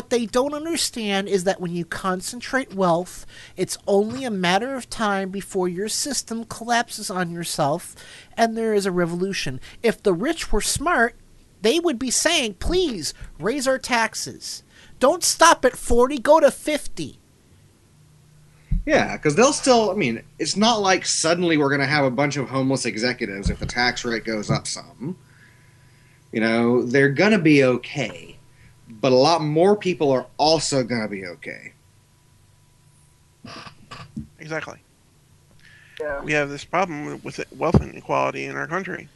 they don't understand is that when you concentrate wealth, it's only a matter of time before your system collapses on yourself and there is a revolution. If the rich were smart, they would be saying, please raise our taxes. Don't stop at 40, go to 50. Yeah, because they'll still, I mean, it's not like suddenly we're going to have a bunch of homeless executives if the tax rate goes up some. You know, they're going to be okay. But a lot more people are also going to be okay. Exactly. Yeah. We have this problem with wealth inequality in our country.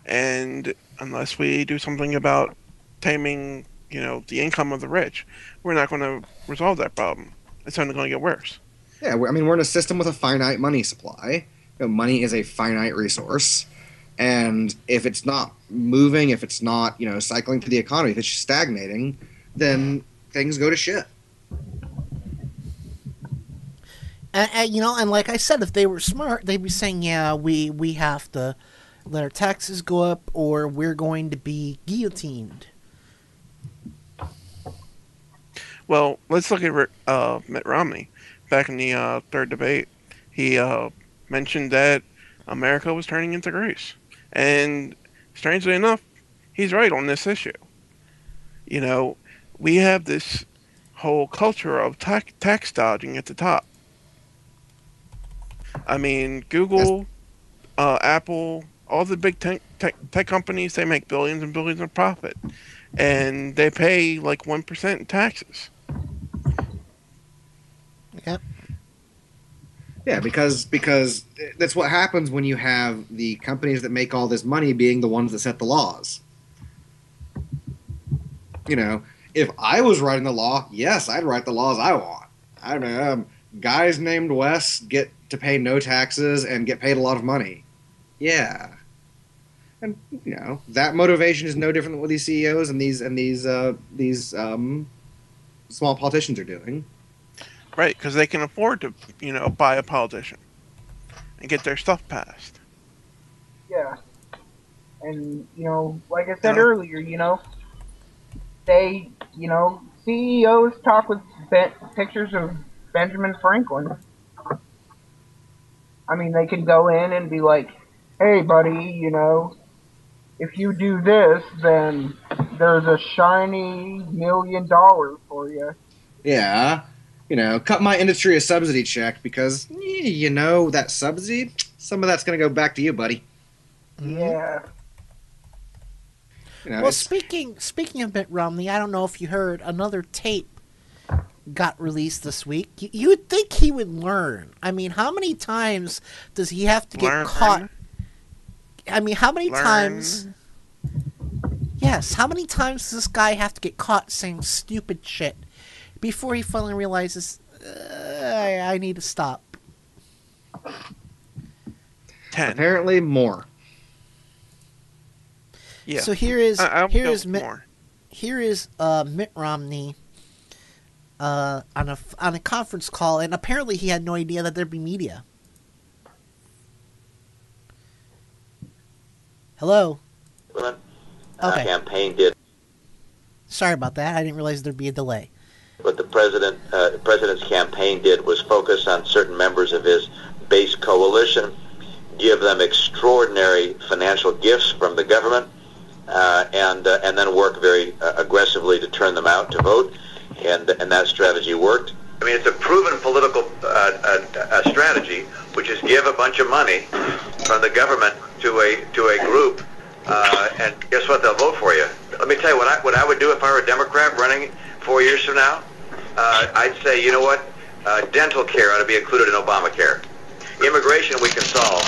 And unless we do something about taming, you know, the income of the rich, we're not going to resolve that problem. It's only going to get worse. Yeah, I mean, we're in a system with a finite money supply. You know, money is a finite resource. And if it's not moving, if it's not, you know, cycling through the economy, if it's stagnating, then things go to shit. You know, and like I said, if they were smart, they'd be saying, yeah, we have to let our taxes go up or we're going to be guillotined. Well, let's look at Mitt Romney. Back in the third debate, he mentioned that America was turning into Greece. And strangely enough, he's right on this issue. You know, we have this whole culture of tax dodging at the top. I mean, Google, Apple, all the big tech companies, they make billions and billions of profit. And they pay like 1% in taxes. Yep. Yeah, because that's what happens when you have the companies that make all this money being the ones that set the laws. You know, if I was writing the law, yes, I'd write the laws I want. I don't know, guys named Wes get to pay no taxes and get paid a lot of money. Yeah. And, you know, that motivation is no different than what these CEOs and these small politicians are doing. Right, because they can afford to, you know, buy a politician and get their stuff passed. Yeah. And, you know, like I said earlier, you know, they, you know, CEOs talk with pictures of Benjamin Franklin. I mean, they can go in and be like, hey, buddy, you know, if you do this, then there's a shiny $1 million for you. Yeah. You know, cut my industry a subsidy check because, you know, that subsidy, some of that's going to go back to you, buddy. Yeah. You know, well, speaking of Mitt Romney, I don't know if you heard, another tape got released this week. You would think he would learn. I mean, how many times does he have to get caught? I mean, how many times... Yes, how many times does this guy have to get caught saying stupid shit before he finally realizes, I need to stop? 10. Apparently more. Yeah. So here is Mitt Romney on a conference call, and apparently he had no idea that there'd be media. Hello. Okay. Campaign did. Sorry about that. I didn't realize there'd be a delay. What the president's campaign did was focus on certain members of his base coalition, give them extraordinary financial gifts from the government, and then work very aggressively to turn them out to vote, and that strategy worked. I mean, it's a proven political strategy, which is give a bunch of money from the government to a group, and guess what? They'll vote for you. Let me tell you what I would do if I were a Democrat running 4 years from now. I'd say, you know what? Dental care ought to be included in Obamacare. Immigration we can solve,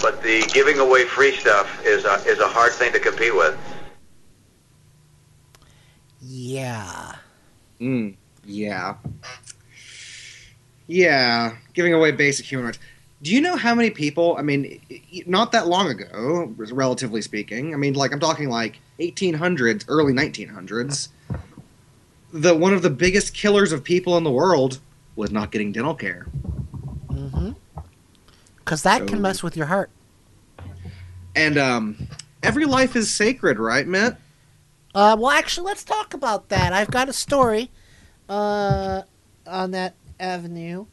but the giving away free stuff is a hard thing to compete with. Yeah. Yeah. Yeah. Giving away basic human rights. Do you know how many people, I mean, not that long ago, relatively speaking, I mean, like, I'm talking like 1800s, early 1900s, one of the biggest killers of people in the world was not getting dental care. Mm-hmm. Because that can mess with your heart. And every life is sacred, right, Mitt? Well, actually, let's talk about that. I've got a story on that avenue.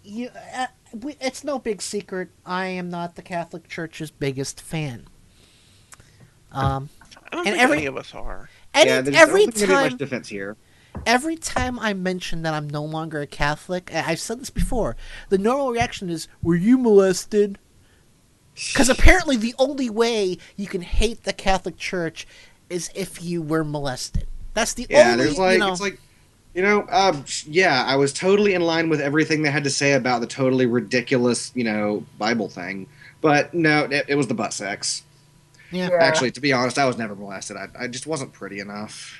It's no big secret. I am not the Catholic Church's biggest fan. I don't think any of us are. Every time, much defense here. Every time I mention that I'm no longer a Catholic, I've said this before, the normal reaction is, "Were you molested?" Because apparently the only way you can hate the Catholic Church is if you were molested. That's the only. There's like, it's like, I was totally in line with everything they had to say about the totally ridiculous, Bible thing. But no, it was the butt sex. Yeah. Actually, to be honest, I was never molested. I just wasn't pretty enough.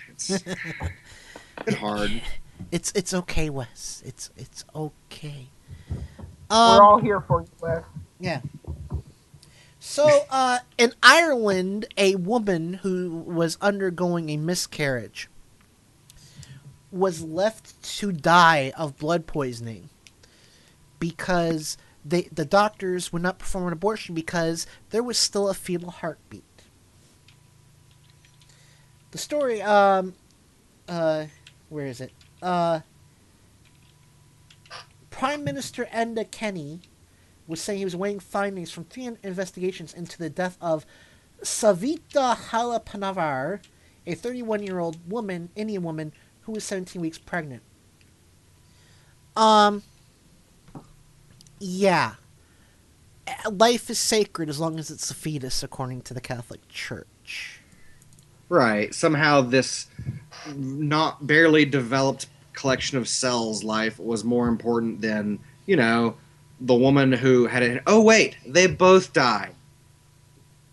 It's hard. It's okay, Wes. It's okay. We're all here for you, Wes. Yeah. So, in Ireland, a woman who was undergoing a miscarriage was left to die of blood poisoning because the doctors would not perform an abortion because there was still a fetal heartbeat. The story, where is it? Prime Minister Enda Kenny was saying he was awaiting findings from 3 investigations into the death of Savita Halapanavar, a 31-year-old woman, Indian woman, who was 17 weeks pregnant. Yeah. Life is sacred as long as it's a fetus, according to the Catholic Church. Right. Somehow this not barely developed collection of cells life was more important than, the woman who had it. Oh, wait. They both died.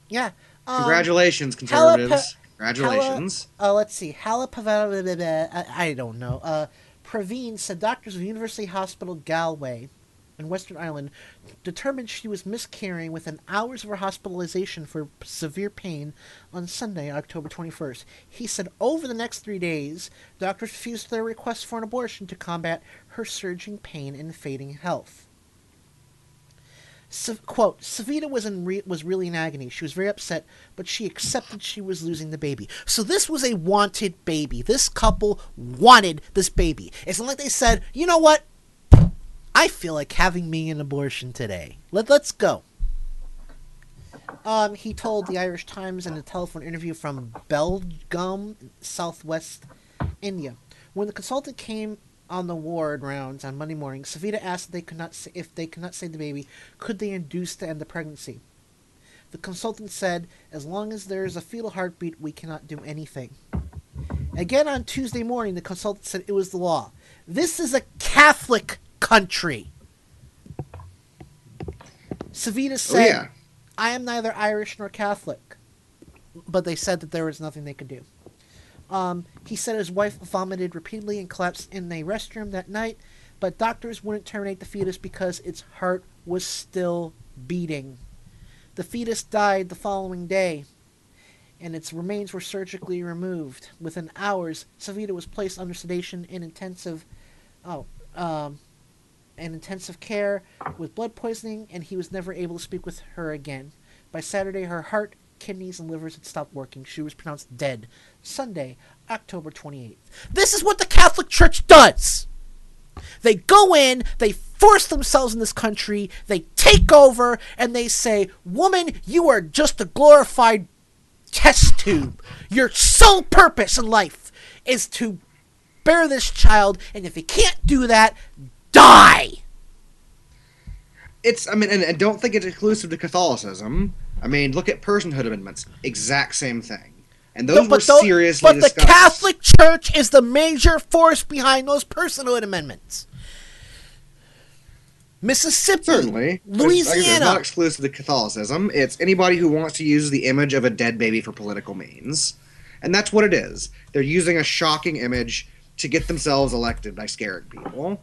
Yeah. Congratulations, conservatives. Congratulations. Let's see. I don't know. Praveen said doctors of University Hospital Galway in Western Ireland determined she was miscarrying within hours of her hospitalization for severe pain on Sunday, October 21st. He said over the next 3 days, doctors refused their request for an abortion to combat her surging pain and fading health. Quote, Savita was really in agony. She was very upset, but she accepted she was losing the baby. So this was a wanted baby. This couple wanted this baby. It's not like they said, you know what? I feel like having me an abortion today. Let's go. He told the Irish Times in a telephone interview from Belgaum, southwest India. When the consultant came on the ward rounds on Monday morning, Savita asked if they could not save the baby, could they induce to end the pregnancy? The consultant said, as long as there is a fetal heartbeat, we cannot do anything. Again on Tuesday morning, the consultant said it was the law. This is a Catholic country. Savita said, I am neither Irish nor Catholic. But they said that there was nothing they could do. He said his wife vomited repeatedly and collapsed in a restroom that night, but doctors wouldn't terminate the fetus because its heart was still beating. The fetus died the following day. and its remains were surgically removed. Within hours, Savita was placed under sedation in intensive care with blood poisoning, and he was never able to speak with her again. By Saturday, her heart, kidneys, and livers had stopped working. She was pronounced dead. Sunday, October 28th. This is what the Catholic Church does! They go in, they force themselves in this country, they take over, and they say, woman, you are just a glorified test tube. Your sole purpose in life is to bear this child, and if you can't do that, die! And don't think it's exclusive to Catholicism. I mean, look at personhood amendments. Exact same thing. And those were seriously discussed. But the Catholic Church is the major force behind those personhood amendments. Mississippi, certainly, Louisiana. It's not exclusive to Catholicism. It's anybody who wants to use the image of a dead baby for political means. And that's what it is. They're using a shocking image to get themselves elected by scaring people.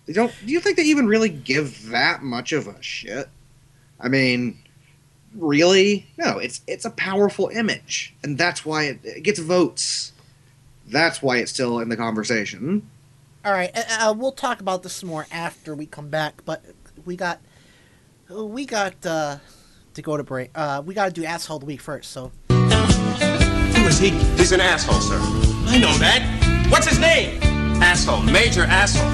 Do you think they even really give that much of a shit? I mean, really? No, it's a powerful image, and that's why it gets votes. That's why it's still in the conversation. All right, we'll talk about this more after we come back, but we got to go to break. We got to do asshole of the week first. So, who is he? He's an asshole, sir. I know that. What's his name? Asshole, major asshole.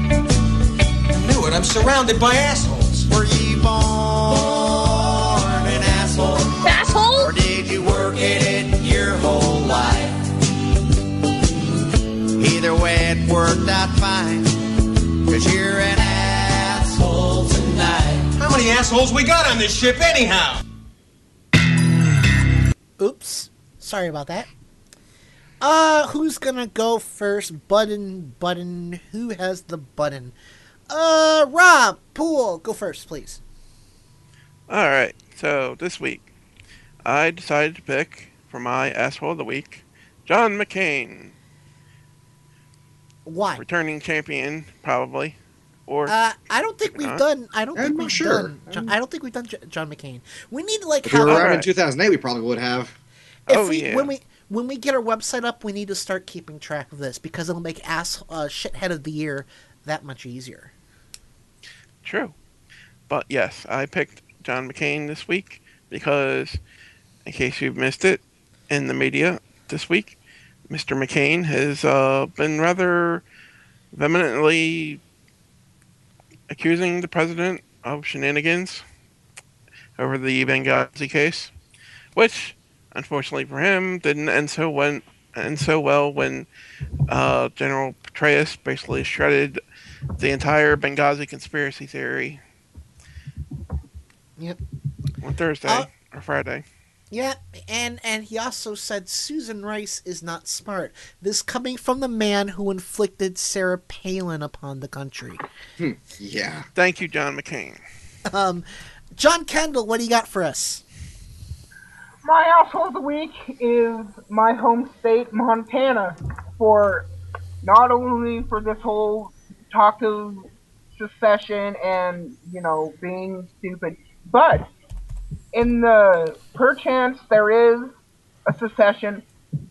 I knew it. I'm surrounded by assholes. Were you born an asshole? Asshole? Or did you work at it your whole life? Either way, it worked out fine. 'Cause you're an asshole tonight. How many assholes we got on this ship anyhow? Oops. Sorry about that. Who's gonna go first? Button. Who has the button? Rob, Poole, go first, please. Alright, so this week, I decided to pick, for my asshole of the week, John McCain. Why? Returning champion, probably. Or I don't think we've done. I don't think we've done John McCain. We need to If we were around in 2008, we probably would have. When we get our website up, we need to start keeping track of this because it'll make shithead of the year that much easier. True. But yes, I picked John McCain this week because, in case you've missed it, in the media this week, Mr. McCain has been rather vehemently accusing the president of shenanigans over the Benghazi case, which, unfortunately for him, didn't end so well when General Petraeus basically shredded the entire Benghazi conspiracy theory. Yep. On Thursday or Friday. Yeah, and he also said Susan Rice is not smart. This coming from the man who inflicted Sarah Palin upon the country. Yeah. Thank you, John McCain. John Kendall, what do you got for us? My asshole of the week is my home state, Montana, for not only for this whole talk of secession and, being stupid, but in the perchance there is a secession,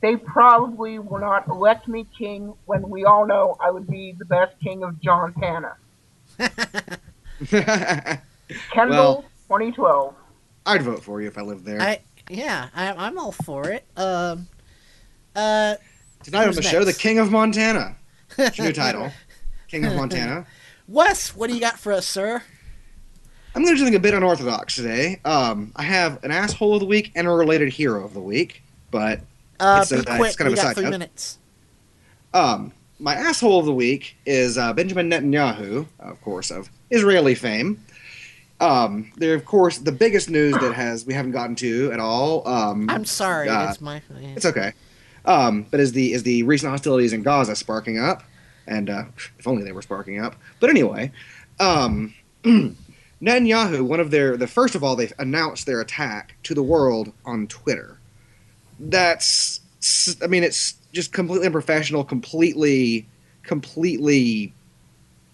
they probably will not elect me king when we all know I would be the best king of Jontana. Kendall, 2012. I'd vote for you if I lived there. I'm all for it. Tonight on the show, the King of Montana. It's your new title. King of Montana. Wes, what do you got for us, sir? I'm going to do something a bit unorthodox today. I have an asshole of the week and a related hero of the week, but it's kind of a side note. 3 minutes. My asshole of the week is Benjamin Netanyahu, of course, of Israeli fame. They're, of course, the biggest news that we haven't gotten to at all. I'm sorry, it's my... It's okay. But is the recent hostilities in Gaza sparking up? And if only they were sparking up. But anyway, Netanyahu, first of all, they announced their attack to the world on Twitter. It's just completely unprofessional, completely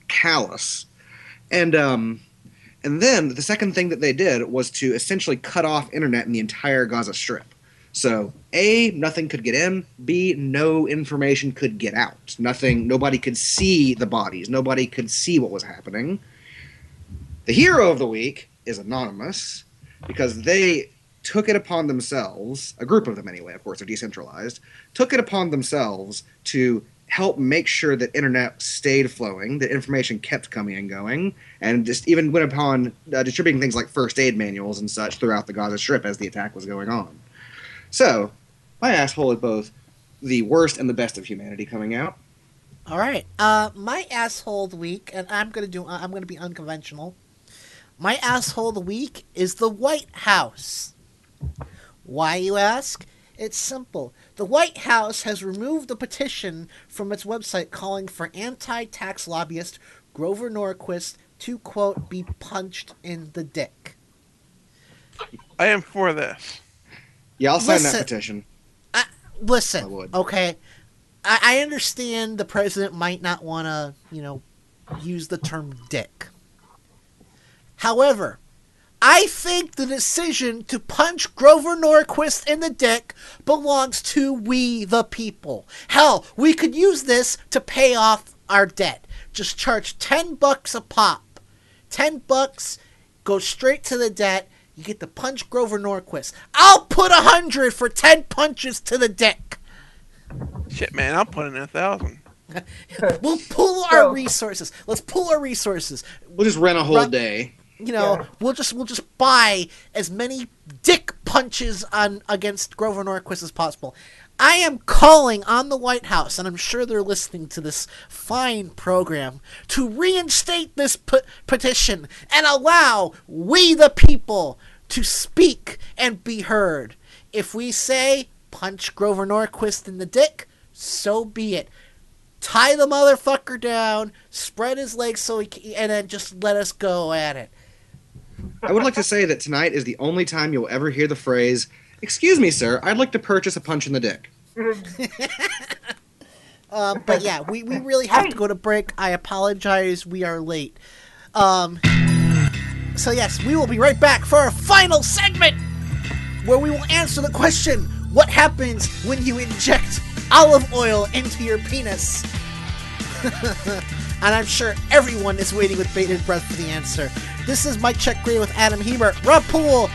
callous. And then the second thing that they did was to essentially cut off internet in the entire Gaza Strip. So, A, nothing could get in. B, no information could get out. Nobody could see the bodies. Nobody could see what was happening. The hero of the week is Anonymous, because they took it upon themselves, a group of them anyway, of course, they're decentralized, took it upon themselves to help make sure that internet stayed flowing, that information kept coming and going, and just even went upon distributing things like first aid manuals and such throughout the Gaza Strip as the attack was going on. So, my asshole is both the worst and the best of humanity coming out. All right. My asshole of the week, and I'm gonna be unconventional. My asshole of the week is the White House. Why, you ask? It's simple. The White House has removed a petition from its website calling for anti-tax lobbyist Grover Norquist to, quote, be punched in the dick. I am for this. Yeah, I'll sign that petition. Listen, okay? I understand the president might not want to, use the term dick. However, I think the decision to punch Grover Norquist in the dick belongs to we the people. Hell, we could use this to pay off our debt. Just charge $10 a pop. $10, go straight to the debt. You get to punch Grover Norquist. I'll put 100 for 10 punches to the dick. Shit, man, I'll put in 1,000. We'll pool our resources. Let's pool our resources. We'll just rent a whole day. We'll just buy as many dick punches against Grover Norquist as possible. I am calling on the White House, and I'm sure they're listening to this fine program, to reinstate this petition and allow we the people to speak and be heard. If we say punch Grover Norquist in the dick, so be it. Tie the motherfucker down, spread his legs and then just let us go at it. I would like to say that tonight is the only time you'll ever hear the phrase, "Excuse me, sir, I'd like to purchase a punch in the dick." But yeah, we really have to go to break. I apologize, we are late. So yes, we will be right back for our final segment, where we will answer the question, what happens when you inject olive oil into your penis? And I'm sure everyone is waiting with bated breath for the answer. This is Mike Check Radio with Adam Hebert, Rob Poole,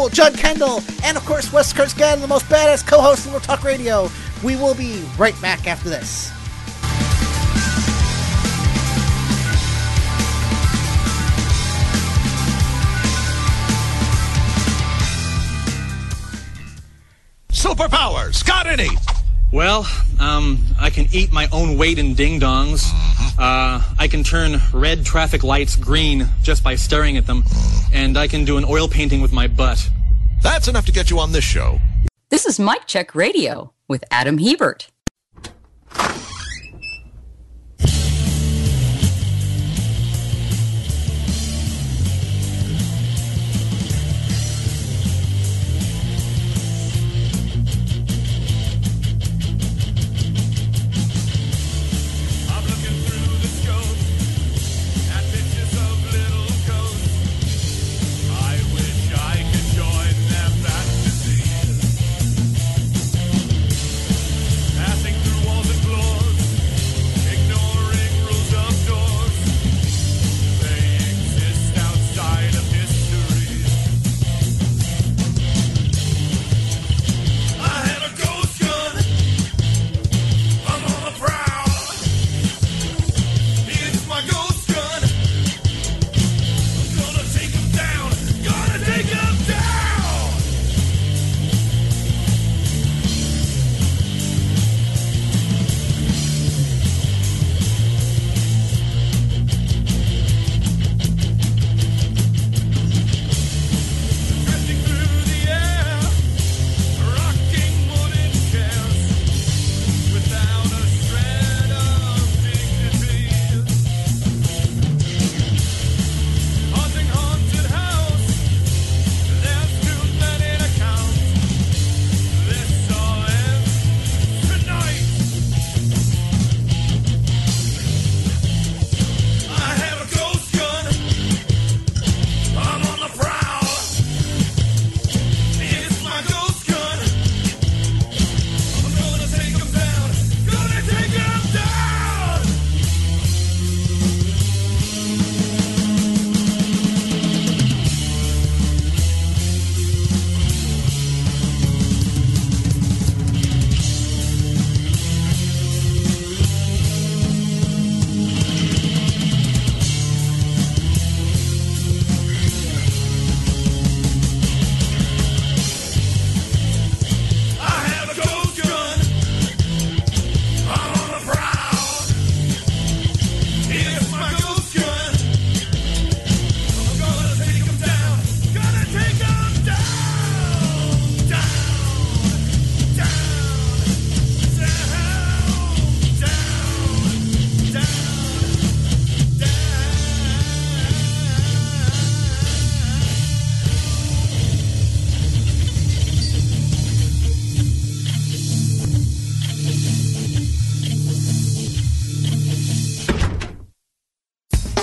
John Kendall, and of course West Coast Guy, the most badass co-host in World Talk Radio. We will be right back after this. Superpowers, got any? Well, I can eat my own weight in ding-dongs. I can turn red traffic lights green just by staring at them. And I can do an oil painting with my butt. That's enough to get you on this show. This is Mike Check Radio with Adam Hebert. As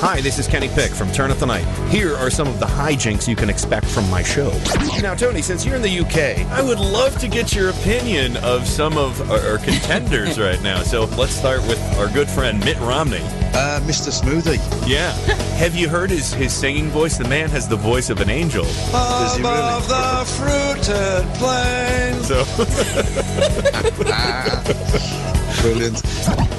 Hi, this is Kenny Pick from Turn Up the Night. Here are some of the hijinks you can expect from my show. Now, Tony, since you're in the UK, I would love to get your opinion of some of our contenders right now. So let's start with our good friend Mitt Romney. Mr. Smoothie. Yeah. Have you heard his singing voice? The man has the voice of an angel. Does he really? Above the fruited plains. So. Brilliant.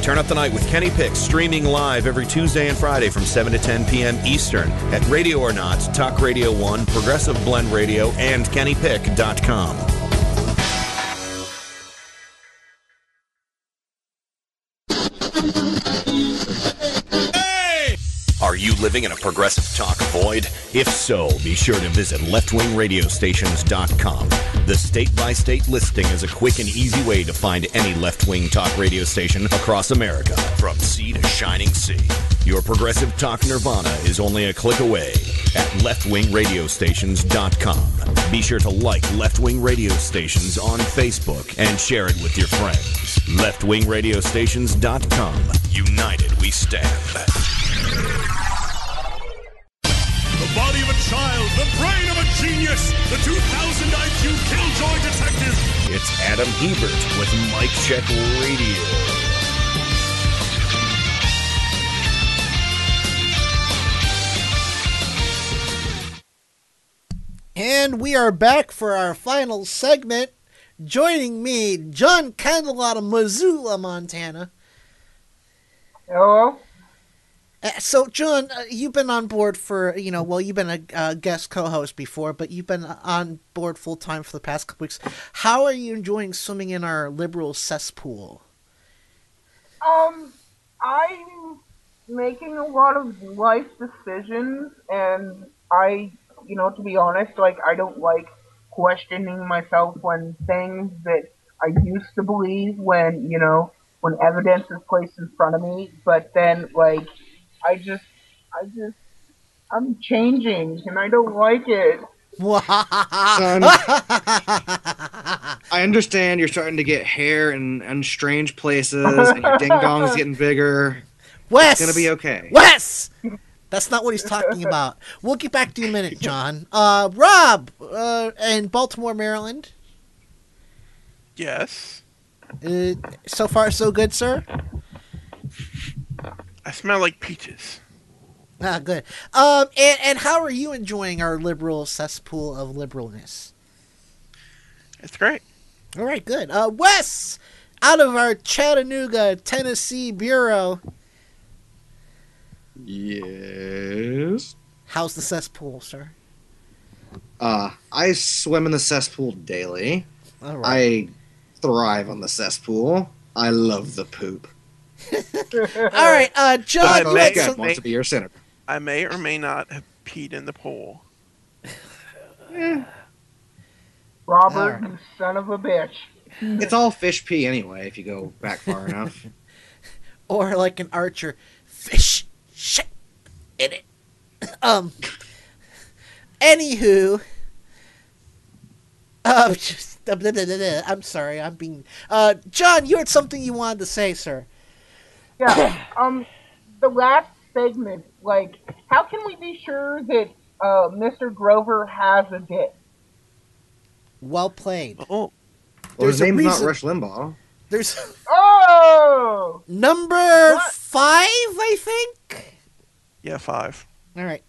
Turn Up the Night with Kenny Pick, streaming live every Tuesday and Friday from 7 to 10 p.m. Eastern at Radio or Not, Talk Radio 1, Progressive Blend Radio, and KennyPick.com. Are you living in a progressive talk void? If so, be sure to visit leftwingradiostations.com. The state-by-state listing is a quick and easy way to find any left-wing talk radio station across America, from sea to shining sea. Your progressive talk nirvana is only a click away at leftwingradiostations.com. Be sure to like Left Wing Radio Stations on Facebook and share it with your friends. leftwingradiostations.com. United we stand. The body of a child, the brain of a genius, the 2000 IQ Killjoy detective. It's Adam Hebert with Mike Check Radio. And we are back for our final segment. Joining me, John Kendall out of Missoula, Montana. Hello? So, John, you've been on board for, you've been a guest co-host before, but you've been on board full-time for the past couple weeks. How are you enjoying swimming in our liberal cesspool? I'm making a lot of life decisions, and to be honest, I don't like questioning myself when things that I used to believe when evidence is placed in front of me, but then, I'm changing, and I don't like it. Son, I understand you're starting to get hair in strange places, and your ding-dong's getting bigger. Wes! It's gonna be okay. Wes! That's not what he's talking about. We'll get back to you in a minute, John. Rob, in Baltimore, Maryland. Yes. So far, so good, sir? I smell like peaches. Ah, good. And how are you enjoying our liberal cesspool of liberalness? It's great. All right, good. Wes, out of our Chattanooga, Tennessee bureau. Yes. How's the cesspool, sir? I swim in the cesspool daily. All right. I thrive on the cesspool. I love the poop. All right, John, you had some... wants to be your senator. I may or may not have peed in the pool. Robert, you son of a bitch. It's all fish pee anyway, if you go back far enough. Or like an archer, fish shit in it. Anywho, I'm sorry, I'm being. John, you had something you wanted to say, sir. Yeah. The last segment, how can we be sure that Mr. Grover has a dick? Well played. Oh. Well, his name's not Rush Limbaugh. There's number 5, I think. Yeah, 5. All right.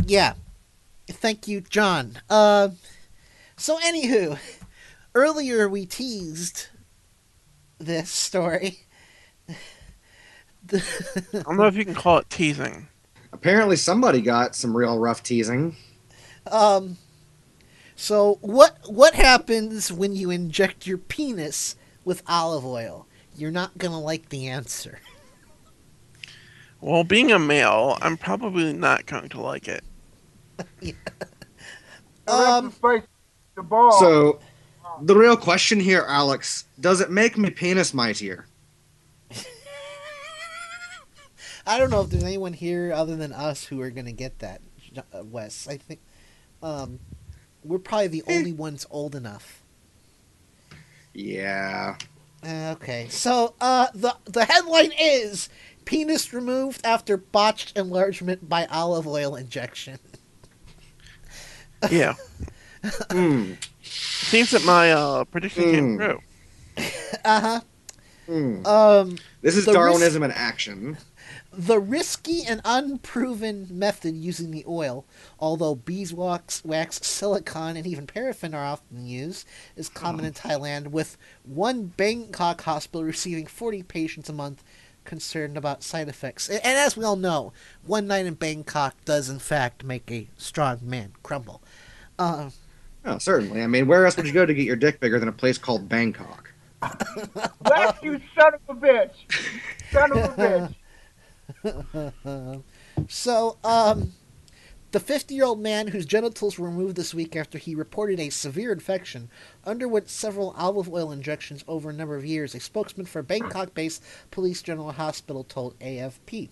Yeah. Thank you, John. So anywho, earlier we teased this story. I don't know if you can call it teasing. Apparently somebody got some real rough teasing. So what happens when you inject your penis with olive oil? You're not gonna like the answer. Well, being a male, I'm probably not going to like it. The ball. So, the real question here, Alex, does it make my penis mightier? I don't know if there's anyone here other than us who are going to get that, Wes. I think we're probably the only ones old enough. Yeah. Okay, so the headline is Penis removed after botched enlargement by olive oil injection. Yeah. Seems that my prediction came true. Uh-huh. This is Darwinism in action. The risky and unproven method using the oil, although beeswax, silicone, and even paraffin are often used, is common in Thailand, with one Bangkok hospital receiving 40 patients a month concerned about side effects. And as we all know, one night in Bangkok does in fact make a strong man crumble. Oh, certainly. I mean, where else would you go to get your dick bigger than a place called Bangkok? Lex, you son of a bitch! Son of a bitch! So, the 50-year-old man whose genitals were removed this week after he reported a severe infection underwent several olive oil injections over a number of years, a spokesman for Bangkok-based Police General Hospital told AFP.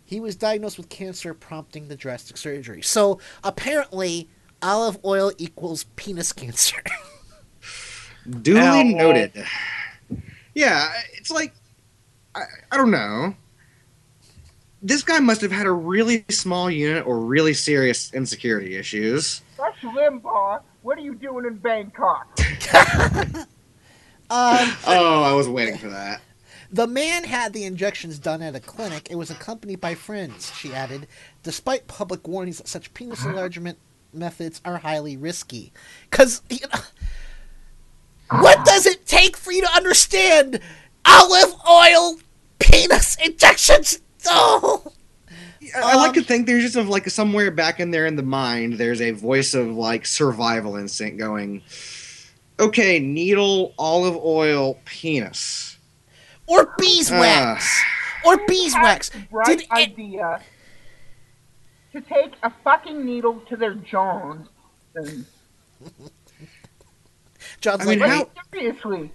He was diagnosed with cancer, prompting the drastic surgery. So, apparently, olive oil equals penis cancer. Duly noted. Yeah, it's like, I don't know. This guy must have had a really small unit or really serious insecurity issues. Rush Limbaugh, what are you doing in Bangkok? I was waiting for that. The man had the injections done at a clinic. It was accompanied by friends, she added, despite public warnings that such penis enlargement methods are highly risky. Because, what does it take for you to understand olive oil penis injections? Oh. I like to think there's just like somewhere back in there in the mind, there's a voice of like survival instinct going, okay, needle, olive oil, penis. Or beeswax. Or beeswax. Bright idea to take a fucking needle to their John's. John's like, how seriously?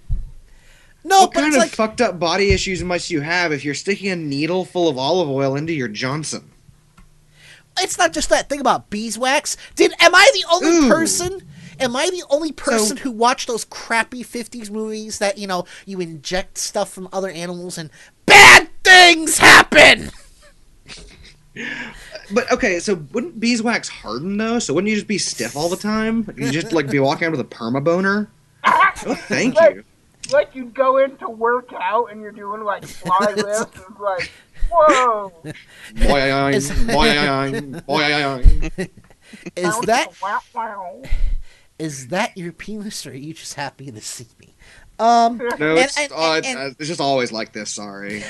No, what but kind it's of fucked up body issues must you have if you're sticking a needle full of olive oil into your Johnson? It's not just that. Think about beeswax. Am I the only person? Am I the only person who watched those crappy 50s movies that, you inject stuff from other animals and bad things happen? But, okay, so wouldn't beeswax harden, though? So wouldn't you just be stiff all the time? You just, be walking around with a perma-boner? Oh, thank you. Like you'd go in to work out and you're doing, fly lifts and whoa! Boing, boing, boing. Is that your penis, or are you just happy to see me? No, it's just always like this. Sorry.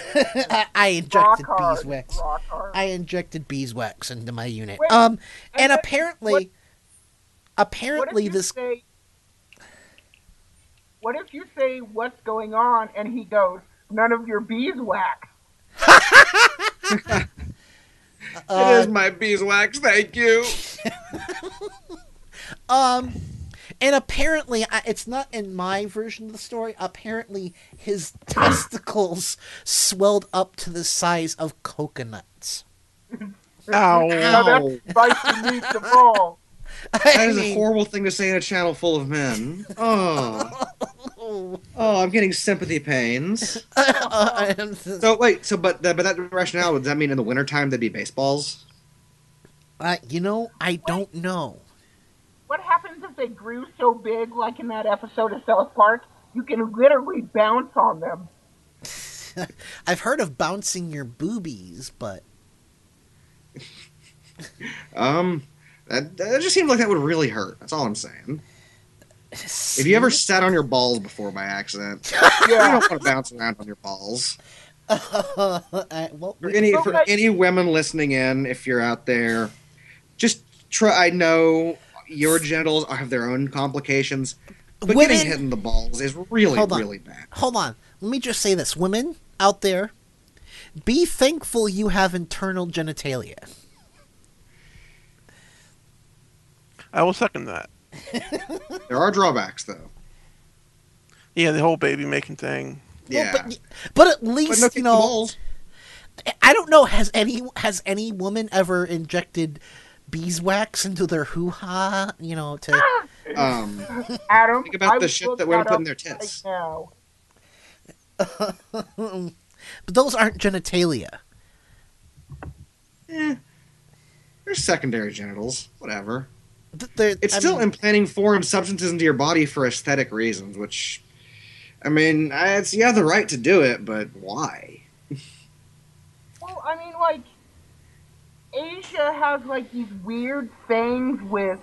I injected beeswax. I injected beeswax into my unit. And apparently, this. What if you say what's going on, and he goes, none of your beeswax? It is my beeswax, thank you. And apparently, it's not in my version of the story, apparently his testicles swelled up to the size of coconuts. Ow. That's spicy meat to fall. That is a horrible thing to say in a channel full of men. Oh, I'm getting sympathy pains. But that rationale, does that mean in the wintertime there'd be baseballs? I don't know. What happens if they grew so big, like in that episode of South Park, you can literally bounce on them? I've heard of bouncing your boobies, but... That just seems like that would really hurt. That's all I'm saying. If you ever sat on your balls before by accident, you don't want to bounce around on your balls. For any women listening in, if you're out there, just try. I know your genitals have their own complications, but getting hit in the balls is really, really bad. Hold on. Let me just say this. Women out there, be thankful you have internal genitalia. I will second that. There are drawbacks, though. Yeah, the whole baby making thing. Yeah, well, but at least I don't know. Has any woman ever injected beeswax into their hoo-ha? Adam, think about the shit that women put in their tits. Right now. but those aren't genitalia. They're secondary genitals. Whatever. It's I still mean- implanting foreign substances into your body for aesthetic reasons, which, I mean, you have the right to do it, but why? Well, I mean, like, Asia has, like, these weird things with,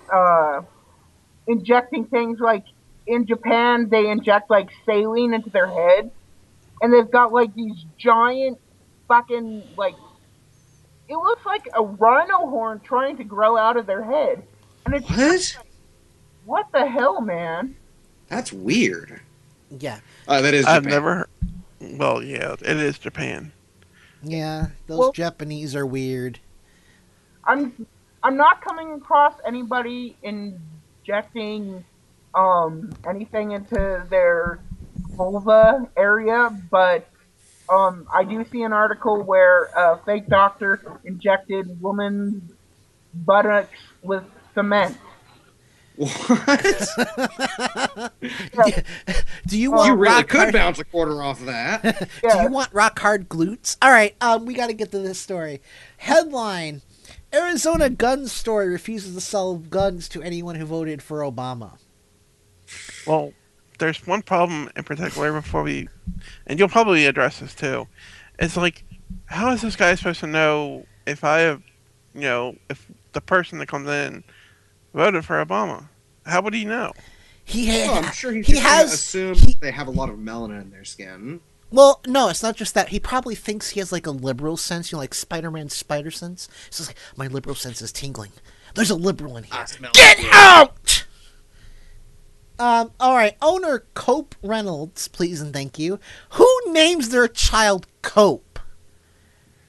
injecting things, like, in Japan, they inject, like, saline into their head, and they've got, like, these giant fucking, like, it looks like a rhino horn trying to grow out of their head. And it's What? like, what the hell, man? That's weird. Yeah. That is I've Japan. never. Well, yeah, it is Japan. Yeah, those Japanese are weird. I'm not coming across anybody injecting anything into their vulva area, but I do see an article where a fake doctor injected woman's buttocks with cement. Do you want You really rock could hard... bounce a quarter off of that. Do you want rock hard glutes? All right, we got to get to this story. Headline: Arizona gun store refuses to sell guns to anyone who voted for Obama. Well, there's one problem in particular before we, and you'll probably address this too. It's like, how is this guy supposed to know if I have, if the person that comes in voted for Obama? How would he know? I'm sure he has assumed they have a lot of melanin in their skin. Well, no, it's not just that. He probably thinks he has like a liberal sense, like Spider-Man's spider sense. It's just like, my liberal sense is tingling. There's a liberal in here. Get out! All right, owner Cope Reynolds, please and thank you. Who names their child Cope?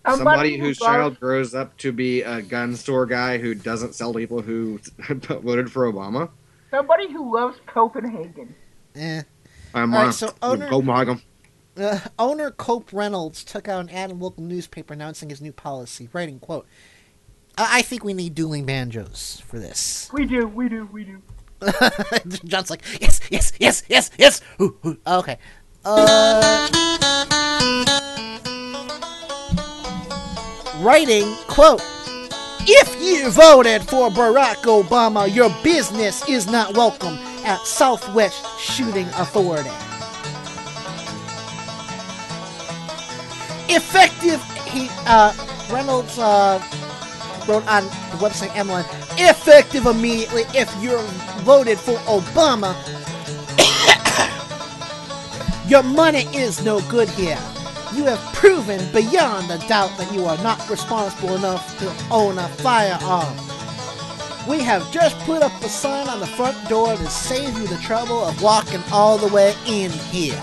Somebody whose child grows up to be a gun store guy who doesn't sell to people who voted for Obama. Somebody who loves Copenhagen. I'm All right, so owner- Copenhagen. Owner Cope Reynolds took out an ad in a local newspaper announcing his new policy, writing, quote, I think we need dueling banjos for this. We do. John's like, yes. Ooh. Okay. Writing, quote, if you voted for Barack Obama, your business is not welcome at Southwest Shooting Authority. Effective, Reynolds wrote on the website Emlyn, effective immediately if you're voted for Obama, your money is no good here. You have proven beyond a doubt that you are not responsible enough to own a firearm. We have just put up a sign on the front door to save you the trouble of walking all the way in here.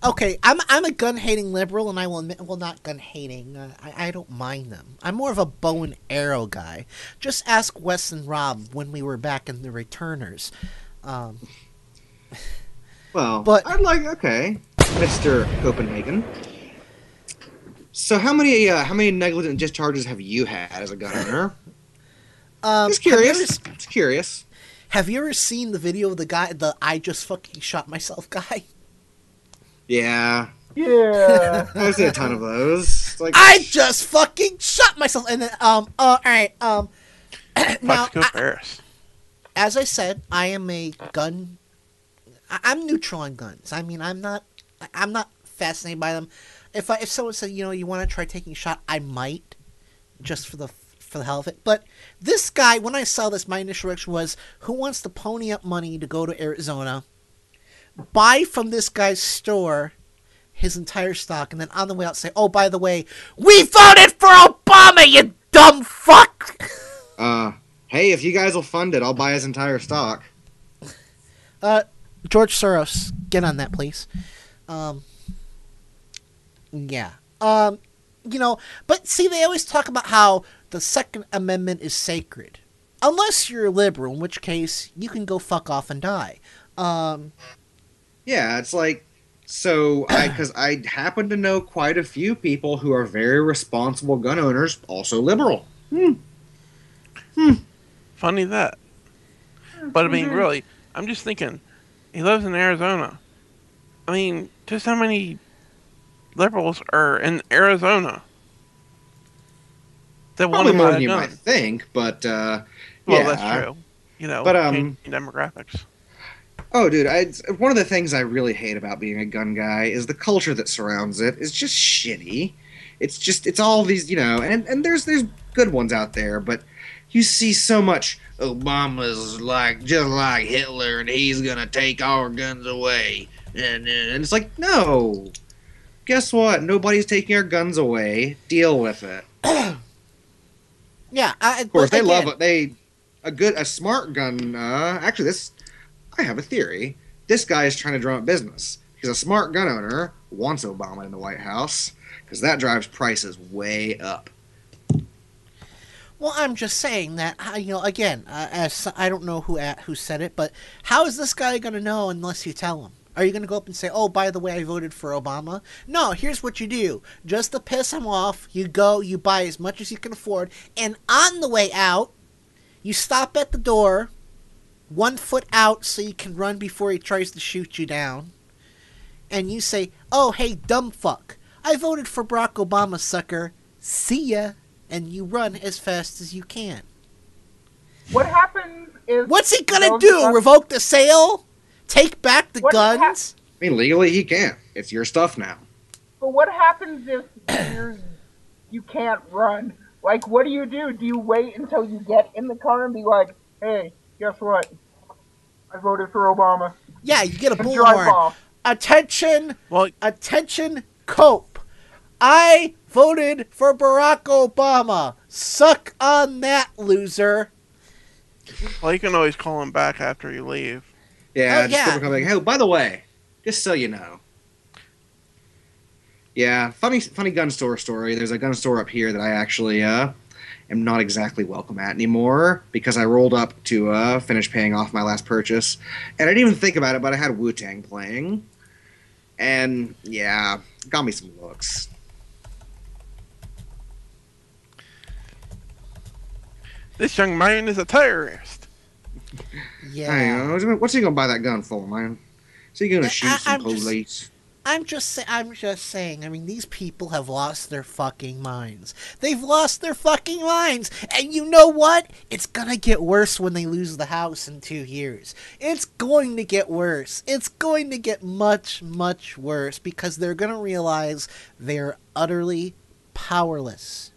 Okay, I'm a gun-hating liberal, and I will admit, well, not gun-hating. I don't mind them. I'm more of a bow and arrow guy. Just ask Wes and Rob when we were back in the Returners. Well, but I'd like, okay, Mr. Copenhagen. So how many negligent discharges have you had as a gun owner? Just curious. Have you ever seen the video of the guy, the I just fucking shot myself guy? Yeah. I've seen a ton of those. It's like, I just fucking shot myself, and then all right, now as I said, I am a gun. I'm neutral on guns. I mean, I'm not fascinated by them. If someone said, you want to try taking a shot, I might, just for the hell of it. But this guy, when I saw this, my initial reaction was, who wants to pony up money to go to Arizona, buy from this guy's store his entire stock, and then on the way out say, oh, by the way, we voted for Obama, you dumb fuck! Hey, if you guys will fund it, I'll buy his entire stock. George Soros, get on that, please. Yeah. But see, they always talk about how the Second Amendment is sacred. Unless you're a liberal, in which case, you can go fuck off and die. Yeah, it's like, because I happen to know quite a few people who are very responsible gun owners, also liberal. Funny that. But I mean, really, I'm just thinking, he lives in Arizona. I mean, just how many liberals are in Arizona that want Probably to more buy than a you gun? might think, but Well, yeah, that's true. You know, But changing demographics. oh, dude, one of the things I really hate about being a gun guy is the culture that surrounds it is just shitty. It's all these, you know, and there's good ones out there, but you see so much Obama's like just like Hitler and he's gonna take our guns away, and it's like, no, guess what? Nobody's taking our guns away. Deal with it. Yeah, Of course, they again, love it. A smart gun. Actually, I have a theory. This guy is trying to drum up business. He's a smart gun owner, wants Obama in the White House, because that drives prices way up. Well, I'm just saying that, you know, again, as I don't know who said it, but how is this guy going to know unless you tell him? Are you going to go up and say, oh, by the way, I voted for Obama? No, here's what you do. Just to piss him off, you go, you buy as much as you can afford, and on the way out, you stop at the door, 1 foot out so you can run before he tries to shoot you down, and you say, oh, hey, dumb fuck, I voted for Barack Obama, sucker. See ya. And you run as fast as you can. What happens if... What's he gonna do? Revoke the sale? Take back the guns? I mean, legally he can't. It's your stuff now. But what happens if you can't run? Like, what do you do? Do you wait until you get in the car and be like, hey, guess what? I voted for Obama. Yeah, you get a And drive bullhorn. off. Attention, Cope. I voted for Barack Obama. Suck on that, loser. Well, you can always call him back after you leave. Yeah, just come like, hey, by the way, just so you know. Yeah, funny gun store story. There's a gun store up here that I actually am not exactly welcome at anymore because I rolled up to finish paying off my last purchase, and I didn't even think about it, but I had Wu-Tang playing, and yeah, got me some looks. This young man is a terrorist. Yeah. I know. What's he gonna buy that gun for, man? Is he gonna shoot some police? I'm just saying. I mean, these people have lost their fucking minds. They've lost their fucking minds. And you know what? It's gonna get worse when they lose the House in 2 years. It's going to get worse. It's going to get much, much worse because they're gonna realize they're utterly powerless.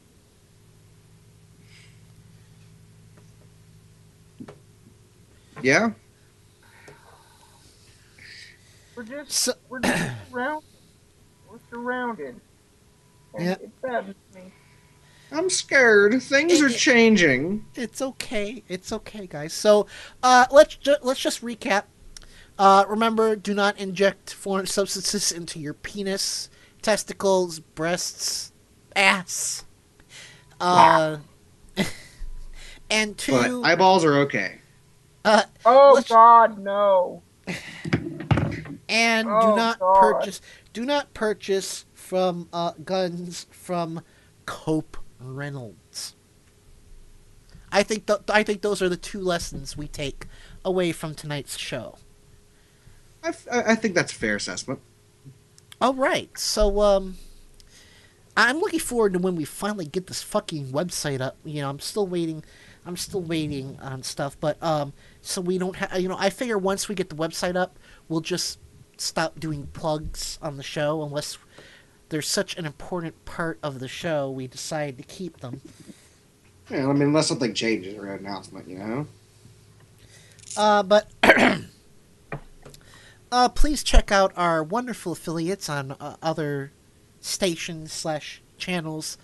Yeah. We're just surrounded. We're surrounded. And Yeah. it saddens me. I'm scared. Things are changing. It's okay. It's okay, guys. So, let's just recap. Remember, do not inject foreign substances into your penis, testicles, breasts, ass. And two, But eyeballs are okay. Oh God, no! And Oh, do not God. purchase from guns from Cope Reynolds. I think those are the 2 lessons we take away from tonight's show. I think that's a fair assessment. All right, so I'm looking forward to when we finally get this fucking website up. You know, I'm still waiting on stuff, but so we don't have. You know, I figure once we get the website up, we'll just stop doing plugs on the show unless there's such an important part of the show we decide to keep them. Yeah, I mean, unless something changes or an announcement, you know. But please check out our wonderful affiliates on other stations / channels.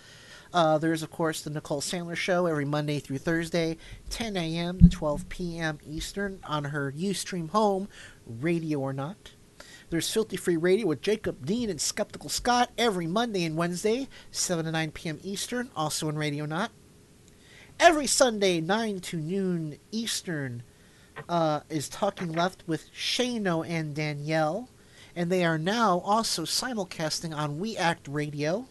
There's, of course, the Nicole Sandler Show every Monday through Thursday, 10 a.m. to 12 p.m. Eastern on her Ustream home, Radio or Not. There's Filthy Free Radio with Jacob Dean and Skeptical Scott every Monday and Wednesday, 7 to 9 p.m. Eastern, also on Radio Not. Every Sunday, 9 to noon Eastern, is Talking Left with Shano and Danielle, and they are now also simulcasting on We Act Radio.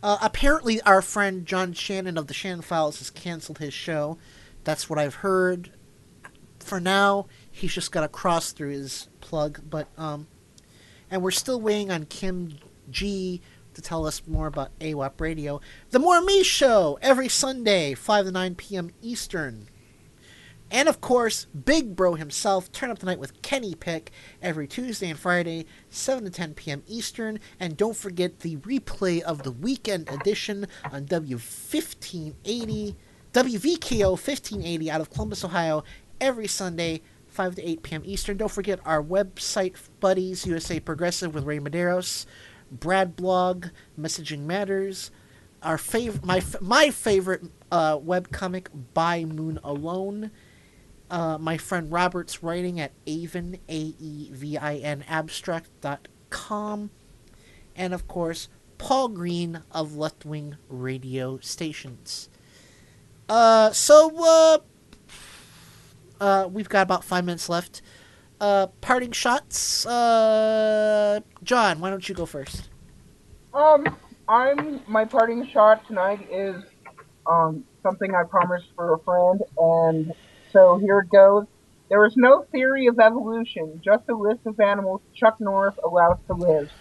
Apparently, our friend John Shannon of the Shannon Files has canceled his show. That's what I've heard. For now, he's just got a cross through his plug. But and we're still waiting on Kim G to tell us more about AWAP Radio. The More Me Show, every Sunday, 5 to 9 p.m. Eastern. And, of course, Big Bro himself, Turn Up the Night with Kenny Pick, every Tuesday and Friday, 7 to 10 p.m. Eastern. And don't forget the replay of the weekend edition on WVKO 1580 out of Columbus, Ohio, every Sunday, 5 to 8 p.m. Eastern. Don't forget our website buddies, USA Progressive with Ray Medeiros, Brad Blog, Messaging Matters, our my favorite webcomic, By Moon Alone, my friend Robert's writing at Avin, AEVIN, abstract.com, and of course, Paul Green of Left Wing Radio Stations. So we've got about 5 minutes left. Parting shots. John, why don't you go first? My parting shot tonight is something I promised for a friend, and so here it goes. There is no theory of evolution, just a list of animals Chuck Norris allows to live.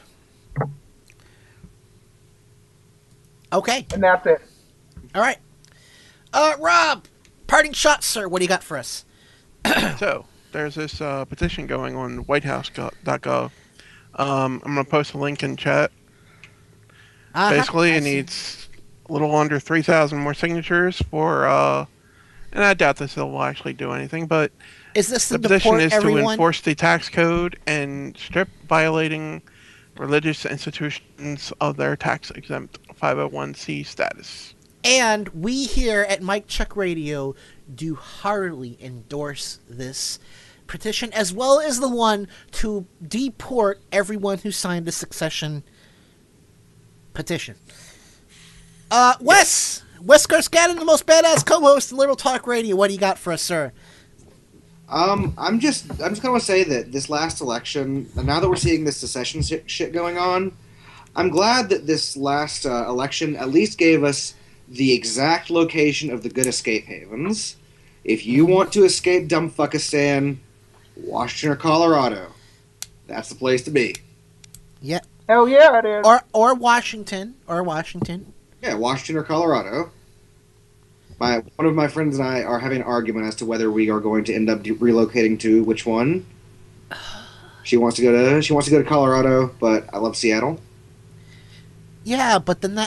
Okay. And that's it. All right. Rob, parting shots, sir. What do you got for us? So, there's this petition going on whitehouse.gov. I'm going to post a link in chat. Basically, it needs a little under 3,000 more signatures for, and I doubt this will actually do anything, but is this the petition is to enforce the tax code and strip violating religious institutions of their tax-exempt 501c status. And we here at Mike Check Radio do heartily endorse this petition, as well as the one to deport everyone who signed the succession petition. Wes Garscaddon, the most badass co-host in Liberal Talk Radio. What do you got for us, sir? I'm just gonna say that this last election, and now that we're seeing this secession shit going on, I'm glad that this last election at least gave us the exact location of the good escape havens. If you want to escape Dumbfuckistan, Washington or Colorado, that's the place to be. Yeah. Hell yeah, it is. Or Washington. Yeah, Washington or Colorado. One of my friends and I are having an argument as to whether we are going to end up relocating to which one. She wants to go to Colorado, but I love Seattle. Yeah, but then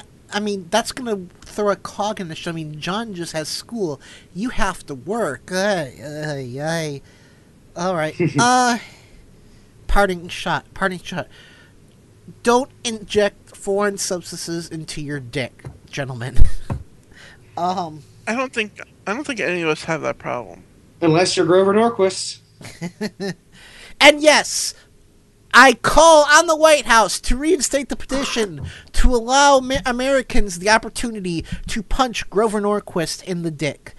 that's gonna throw a cog in the show. I mean, John just has school. You have to work. All right. Parting shot. Don't inject foreign substances into your dick, gentlemen. I don't think any of us have that problem. Unless you're Grover Norquist. And yes, I call on the White House to reinstate the petition to allow Americans the opportunity to punch Grover Norquist in the dick.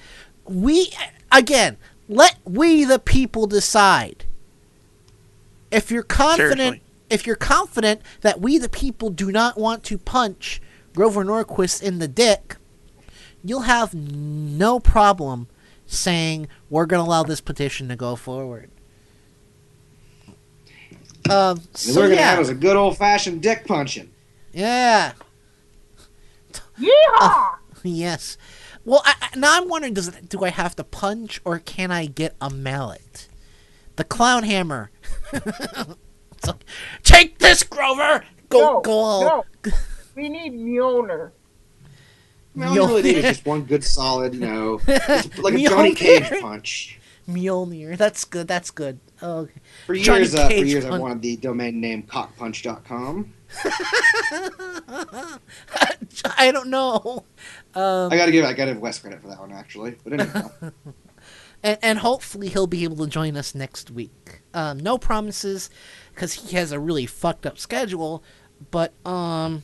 Let we the people decide. If you're confident that we the people do not want to punch Grover Norquist in the dick, you'll have no problem saying we're going to allow this petition to go forward. We're going to have is a good old-fashioned dick punching. Yeah. Yeehaw! Yes. Well, now I'm wondering, do I have to punch or can I get a mallet? The clown hammer. It's like, take this, Grover! Go. No. We need Mjolnir. All you really need is just one good solid, like a Johnny Cage punch. Mjolnir. That's good. Oh, okay. For years I've wanted the domain name cockpunch.com. I don't know. I gotta give Wes credit for that one, actually. But anyway. And hopefully he'll be able to join us next week. No promises, because he has a really fucked up schedule. But the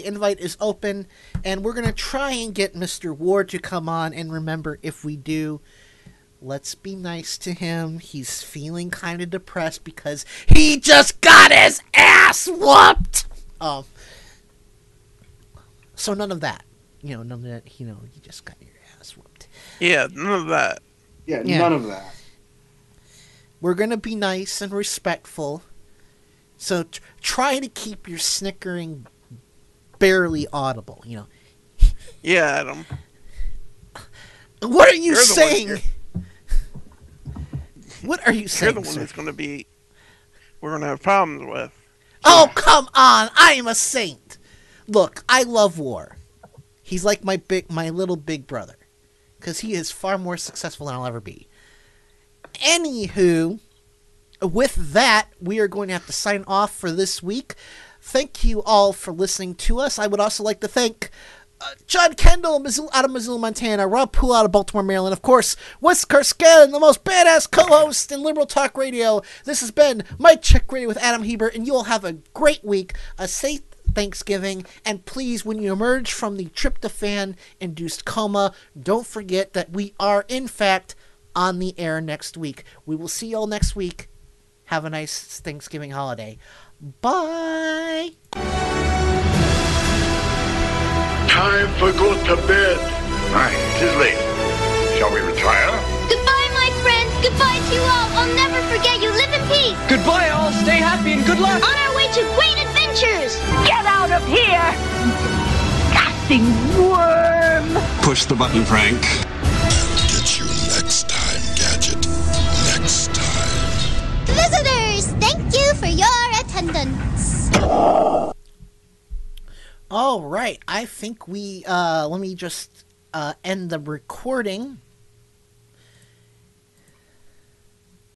invite is open, and we're gonna try and get Mr. Ward to come on. And remember, if we do, let's be nice to him. He's feeling kind of depressed because he just got his ass whooped. So none of that. You just got your ass whooped. Yeah, none of that. Yeah, Yeah. none of that. We're going to be nice and respectful. So try to keep your snickering barely audible, you know. Yeah, Adam. What are you You're the saying? one What are you You're saying, the one sir? that's going to be. We're going to have problems with. Oh, come on. I am a saint. Look, I love war. He's like my little big brother. Because he is far more successful than I'll ever be. Anywho, with that, we are going to have to sign off for this week. Thank you all for listening to us. I would also like to thank John Kendall out of Missoula, Montana, Rob Poole out of Baltimore, Maryland, of course, Wes Karsken, the most badass co-host in Liberal Talk Radio. This has been Mike Check Radio with Adam Hebert, and you all have a great week, a safe Thanksgiving, and please, when you emerge from the tryptophan-induced coma, don't forget that we are, in fact, on the air next week. We will see you all next week. Have a nice Thanksgiving holiday. Bye! Time for go to bed. Aye, it is late. Shall we retire? Goodbye, my friends. Goodbye to you all. I'll never forget you. Live in peace. Goodbye, all. Stay happy and good luck. On our way to great adventures. Get out of here! Disgusting worm! Push the button, Frank. Get you next time, Gadget. Next time. Visitors, thank you for your attendance. All right, I think we, let me just end the recording.